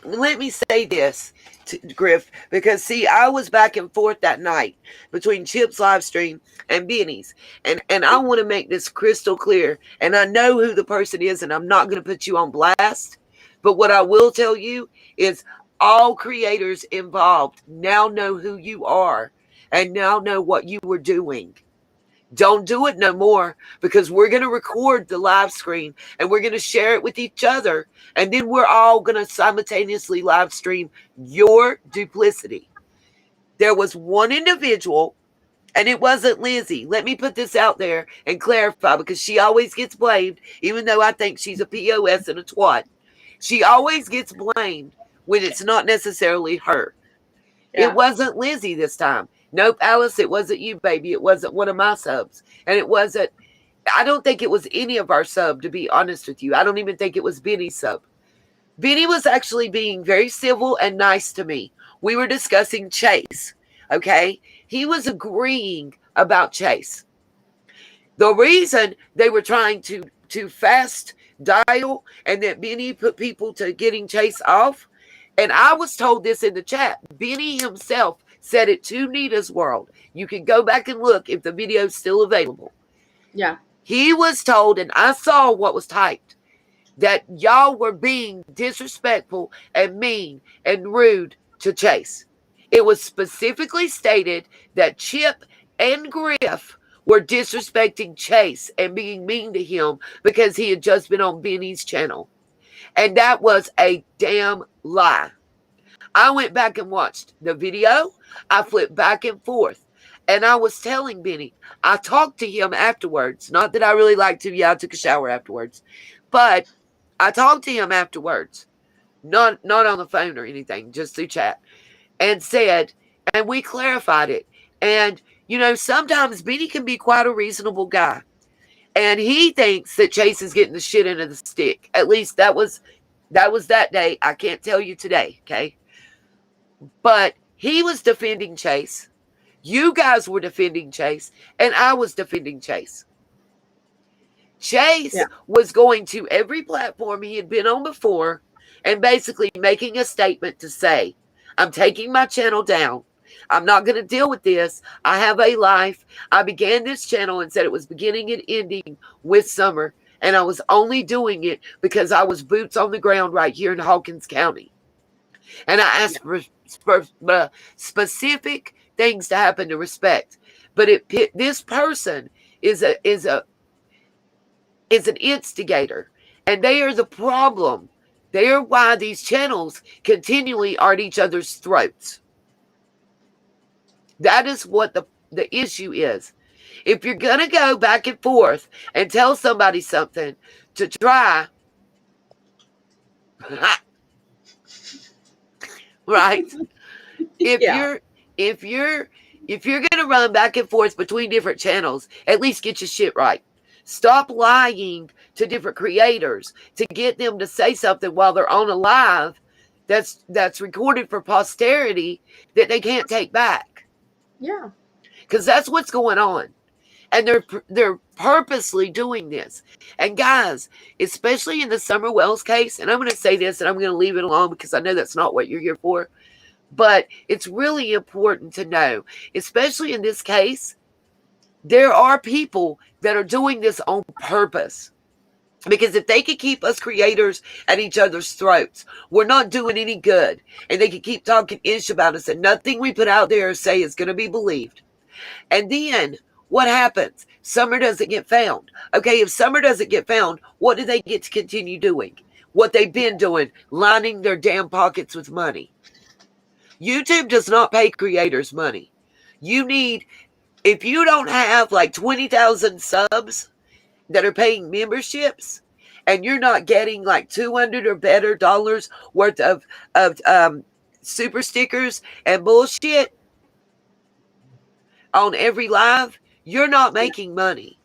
let me say this to Griff, because see, I was back and forth that night between Chip's live stream and Benny's. And I want to make this crystal clear. And I know who the person is, and I'm not going to put you on blast. But what I will tell you is all creators involved now know who you are and now know what you were doing. Don't do it no more, because we're going to record the live screen and we're going to share it with each other. And then we're all going to simultaneously live stream your duplicity. There was one individual, and it wasn't Lizzie. Let me put this out there and clarify, because she always gets blamed, even though I think she's a POS and a twat. She always gets blamed when it's not necessarily her. Yeah. It wasn't Lizzie this time. Nope, Alice, it wasn't you, baby. It wasn't one of my subs. And it wasn't, I don't think it was any of our sub, to be honest with you. I don't even think it was Benny's sub. Benny was actually being very civil and nice to me. We were discussing Chase, okay? He was agreeing about Chase. The reason they were trying to fast dial and that Benny put people to getting Chase off, and I was told this in the chat, Benny himself said it to Nita's World. You can go back and look if the video's still available. Yeah. He was told, and I saw what was typed, that y'all were being disrespectful and mean and rude to Chase. It was specifically stated that Chip and Griff were disrespecting Chase and being mean to him because he had just been on Benny's channel. And that was a damn lie. I went back and watched the video. I flipped back and forth. And I was telling Benny, I talked to him afterwards. Not that I really liked him. Yeah, I took a shower afterwards. But I talked to him afterwards. Not on the phone or anything, just through chat. And said, and we clarified it. And You know, sometimes Benny can be quite a reasonable guy. And he thinks that Chase is getting the shit into the stick. At least that was that day. I can't tell you today, okay? But he was defending Chase. You guys were defending Chase. And I was defending Chase. Chase was going to every platform he had been on before and basically making a statement to say, I'm taking my channel down. I'm not going to deal with this. I have a life. I began this channel and said it was beginning and ending with Summer. And I was only doing it because I was boots on the ground right here in Hawkins County. And I asked for specific things to happen to respect. But this person is an instigator. And they are the problem. They are why these channels continually are at each other's throats. That is what the issue is. If you're going to go back and forth and tell somebody something to try, right? If you're going to run back and forth between different channels, at least get your shit right. Stop lying to different creators to get them to say something while they're on a live that's recorded for posterity that they can't take back. Yeah. Because that's what's going on. And they're purposely doing this. And guys, especially in the Summer Wells case, and I'm going to say this and I'm going to leave it alone because I know that's not what you're here for. But it's really important to know, especially in this case, there are people that are doing this on purpose. Because if they could keep us creators at each other's throats, we're not doing any good. And they can keep talking ish about us and nothing we put out there or say is going to be believed. And then what happens? Summer doesn't get found. Okay, if Summer doesn't get found, what do they get to continue doing? What they've been doing, lining their damn pockets with money. YouTube does not pay creators money. If you don't have like 20,000 subs that are paying memberships and you're not getting like $200 or better dollars worth of super stickers and bullshit on every live, you're not making money.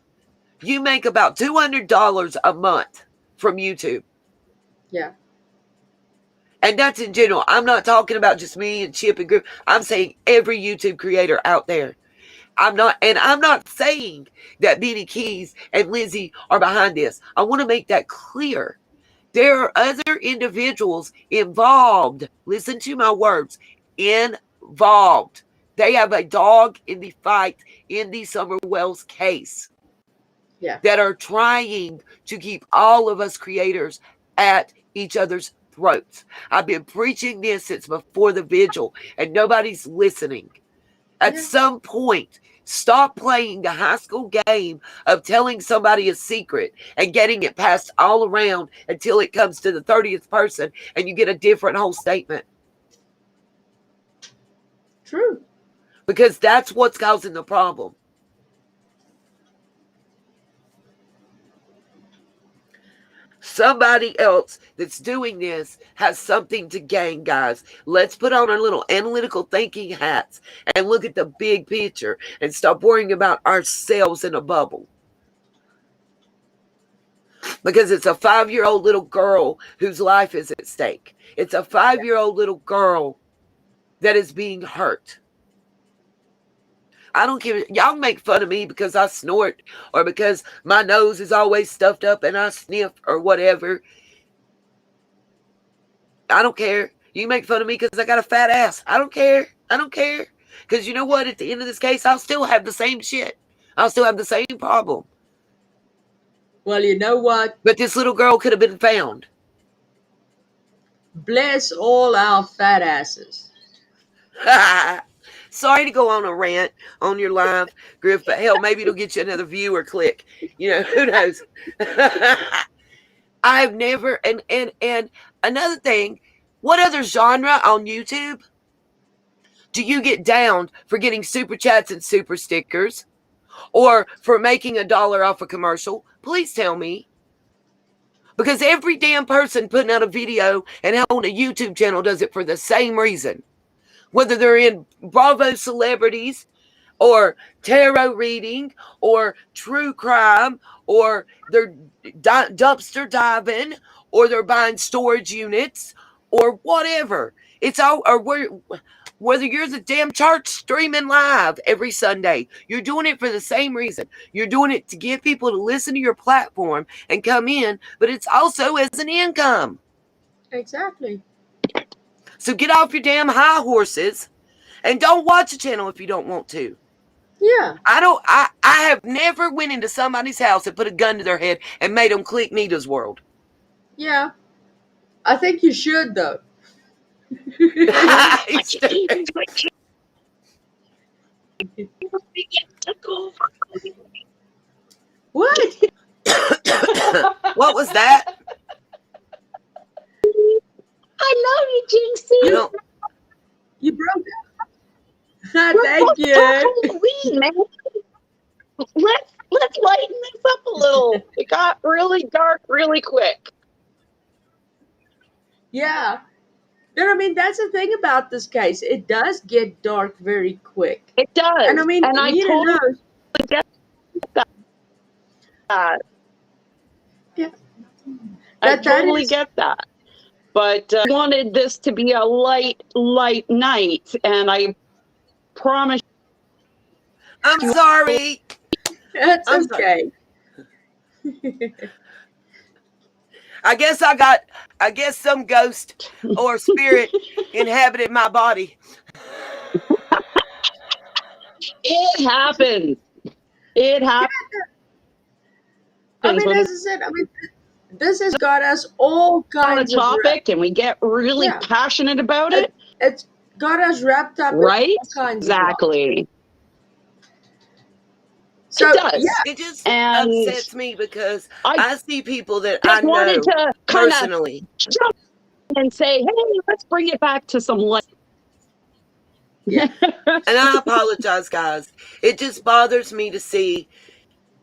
You make about $200 a month from YouTube. Yeah. And that's in general. I'm not talking about just me and Chip and Group. I'm saying every YouTube creator out there. I'm not saying that Benny Keys and Lizzie are behind this. I want to make that clear. There are other individuals involved. Listen to my words. Involved. They have a dog in the fight in the Summer Wells case. Yeah. That are trying to keep all of us creators at each other's throats. I've been preaching this since before the vigil, and nobody's listening. At some point, stop playing the high school game of telling somebody a secret and getting it passed all around until it comes to the 30th person and you get a different whole statement. True. Because that's what's causing the problem. Somebody else that's doing this has something to gain, guys. Let's put on our little analytical thinking hats and look at the big picture and stop worrying about ourselves in a bubble. Because it's a 5-year-old little girl whose life is at stake. It's a 5-year-old little girl that is being hurt. I don't care. Y'all make fun of me because I snort or because my nose is always stuffed up and I sniff or whatever. I don't care. You make fun of me because I got a fat ass. I don't care. I don't care. Because you know what? At the end of this case, I'll still have the same shit. I'll still have the same problem. Well, you know what? But this little girl could have been found. Bless all our fat asses. Sorry to go on a rant on your live, Griff, but hell, maybe it'll get you another view or click. You know, who knows? I've never, and another thing, what other genre on YouTube do you get downed for getting super chats and super stickers or for making $1 off a commercial? Please tell me. Because every damn person putting out a video and on a YouTube channel does it for the same reason. Whether they're in Bravo celebrities, or tarot reading or true crime, or they're dumpster diving, or they're buying storage units or whatever. It's all, or whether you're the damn church streaming live every Sunday, you're doing it for the same reason. You're doing it to get people to listen to your platform and come in, but it's also as an income. Exactly. So get off your damn high horses and don't watch a channel if you don't want to. Yeah. I have never went into somebody's house and put a gun to their head and made them click Nita's World. Yeah. I think you should, though. What? What was that? I love you, Jinxie. You know, You broke it. Thank you. Halloween, man. Let's lighten this up a little. It got really dark really quick. Yeah. No, I mean, that's the thing about this case. It does get dark very quick. It does. And I mean, and I Nita totally knows. get that. Yeah. I That totally is- get that. But I wanted this to be a light night, and I promise I'm sorry. That's I'm okay. I guess some ghost or spirit inhabited my body. it happens. It happens. I mean, when as I said, this has got us all we're on a kinds of topic and we get really Yeah. passionate about it, it's got us wrapped up right? in all kinds Exactly. So, It does. yeah. It just And upsets me because I I see people that I just know wanted to kind of personally. jump and say, hey, let's bring it back to some light. Yeah. And I apologize, guys. It just bothers me to see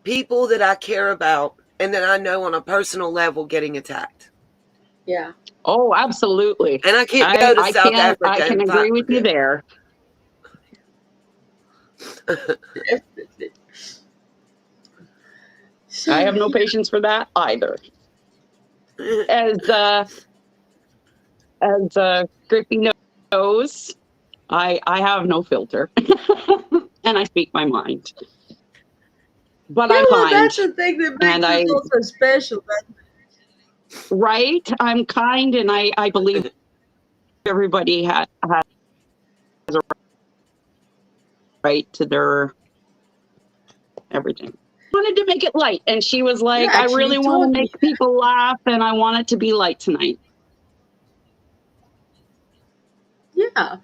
people that I care about and that I know on a personal level getting attacked. Yeah. Oh, absolutely. And I can't go to South Africa. I can and agree fight with for you them. there. Definitely. So, I have no patience for that either. As Grippy knows, I have no filter, and I speak my mind. But Yeah, I'm well, kind, that's the thing that makes and us also special. right? I'm kind, and I believe everybody has a right to their everything. Wanted to make it light, and she was like, Yeah, I really actually want told to me. make people laugh, and I want it to be light tonight. Yeah.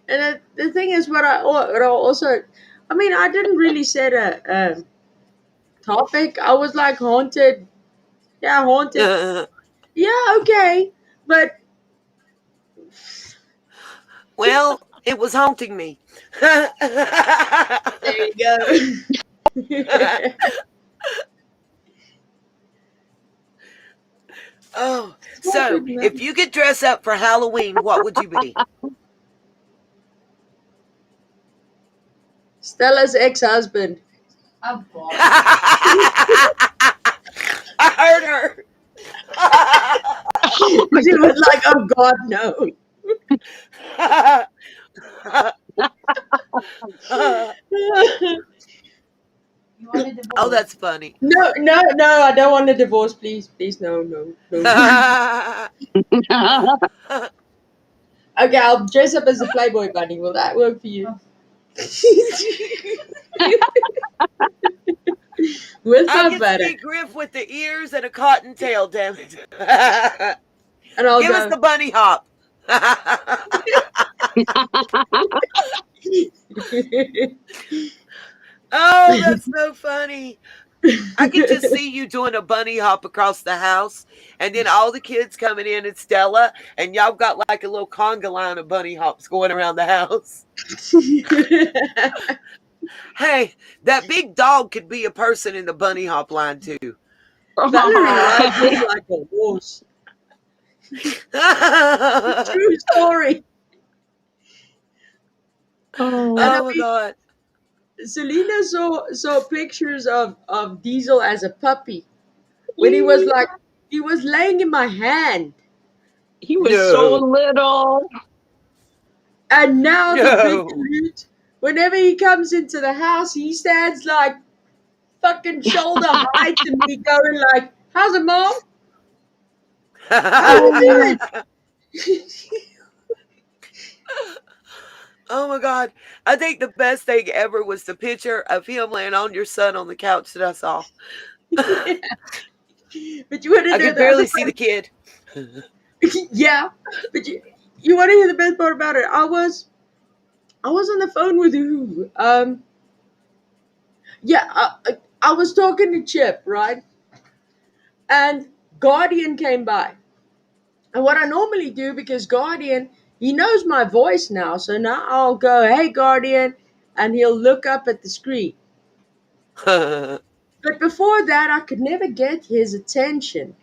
And the thing is, what I also, I mean, I didn't really set a topic. I was like haunted. Yeah, haunted. Yeah, okay. But Well, it was haunting me. there you go. Oh, so if you could dress up for Halloween, what would you be? Stella's ex-husband. Oh, God. I heard her. She was like, oh God, no. You want a divorce? Oh, that's funny. No, I don't want a divorce, please, no. Okay, I'll dress up as a Playboy bunny. Will that work for you? With I my can butter. see Griff with the ears and a cottontail, damn it. And I'll Give us the bunny hop. Oh, that's so funny. I can just see you doing a bunny hop across the house, and then all the kids coming in and Stella, and y'all got like a little conga line of bunny hops going around the house. Hey, that big dog could be a person in the bunny hop line too. Valerie rides him like a horse. True story. Oh, Oh my God. Selena saw pictures of Diesel as a puppy when he was laying in my hand. He was so little. And now the big No. dude, whenever he comes into the house, he stands like fucking shoulder high to me, going like, "How's it, Mom? How you doing?" Oh my God. I think the best thing ever was the picture of him laying on your son on the couch that I saw. Yeah. But you want to I know could the other barely see the kid. yeah, but you want to hear the best part about it? I was on the phone with who? Yeah, I was talking to Chip, right? And Guardian came by. And what I normally do, because Guardian, he knows my voice now, so now I'll go, "Hey, Guardian," and he'll look up at the screen. But before that, I could never get his attention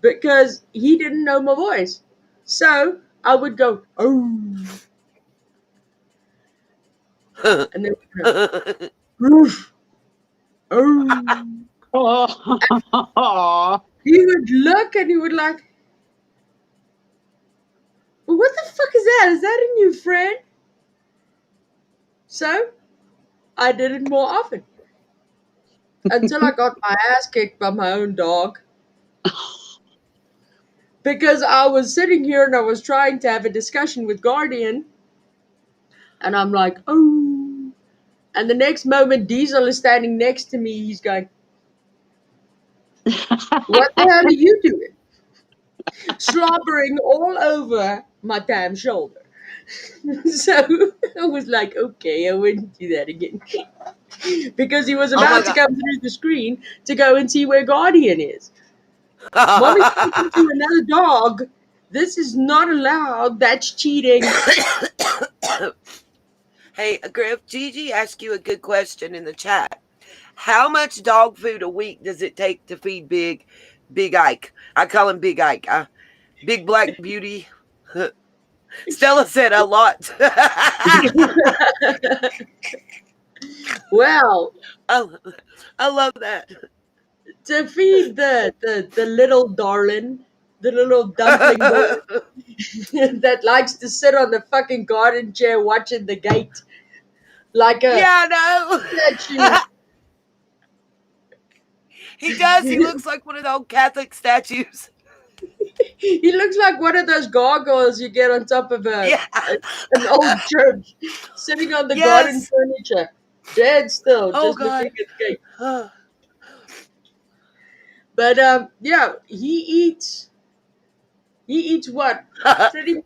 because he didn't know my voice. So I would go, "Oh," and then "Roof, oh." Oh. He would look and he would like, "Well, what the fuck is that? Is that a new friend?" So I did it more often until I got my ass kicked by my own dog. Because I was sitting here and I was trying to have a discussion with Guardian, and I'm like, "Oh." And the next moment, Diesel is standing next to me. He's going, "What the hell are you doing?" Slobbering all over my damn shoulder. So I was like, okay, I wouldn't do that again. Because he was Oh my about to God. come through the screen to go and see where Guardian is. Mommy's talking to another dog. This is not allowed. That's cheating. Hey, Griff, Gigi asked you a good question in the chat. How much dog food a week does it take to feed Big Ike? I call him Big Ike. Big Black Beauty. Stella said a lot. Well, I love that. to feed the little darling, the little dumpling boy that likes to sit on the fucking garden chair watching the gate like a Yeah, I statue. know. He does. He looks like one of the old Catholic statues. He looks like one of those gargoyles you get on top of Yeah. an old church, sitting on the garden Yes. furniture, dead still, Oh just God. looking at the gate. But yeah, he eats what? Pretty much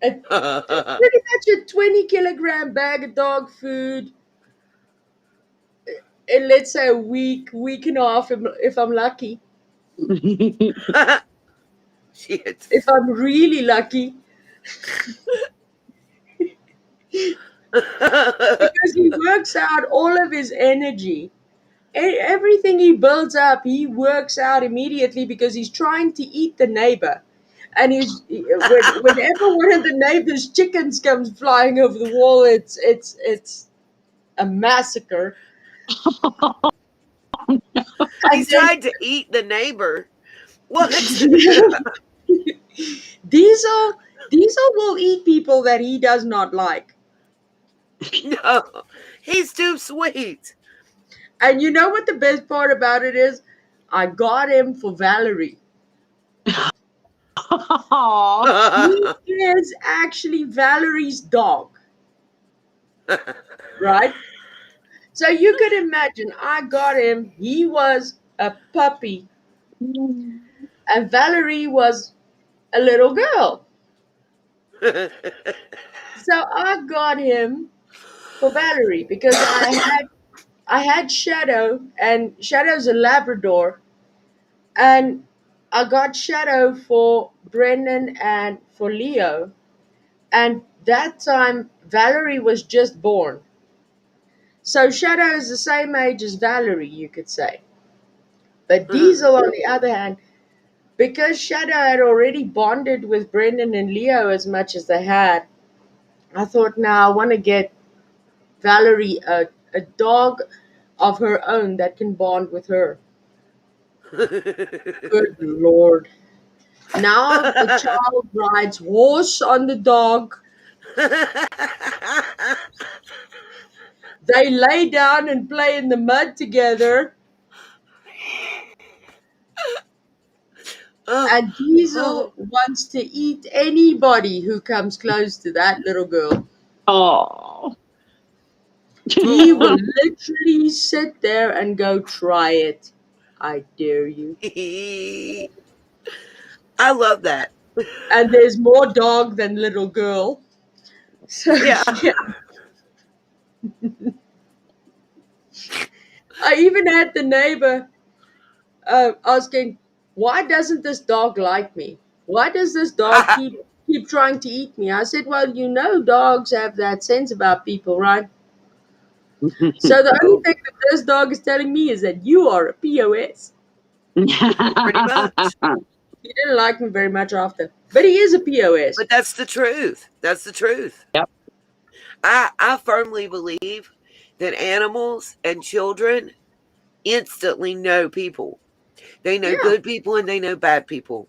pretty much a 20-kilogram bag of dog food in, let's say, a week and a half if I'm lucky. Shit. If I'm really lucky. Because he works out all of his energy. Everything he builds up, he works out immediately because he's trying to eat the neighbor. And whenever one of the neighbor's chickens comes flying over the wall, it's a massacre. He's trying to eat the neighbor. What? Diesel will eat people that he does not like. No, he's too sweet. And you know what the best part about it is? I got him for Valerie. He is actually Valerie's dog, right? So you could imagine, I got him. He was a puppy, and Valerie was a little girl. So I got him for Valerie because I had Shadow, and Shadow's a Labrador, and I got Shadow for Brendan and for Leo, and that time Valerie was just born. So Shadow is the same age as Valerie, you could say. But Diesel, on the other hand, because Shadow had already bonded with Brendan and Leo as much as they had, I thought, now I want to get Valerie a dog of her own that can bond with her. Good Lord. Now the child rides horse on the dog. They lay down and play in the mud together. And Diesel wants to eat anybody who comes close to that little girl. Oh. He will literally sit there and go, try it. I dare you. I love that. And there's more dog than little girl. So, Yeah. I even had the neighbor asking, why doesn't this dog like me? Why does this dog keep trying to eat me? I said, well, you know dogs have that sense about people, right? So the only thing that this dog is telling me is that you are a POS. Pretty much. He didn't like me very much after, but he is a POS. But that's the truth. That's the truth. Yep. I firmly believe that animals and children instantly know people. They know good people and they know bad people.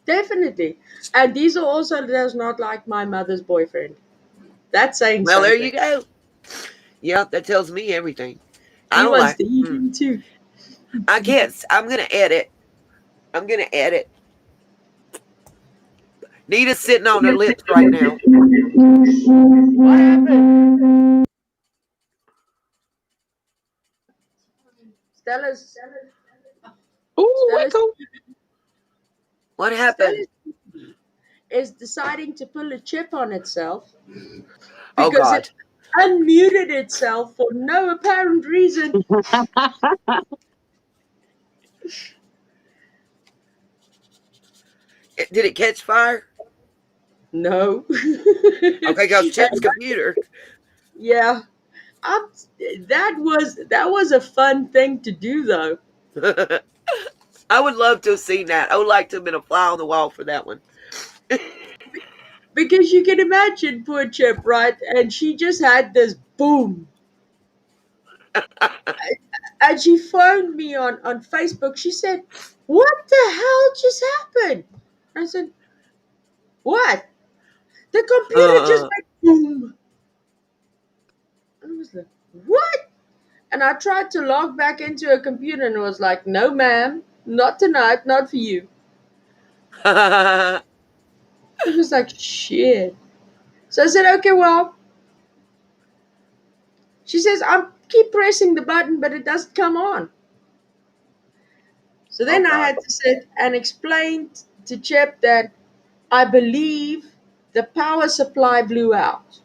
Definitely. And Diesel also does not like my mother's boyfriend. That's saying Well, something. there you go. Yeah, that tells me everything. I He don't wants like. to eat him too. I can't. I'm gonna edit. Nita's sitting on her lips right now. What happened? Stella's. Ooh, Echo. What happened? Is deciding to pull a chip on itself Oh because God. it unmuted itself for no apparent reason. Did it catch fire? No. Okay, goes Chip's computer. Yeah. That was a fun thing to do though. I would love to have seen that. I would like to have been a fly on the wall for that one. Because you can imagine poor Chip, right? And she just had this boom. And she phoned me on Facebook. She said, what the hell just happened? I said, what? The computer just went boom. And I was like, what? And I tried to log back into her computer and it was like, no, ma'am, not tonight, not for you. It was like, shit. So I said, okay, well. She says, I keep pressing the button, but it doesn't come on. So then I had to sit and explain to Chip that I believe the power supply blew out.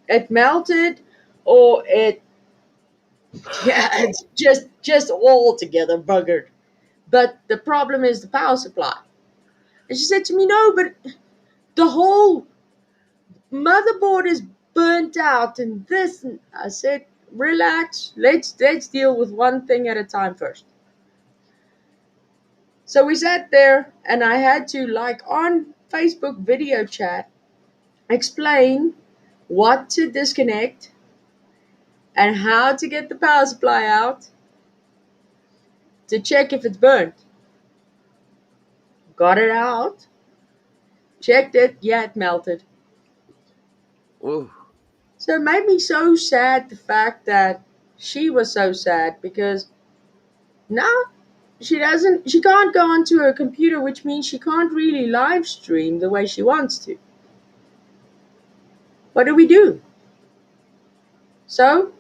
It melted, or it's just altogether buggered. But the problem is the power supply. And she said to me, no, but the whole motherboard is burnt out and this. And I said, relax, let's deal with one thing at a time first. So we sat there and I had to, like on Facebook video chat, explain what to disconnect and how to get the power supply out to check if it's burnt. Got it out, checked it, yeah, it melted. Ooh. So it made me so sad, the fact that she was so sad, because now she can't go onto her computer, which means she can't really live stream the way she wants to. What do we do? So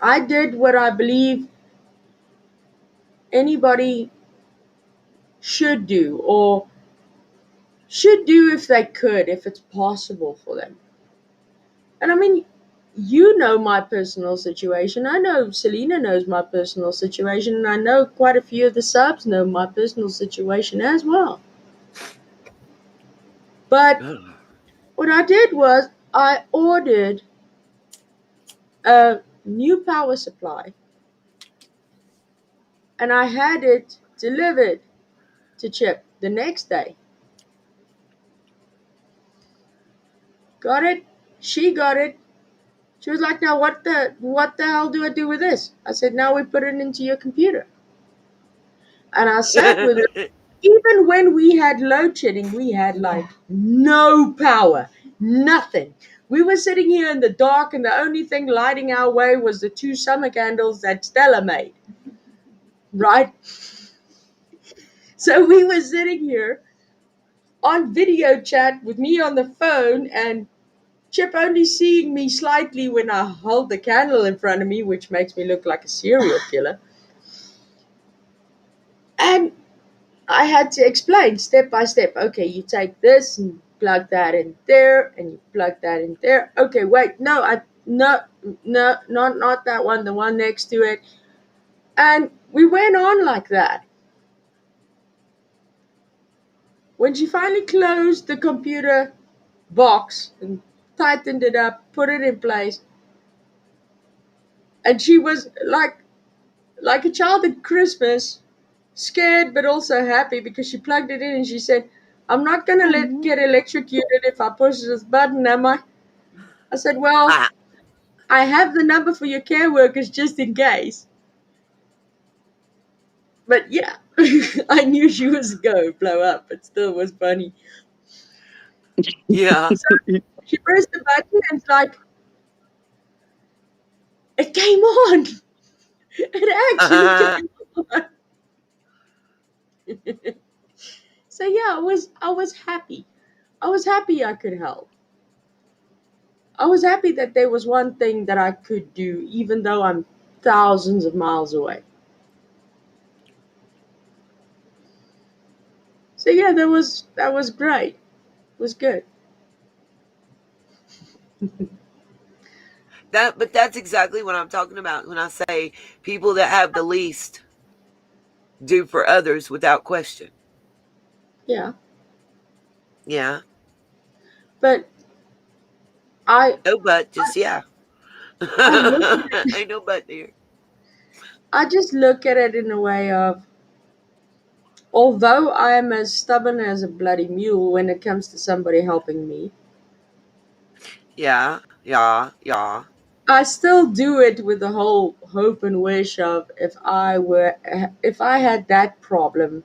I did what I believe anybody should do, or should do if they could, if it's possible for them. And I mean, you know my personal situation. I know Selena knows my personal situation, and I know quite a few of the subs know my personal situation as well. But what I did was I ordered a new power supply and I had it delivered to Chip the next day. got it. She got it. She was like, now what the hell do I do with this? I said, now we put it into your computer. And I sat with her. Even when we had load shedding, we had like no power, nothing. We were sitting here in the dark, and the only thing lighting our way was the 2 summer candles that Stella made. Right? So we were sitting here on video chat with me on the phone, and Chip only seeing me slightly when I hold the candle in front of me, which makes me look like a serial killer. And I had to explain step by step. Okay, you take this and plug that in there, and you plug that in there. Okay, wait, no, not that one, the one next to it. And we went on like that. When she finally closed the computer box and tightened it up, put it in place, and she was like a child at Christmas, scared but also happy because she plugged it in and she said, I'm not going to get electrocuted if I push this button, am I? I said, well, I have the number for your care workers just in case. But yeah, I knew she was going to blow up, but still was funny. Yeah. So she pressed the button and it's like, it came on. It actually came on. So yeah, I was happy. I was happy I could help. I was happy that there was one thing that I could do, even though I'm thousands of miles away. So yeah, that was great. It was good. But that's exactly what I'm talking about when I say people that have the least do for others without question. Yeah. Yeah. But I No but, just yeah. I look at it, Ain't no but there. I just look at it in a way of, although I am as stubborn as a bloody mule when it comes to somebody helping me, Yeah, yeah, yeah. I still do it with the whole hope and wish of if I had that problem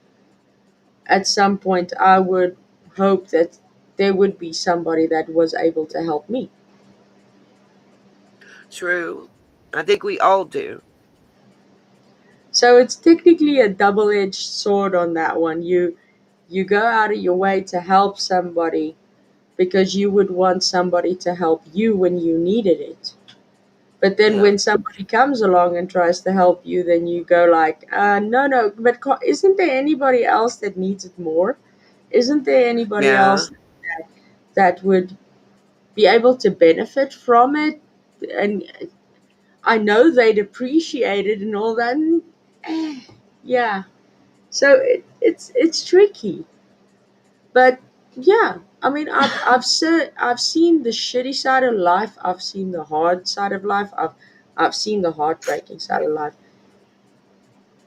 at some point, I would hope that there would be somebody that was able to help me. True. I think we all do. So it's technically a double-edged sword on that one. You go out of your way to help somebody because you would want somebody to help you when you needed it. But then Yeah. when somebody comes along and tries to help you, then you go like, no, but isn't there anybody else that needs it more? Isn't there anybody Yeah. else that would be able to benefit from it? And I know they'd appreciate it and all that. And, yeah. So it's tricky. But yeah, I mean, I've seen the shitty side of life. I've seen the hard side of life. I've seen the heartbreaking side of life.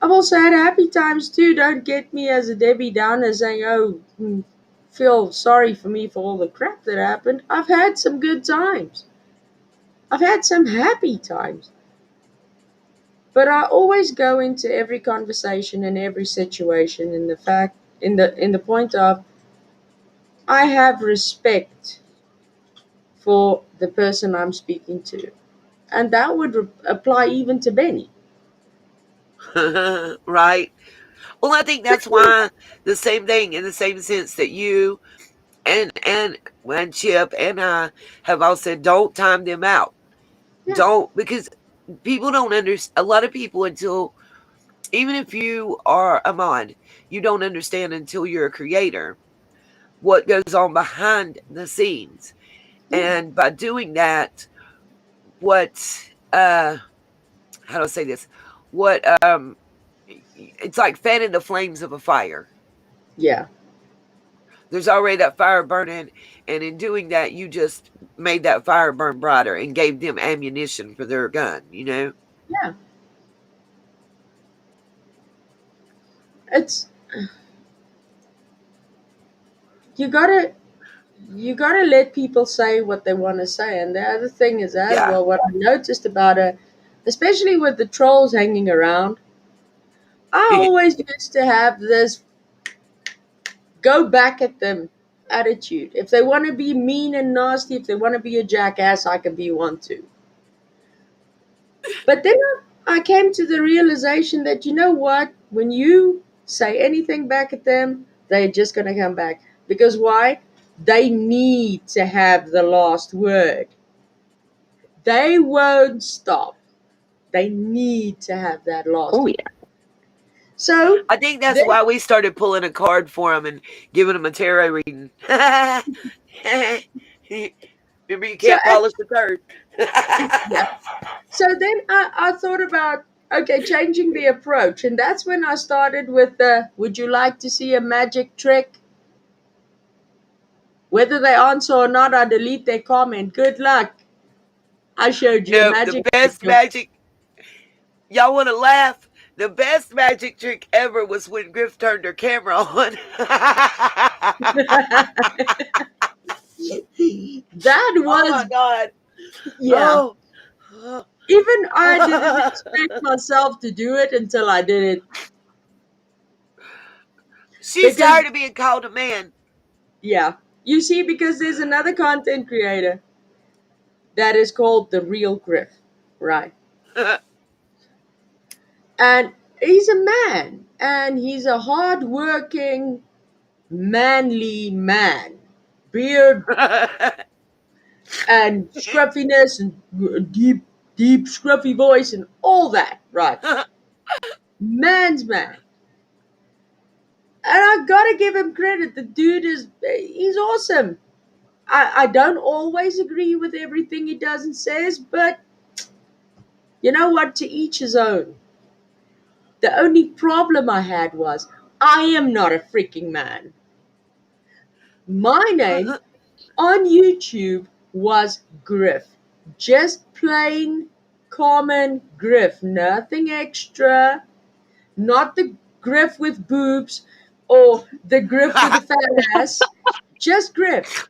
I've also had happy times too. Don't get me as a Debbie Downer saying, "Oh, feel sorry for me for all the crap that happened." I've had some good times. I've had some happy times. But I always go into every conversation and every situation in the point of I have respect for the person I'm speaking to. And that would apply even to Benny. Right. Well, I think that's why the same thing in the same sense that you and when Chip and I have all said, don't time them out. Yeah. Don't, because people don't understand. A lot of people, until even if you are a mod, you don't understand until you're a creator what goes on behind the scenes. Yeah. And by doing that, what how do I say this? What it's like fanning the flames of a fire. Yeah. There's already that fire burning, and in doing that, you just made that fire burn brighter and gave them ammunition for their gun, you know? Yeah. It's you gotta you got to let people say what they want to say. And the other thing is, as well, what I noticed about her, especially with the trolls hanging around, I always used to have this go back at them attitude. If they want to be mean and nasty, if they want to be a jackass, I can be one too. But then I came to the realization that, you know what? When you say anything back at them, they're just going to come back. Because why? They need to have the last word. They won't stop. They need to have that last word. Yeah. So I think that's why we started pulling a card for him and giving him a tarot reading. Remember, you can't polish the turd. Yeah. So then I thought about, okay, changing the approach. And that's when I started with the, would you like to see a magic trick? Whether they answer or not, I delete their comment. Good luck. I showed you a magic the best trick. magic. Y'all want to laugh? The best magic trick ever was when Griff turned her camera on. That was. Oh my God. Yeah. Oh. Even I didn't expect myself to do it until I did it. She's tired of being called a man. Yeah. You see, because there's another content creator that is called The Real Griff, right? And he's a man, and he's a hard-working, manly man. Beard and scruffiness and deep scruffy voice and all that, right? Man's man. And I gotta give him credit. The dude he's awesome. I don't always agree with everything he does and says, but you know what? To each his own. The only problem I had was I am not a freaking man. My name on YouTube was Griff. Just plain common Griff. Nothing extra. Not the Griff with boobs or the Griff with a fat ass. Just Griff.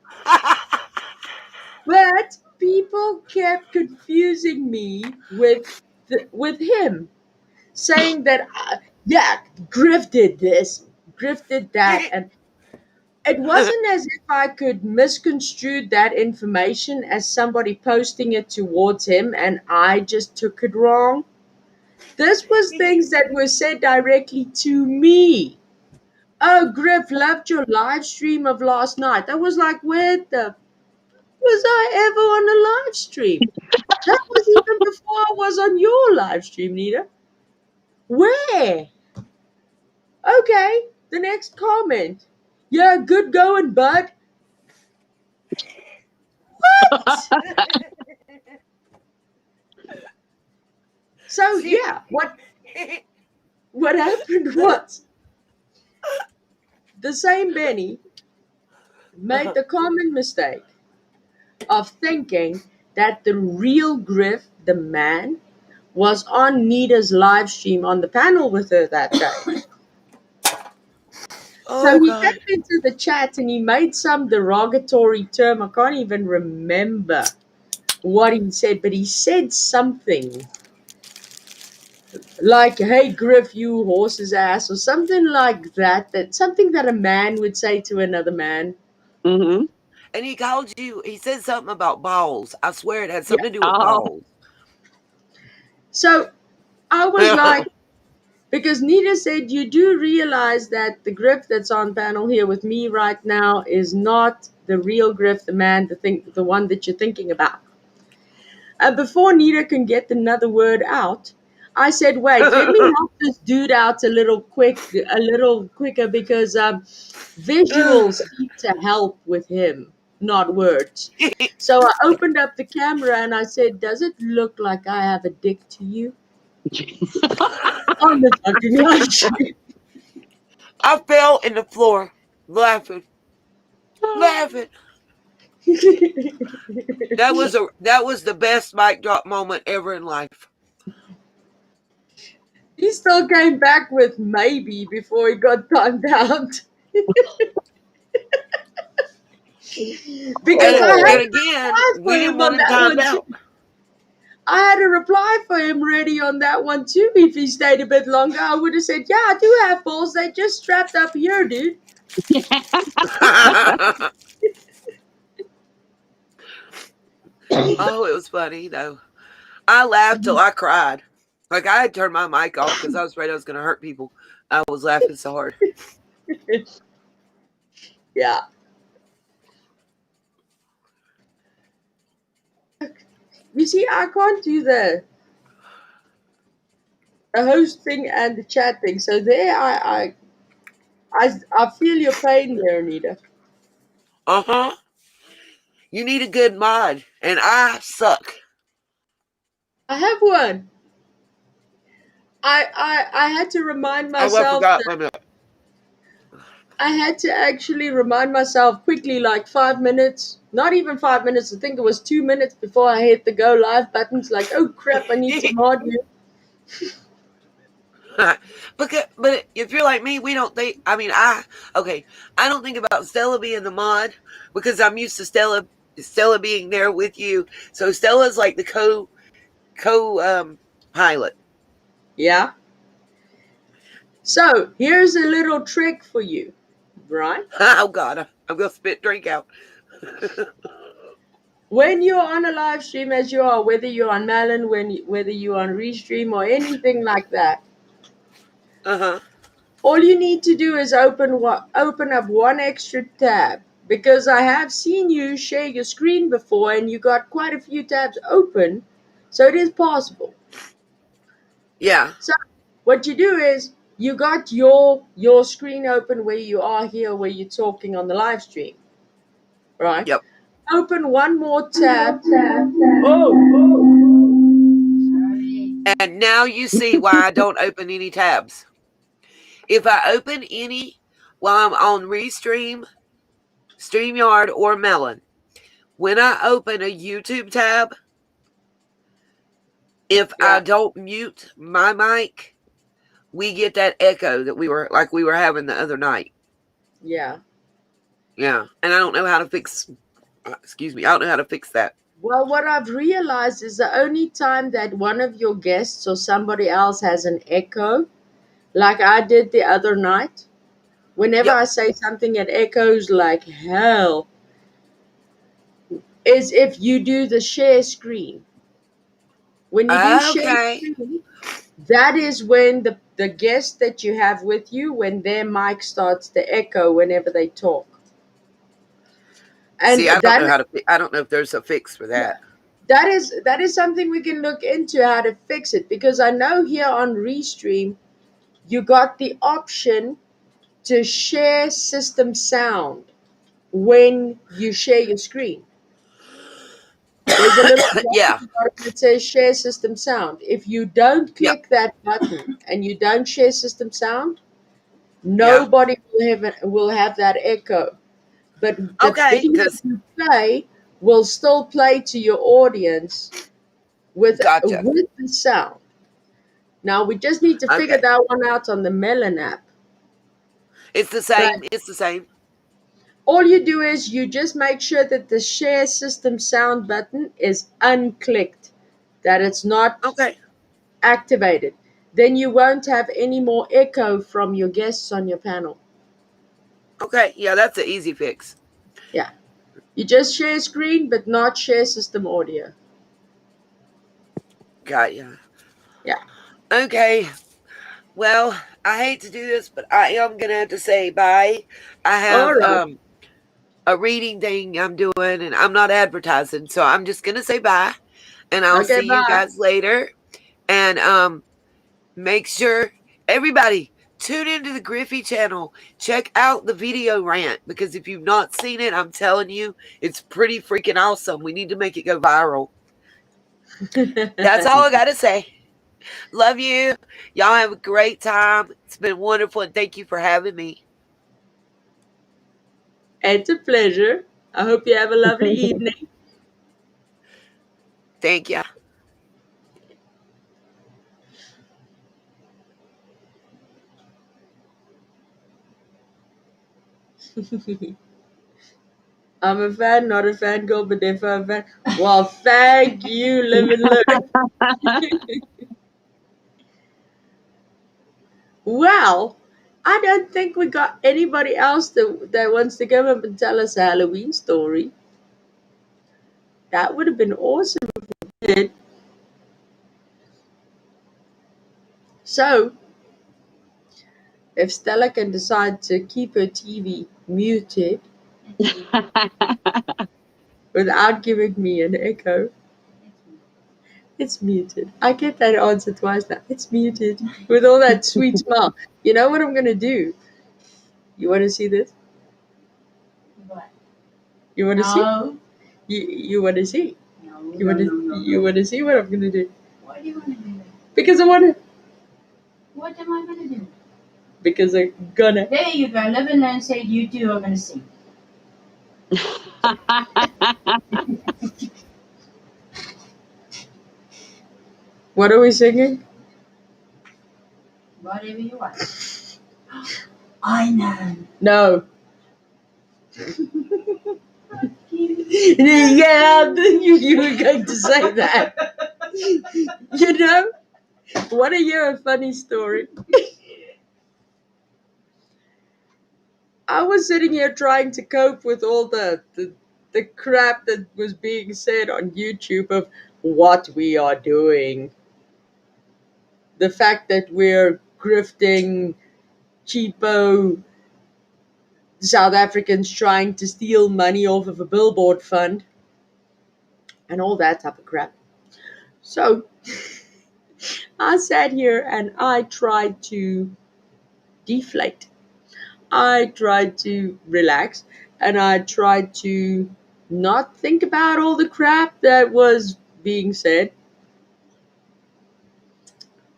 But people kept confusing me with him, saying that Griff did this, Griff did that, and it wasn't as if I could misconstrue that information as somebody posting it towards him and I just took it wrong. This was things that were said directly to me. Oh, Griff, loved your live stream of last night. I was like, where the was I ever on a live stream? That was even before I was on your live stream, Nita. Where? Okay, the next comment. Yeah, good going, bud. What? So yeah, what happened was the same Benny made the common mistake of thinking that the real Griff, the man, was on Nita's live stream on the panel with her that day. So he came into the chat and he made some derogatory term. I can't even remember what he said, but he said something like, hey, Griff, you horse's ass, or something like that. Something that a man would say to another man. Mm-hmm. And he called you, he said something about balls. I swear it had something to do with balls. So I was like, because Nita said, you do realize that the Griff that's on panel here with me right now is not the real Griff, the man, the one that you're thinking about. And before Nita can get another word out, I said, wait, let me help this dude out a little quicker because visuals need to help with him, not words. So I opened up the camera and I said, does it look like I have a dick to you? On the fucking live stream. I fell in the floor laughing. That was the best mic drop moment ever in life. He still came back with maybe before he got timed out. Because I had And again, replies we for didn't him on want him that timed one too. out. I had a reply for him ready on that one too. If he stayed a bit longer, I would have said, "Yeah, I do have balls. They just strapped up here, dude." Oh, it was funny though. I laughed till I cried. Like I had turned my mic off because I was afraid I was going to hurt people. I was laughing so hard. Yeah. You see, I can't do the host thing and the chat thing. So there, I feel your pain there, Anita. Uh-huh. You need a good mod, and I suck. I have one. I had to remind Oh, I myself forgot. that Wait a minute. I had to actually remind myself quickly, like 5 minutes, not even 5 minutes. I think it was 2 minutes before I hit the go live buttons. Like, oh crap, I need to mod you. But if you're like me, we don't think. I mean, I don't think about Stella being the mod because I'm used to Stella being there with you. So Stella's like the co pilot. Yeah. So here's a little trick for you, right? Oh God, I'm gonna spit drink out. When you're on a live stream, as you are, whether you're on Melon, whether you're on Restream or anything like that, Uh-huh. all you need to do is open up one extra tab, because I have seen you share your screen before and you got quite a few tabs open, so it is possible. Yeah. So what you do is you got your screen open where you are here, where you're talking on the live stream, right? Yep. Open one more tab. Oh, And now you see why I don't open any tabs. If I open any while I'm on Restream, StreamYard, or Melon, when I open a YouTube tab, if yeah, I don't mute my mic, we get that echo that we were having the other night. yeah. Yeah. And I don't know how to fix excuse me, I don't know how to fix that. Well, what I've realized is the only time that one of your guests or somebody else has an echo, like I did the other night, whenever Yep. I say something, it echoes like hell, is if you do the share screen. When you do share Okay. screen, that is when the guest that you have with you, when their mic starts to echo whenever they talk. And See, I don't that know I don't know if there's a fix for that. that is something we can look into, how to fix it, because I know here on Restream you got the option to share system sound when you share your screen. There's a little Yeah. button that says share system sound. If you don't Yep. click that button and you don't share system sound, Yeah. nobody will have that echo. But the Okay, video because you play will still play to your audience with gotcha. the sound. Now we just need to figure Okay. that one out on the Melon app. It's the But same. It's the same. all you do is you just make sure that the share system sound button is unclicked, that it's not Okay. activated. Then you won't have any more echo from your guests on your panel. Okay. Yeah, that's an easy fix. Yeah. You just share screen but not share system audio. Got ya. Yeah. Okay. Well, I hate to do this, but I am gonna have to say bye. I All have right. a reading thing I'm doing, and I'm not advertising, so I'm just gonna say bye. And I'll Okay, see you bye. guys later. And make sure everybody tune into the Griffey channel. Check out the video rant, because if you've not seen it, I'm telling you, it's pretty freaking awesome. We need to make it go viral. That's all I gotta say. Love you. Y'all have a great time. It's been wonderful, and thank you for having me. It's a pleasure. I hope you have a lovely evening. Thank you. I'm a fan, not a fan girl, but if I'm a fan, well, thank you, live and learn. Well, I don't think we got anybody else that wants to come up and tell us a Halloween story. That would have been awesome if we did. So, if Stella can decide to keep her TV muted without giving me an echo, it's muted. I get that answer twice now. It's muted with all that sweet smile. You know what I'm going to do? You want to see this? What? You want to see? No. You want to see? No. You want to? No. You want to see what I'm going to do? Why do you want to do that? Because I want to. What am I going to do? Because I'm gonna. There you go. Live and learn. Say you two are going to sing. What are we singing? Whatever you want. I know. No. Yeah, you were going to say that. You know, want to hear a funny story? I was sitting here trying to cope with all the crap that was being said on YouTube of what we are doing. The fact that we're grifting cheapo South Africans trying to steal money off of a billboard fund and all that type of crap. So I sat here and I tried to deflate. I tried to relax and I tried to not think about all the crap that was being said.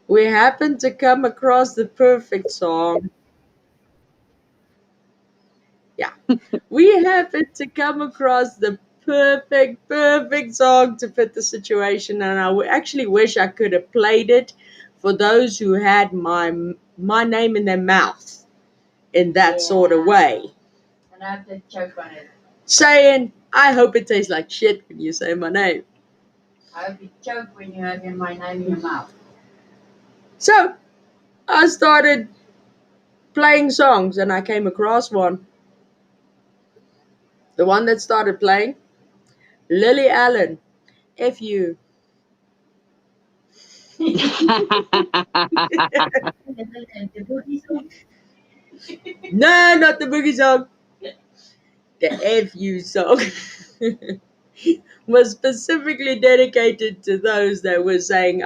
We happened to come across the perfect song. Yeah. We happened to come across the perfect song to fit the situation, and I actually wish I could have played it for those who had my name in their mouth in that sort of way. And I have to choke on it. Saying, I hope it tastes like shit when you say my name. I hope you choke when you have my name in your mouth. So, I started playing songs and I came across one. The one that started playing, Lily Allen, F you. The boogie song? No, not the boogie song. The F you song was specifically dedicated to those that were saying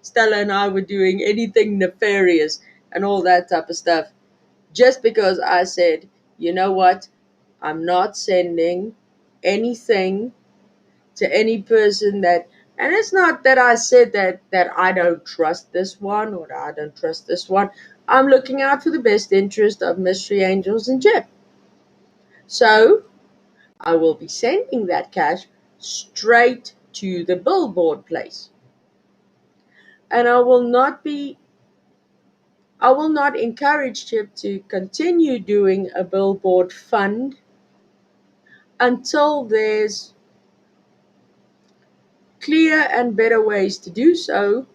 Stella and I were doing anything nefarious and all that type of stuff. Just because I said, you know what, I'm not sending anything to any person that, and it's not that I said that I don't trust this one or that I don't trust this one. I'm looking out for the best interest of Mystery Angels and Chip. So I will be sending that cash straight to the billboard place. And I will not encourage Chip to continue doing a billboard fund until there's clear and better ways to do so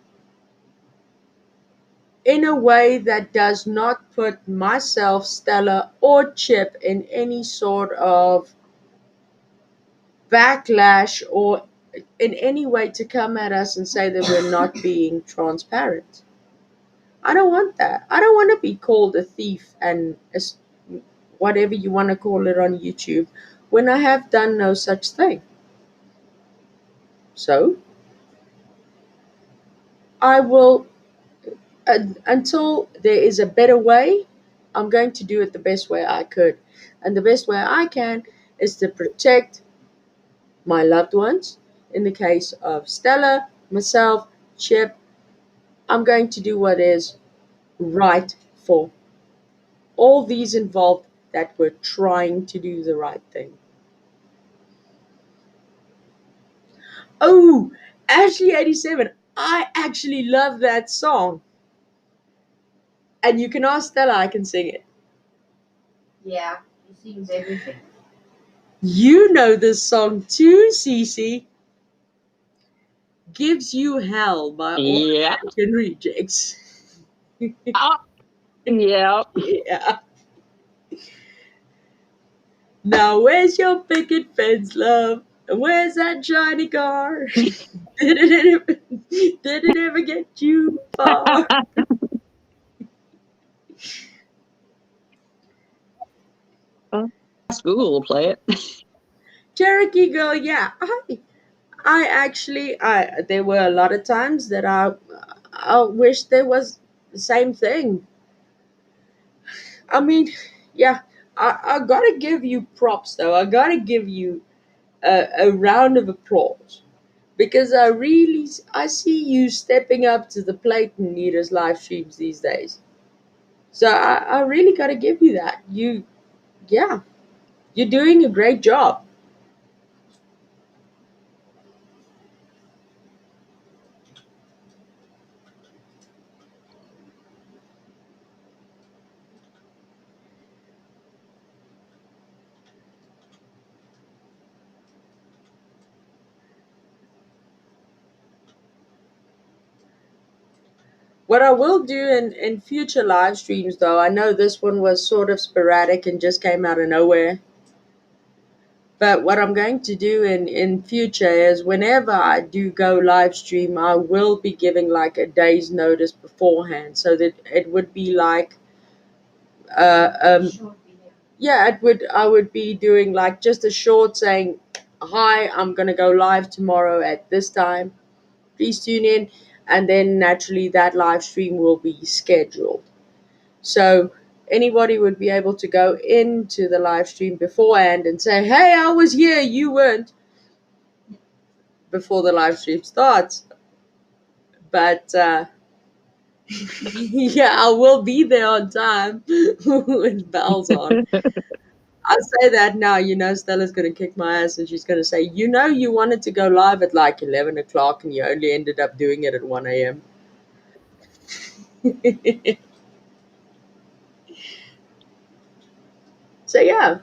in a way that does not put myself, Stella, or Chip in any sort of backlash or in any way to come at us and say that we're not being transparent. I don't want that. I don't want to be called a thief and whatever you want to call it on YouTube when I have done no such thing. So, I will, until there is a better way, I'm going to do it the best way I could. And the best way I can is to protect my loved ones. In the case of Stella, myself, Chip, I'm going to do what is right for all these involved that were trying to do the right thing. Oh, Ashley 87. I actually love that song. And you can ask Stella, I can sing it. Yeah, he sings everything. You know this song too, Cece. Gives You Hell by All Yeah. American Rejects. Yeah. Yeah. Now where's your picket fence, love? And where's that shiny car? Did it ever get you far? Google will play it. Cherokee Girl, yeah. I actually, there were a lot of times that I wish there was the same thing. I mean, yeah, I gotta give you props though. I gotta give you a round of applause because I see you stepping up to the plate in Nita's live streams these days. So I really gotta give you that. Yeah, you're doing a great job. What I will do in future live streams, though, I know this one was sort of sporadic and just came out of nowhere. But what I'm going to do in future is whenever I do go live stream, I will be giving like a day's notice beforehand so that it would be like, uh, um, yeah, I would be doing like just a short saying, hi, I'm going to go live tomorrow at this time. Please tune in. And then naturally that live stream will be scheduled. So anybody would be able to go into the live stream beforehand and say, hey, I was here, you weren't, before the live stream starts. But yeah, I will be there on time with bells on. I'll say that now, Stella's going to kick my ass and she's going to say, you wanted to go live at like 11 o'clock and you only ended up doing it at 1 a.m. So yeah.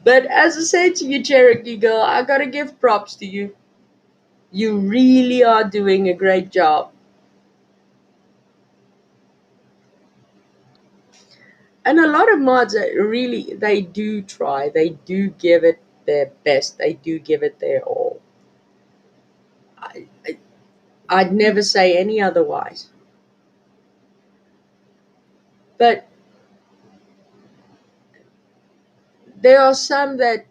But as I said to you, Cherokee Girl, I got to give props to you. You really are doing a great job. And a lot of mods really, they do try. They do give it their best. They do give it their all. I'd never say any otherwise. But there are some that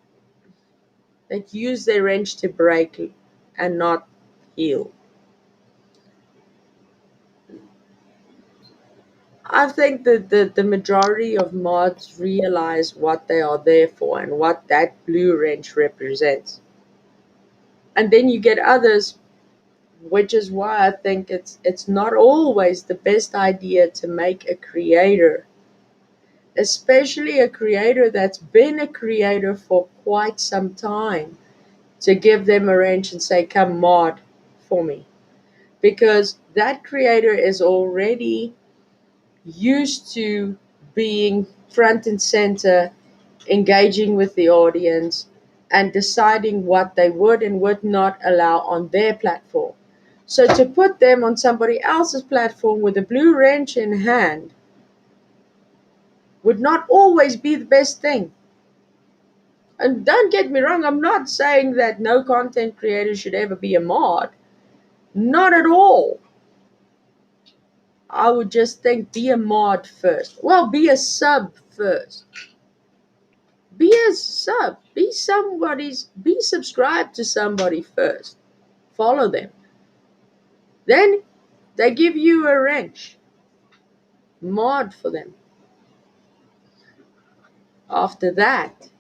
use their wrench to break and not heal. I think that the majority of mods realize what they are there for and what that blue wrench represents. And then you get others, which is why I think it's not always the best idea to make a creator, especially a creator that's been a creator for quite some time, to give them a wrench and say, come mod for me. Because that creator is already used to being front and center, engaging with the audience, and deciding what they would and would not allow on their platform. So to put them on somebody else's platform with a blue wrench in hand would not always be the best thing. And don't get me wrong, I'm not saying that no content creator should ever be a mod. Not at all. I would just think be a mod first. Well, be a sub first. Be a sub. Be subscribed to somebody first. Follow them. Then they give you a wrench. Mod for them. After that,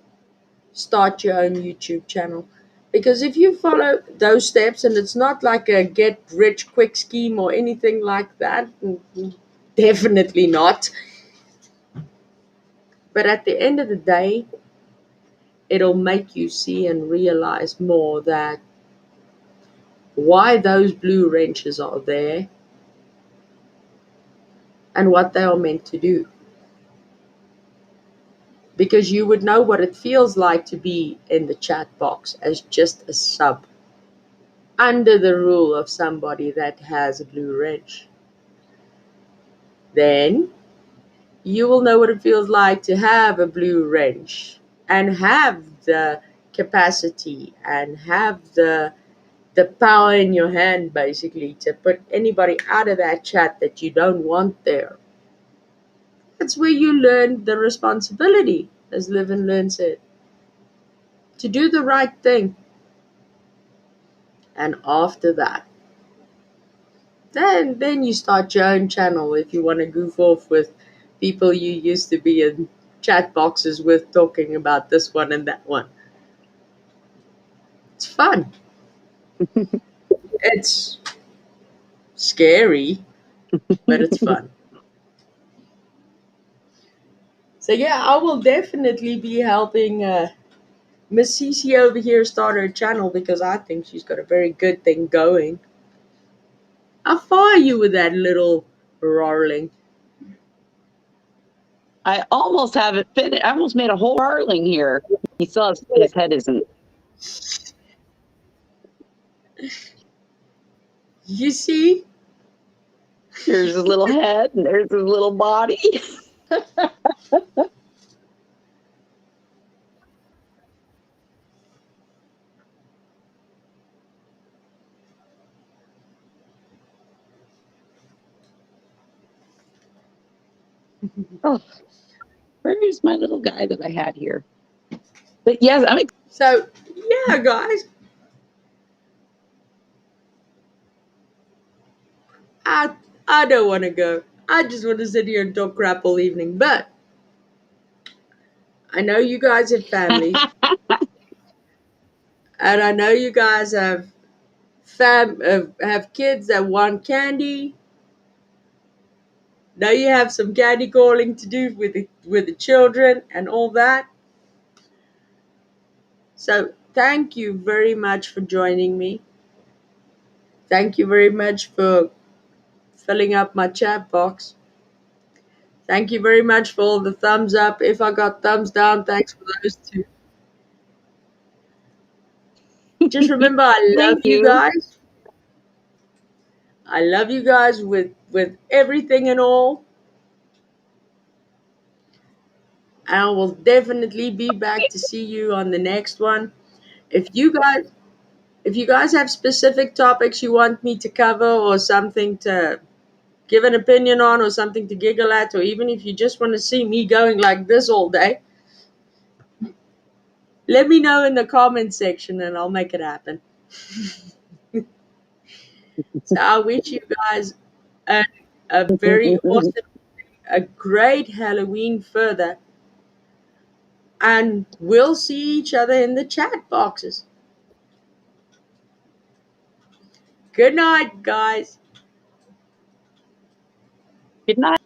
start your own YouTube channel. Because if you follow those steps, and it's not like a get rich quick scheme or anything like that, definitely not. But at the end of the day, it'll make you see and realize more that why those blue wrenches are there and what they are meant to do. because you would know what it feels like to be in the chat box as just a sub under the rule of somebody that has a blue wrench. Then you will know what it feels like to have a blue wrench and have the capacity and have the power in your hand, basically, to put anybody out of that chat that you don't want there. That's where you learn the responsibility, as Live and Learn said, to do the right thing. And after that, then you start your own channel if you want to goof off with people you used to be in chat boxes with, talking about this one and that one. It's fun. It's scary, but it's fun. So yeah, I will definitely be helping Miss Cece over here start her channel, because I think she's got a very good thing going. How far are you with that little rolling? I almost have it finished. I almost made a whole Harling here. He still has, his head isn't. You see? There's his little head and there's his little body. Oh, where's my little guy that I had here? But yes, I'm So yeah, guys, I don't want to go. I just want to sit here and talk crap all evening. But I know you guys have families, and I know you guys have have kids that want candy. Now you have some candy calling to do with the children and all that. So thank you very much for joining me. Thank you very much for filling up my chat box. Thank you very much for all the thumbs up. If I got thumbs down, thanks for those too. Just remember, I love Thank you you. guys. I love you guys with everything and all. And I will definitely be back to see you on the next one. If you guys have specific topics you want me to cover, or something to give an opinion on, or something to giggle at, or even if you just want to see me going like this all day, let me know in the comment section and I'll make it happen. So I wish you guys a very awesome, a great Halloween further. And we'll see each other in the chat boxes. Good night, guys. Good night.